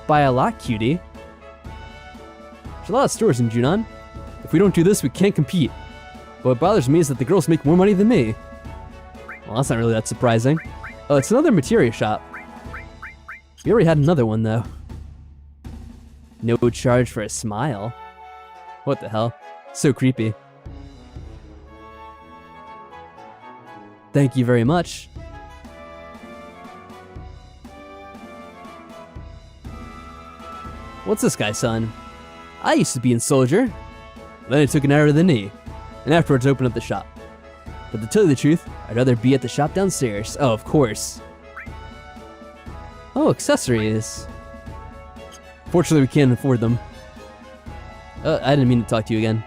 Buy a lot, cutie. There's a lot of stores in Junon. If we don't do this, we can't compete. But what bothers me is that the girls make more money than me. Well, that's not really that surprising. Oh, it's another materia shop. We already had another one, though. No charge for a smile. What the hell? So creepy. Thank you very much. What's this guy, son? I used to be in Soldier. Then I took an arrow to the knee, and afterwards opened up the shop. But to tell you the truth, I'd rather be at the shop downstairs. Oh, of course. Oh, accessories. Fortunately, we can't afford them. I didn't mean to talk to you again.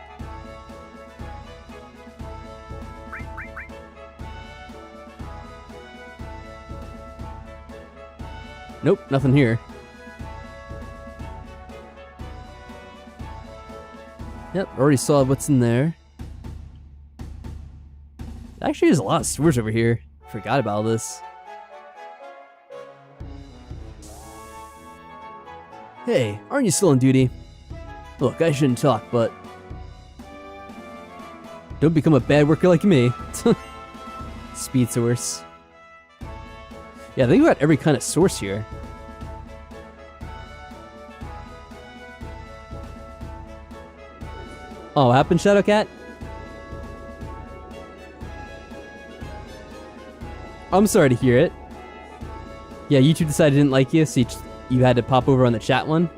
Nope, nothing here. Yep, already saw what's in there. Actually, there's a lot of stores over here. Forgot about all this. Hey, aren't you still on duty? Look, I shouldn't talk, but... don't become a bad worker like me. Speed source. Yeah, I think we got every kind of source here. Oh, what happened, Shadowcat? I'm sorry to hear it. Yeah, YouTube decided it didn't like you, so you had to pop over on the chat one.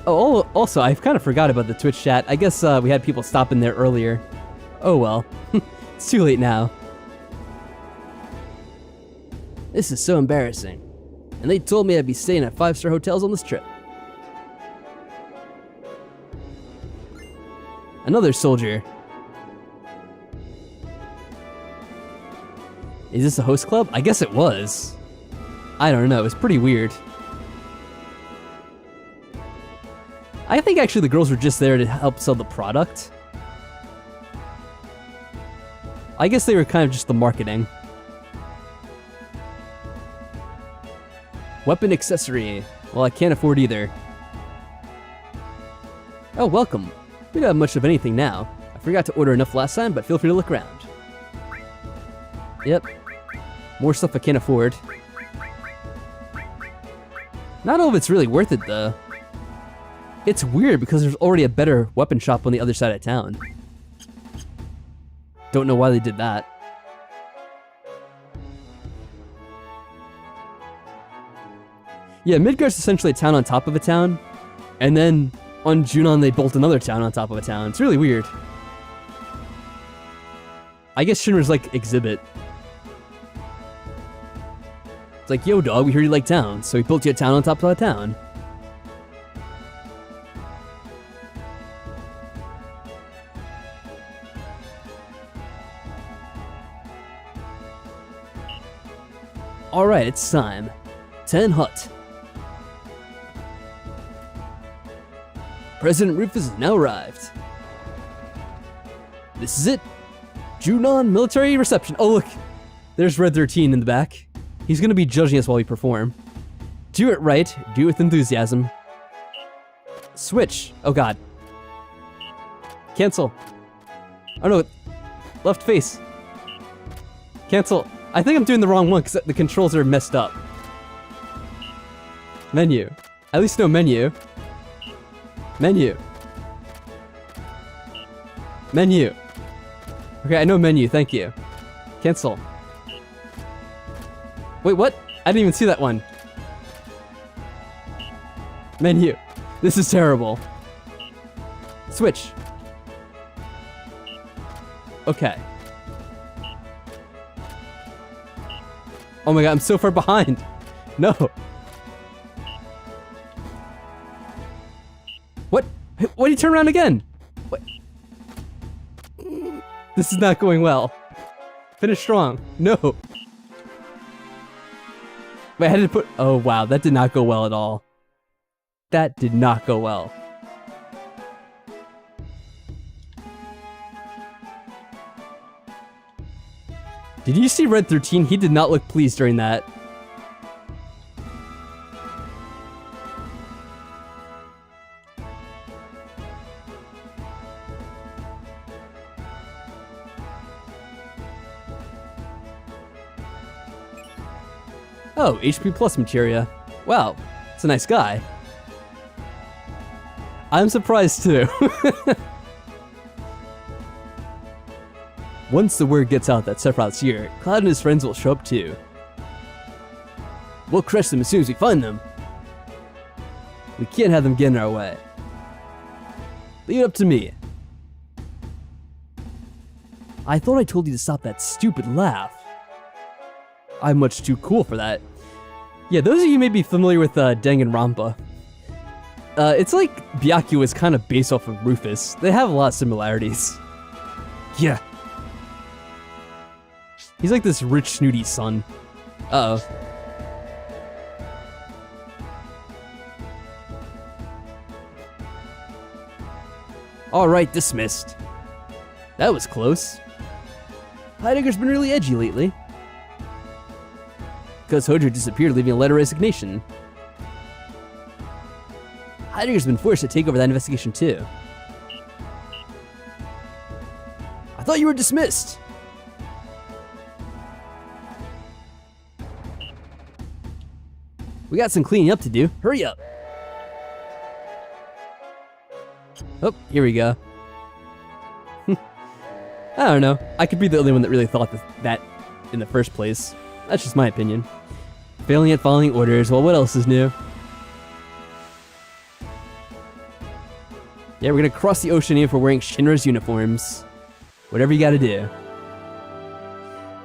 Oh, also, I kind of forgot about the Twitch chat. I guess we had people stop in there earlier. Oh well. It's too late now. This is so embarrassing. And they told me I'd be staying at 5-star hotels on this trip. Another soldier. Is this a host club? I guess it was. I don't know, it was pretty weird. I think actually the girls were just there to help sell the product. I guess they were kind of just the marketing. Weapon accessory. Well, I can't afford either. Oh, welcome. We don't have much of anything now. I forgot to order enough last time, but feel free to look around. Yep. More stuff I can't afford. Not all of it's really worth it, though. It's weird because there's already a better weapon shop on the other side of town. Don't know why they did that. Yeah, Midgar's essentially a town on top of a town, and then on Junon they built another town on top of a town. It's really weird. I guess Shinra's like Exhibit. It's like, yo dog, we heard you like towns, so we built you a town on top of a town. Alright, it's time. 10 Hut. President Rufus has now arrived. This is it. Junon military reception. Oh look, there's Red 13 in the back. He's gonna be judging us while we perform. Do it right, do it with enthusiasm. Switch. Oh god. Cancel. Oh no, left face. Cancel. I think I'm doing the wrong one because the controls are messed up. Menu. At least no menu. Menu. Menu. Okay, I know menu, thank you. Cancel. Wait, what? I didn't even see that one. Menu. This is terrible. Switch. Okay. Oh my god, I'm so far behind. No. What? What Why did you turn around again? What? This is not going well. Finish strong. No. Wait, I had to put... Oh, wow. That did not go well at all. That did not go well. Did you see Red 13? He did not look pleased during that. Oh, HP plus materia. Wow, it's a nice guy. I'm surprised too. Once the word gets out that Sephiroth's here, Cloud and his friends will show up too. We'll crush them as soon as we find them. We can't have them get in our way. Leave it up to me. I thought I told you to stop that stupid laugh. I'm much too cool for that. Yeah, those of you may be familiar with Danganronpa. It's like Byakuya is kind of based off of Rufus. They have a lot of similarities. Yeah. He's like this rich, snooty son. Uh-oh. Alright, dismissed. That was close. Heidegger's been really edgy lately. Because Hojo disappeared, leaving a letter of resignation. Heidegger's been forced to take over that investigation too. I thought you were dismissed! We got some cleaning up to do. Hurry up! Oh, here we go. I don't know. I could be the only one that really thought that in the first place. That's just my opinion. Failing at following orders, well, what else is new? Yeah, we're gonna cross the ocean if we're wearing Shinra's uniforms. Whatever you gotta do.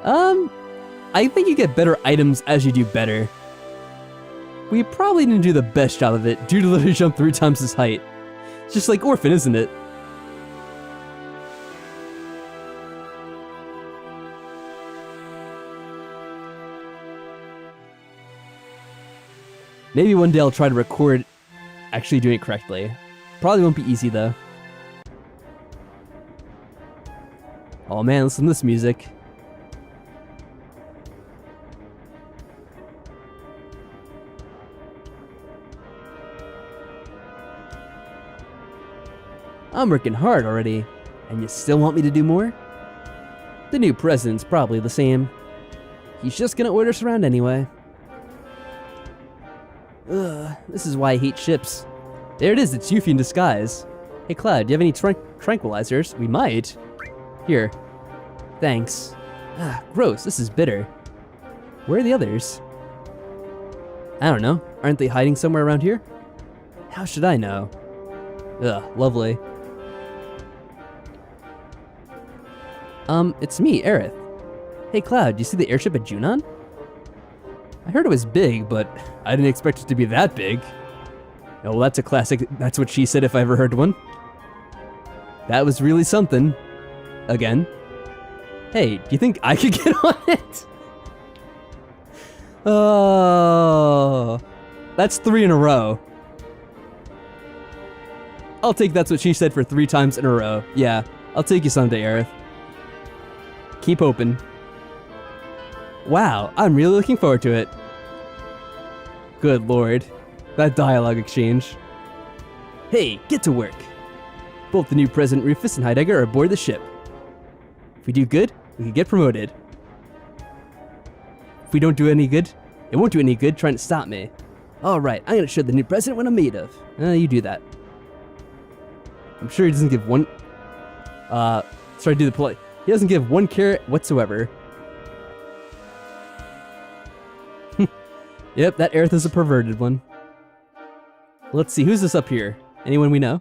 I think you get better items as you do better. We probably didn't do the best job of it. Dude literally jumped 3 times his height. It's just like Orphan, isn't it? Maybe one day I'll try to record actually doing it correctly. Probably won't be easy though. Oh man, listen to this music. I'm working hard already, and you still want me to do more? The new president's probably the same. He's just gonna order us around anyway. Ugh, this is why I hate ships. There it is, it's Yuffie in disguise. Hey Cloud, do you have any tranquilizers? We might. Here. Thanks. Ah, gross, this is bitter. Where are the others? I don't know. Aren't they hiding somewhere around here? How should I know? Ugh, lovely. It's me, Aerith. Hey Cloud, do you see the airship at Junon? I heard it was big, but I didn't expect it to be that big. Oh, well, that's a classic. That's what she said if I ever heard one. That was really something. Again. Hey, do you think I could get on it? Oh, that's 3 in a row. I'll take that's what she said for 3 times in a row. Yeah, I'll take you someday, Aerith. Keep hoping. Wow, I'm really looking forward to it. Good lord. That dialogue exchange. Hey, get to work. Both the new President Rufus and Heidegger are aboard the ship. If we do good, we can get promoted. If we don't do any good, it won't do any good trying to stop me. Alright, I'm gonna show the new president what I'm made of. You do that. I'm sure he doesn't give one... sorry to do the polite. He doesn't give 1 care whatsoever. Yep, that Aerith is a perverted one. Let's see, who's this up here? Anyone we know?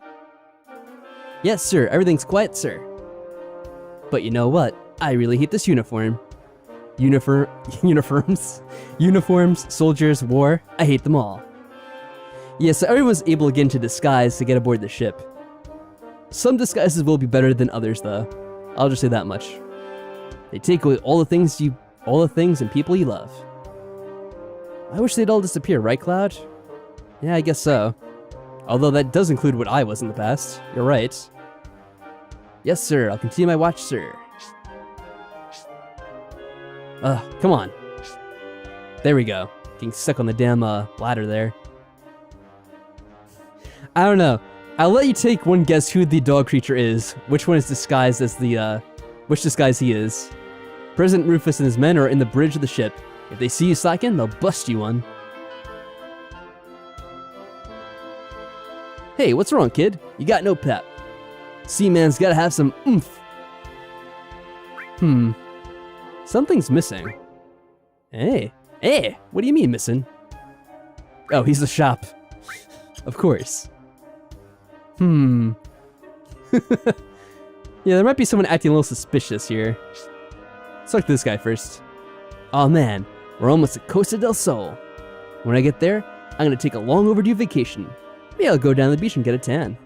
Yes, sir, everything's quiet, sir. But you know what? I really hate this uniform. Uniforms, soldiers, war, I hate them all. Yeah, so everyone's able to get into disguise to get aboard the ship. Some disguises will be better than others, though. I'll just say that much. They take away all the things and people you love. I wish they'd all disappear, right, Cloud? Yeah, I guess so. Although that does include what I was in the past. You're right. Yes, sir. I'll continue my watch, sir. Come on. There we go. Getting stuck on the damn ladder there. I don't know. I'll let you take one guess who the dog creature is. Which one is disguised as the, which disguise he is. President Rufus and his men are in the bridge of the ship. If they see you slacking, they'll bust you one. Hey, what's wrong, kid? You got no pep. Seaman's gotta have some oomph. Something's missing. Hey, what do you mean missing? Oh, he's the shop. Of course. Yeah, there might be someone acting a little suspicious here. Let's talk to this guy first. Aw man, we're almost at Costa del Sol. When I get there, I'm gonna take a long overdue vacation. Maybe I'll go down to the beach and get a tan.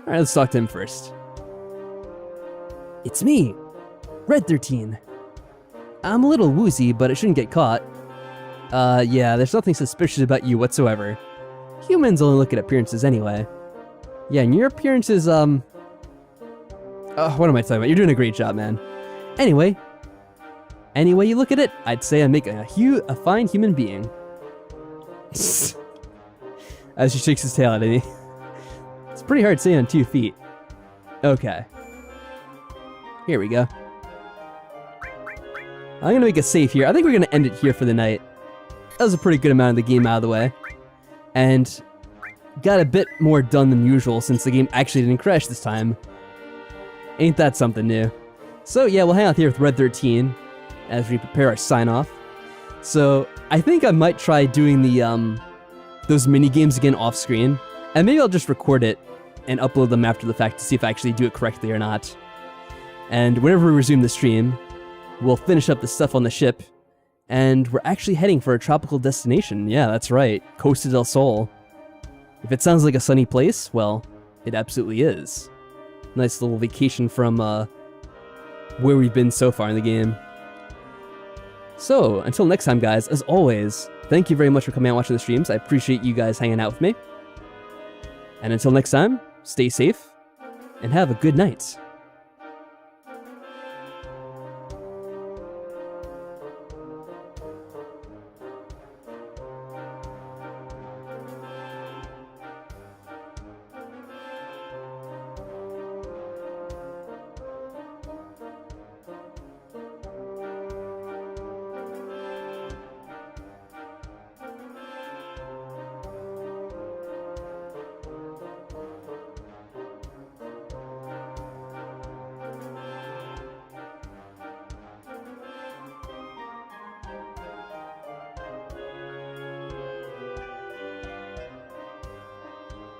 Alright, let's talk to him first. It's me, Red 13. I'm a little woozy, but it shouldn't get caught. Yeah, there's nothing suspicious about you whatsoever. Humans only look at appearances anyway. Yeah, and your appearance is, what am I talking about? You're doing a great job, man. Anyway you look at it, I'd say I'm making a fine human being. As he shakes his tail at me. It's pretty hard to say on 2 feet. Okay. Here we go. I'm gonna make a save here. I think we're gonna end it here for the night. That was a pretty good amount of the game out of the way. And got a bit more done than usual since the game actually didn't crash this time. Ain't that something new? So yeah, we'll hang out here with Red 13 as we prepare our sign-off. So I think I might try doing the those mini games again off screen, and maybe I'll just record it and upload them after the fact to see if I actually do it correctly or not. And whenever we resume the stream, we'll finish up the stuff on the ship, and we're actually heading for a tropical destination. Yeah, that's right, Costa del Sol. If it sounds like a sunny place, well, it absolutely is. Nice little vacation from where we've been so far in the game. So, until next time, guys, as always, thank you very much for coming out and watching the streams. I appreciate you guys hanging out with me. And until next time, stay safe, and have a good night.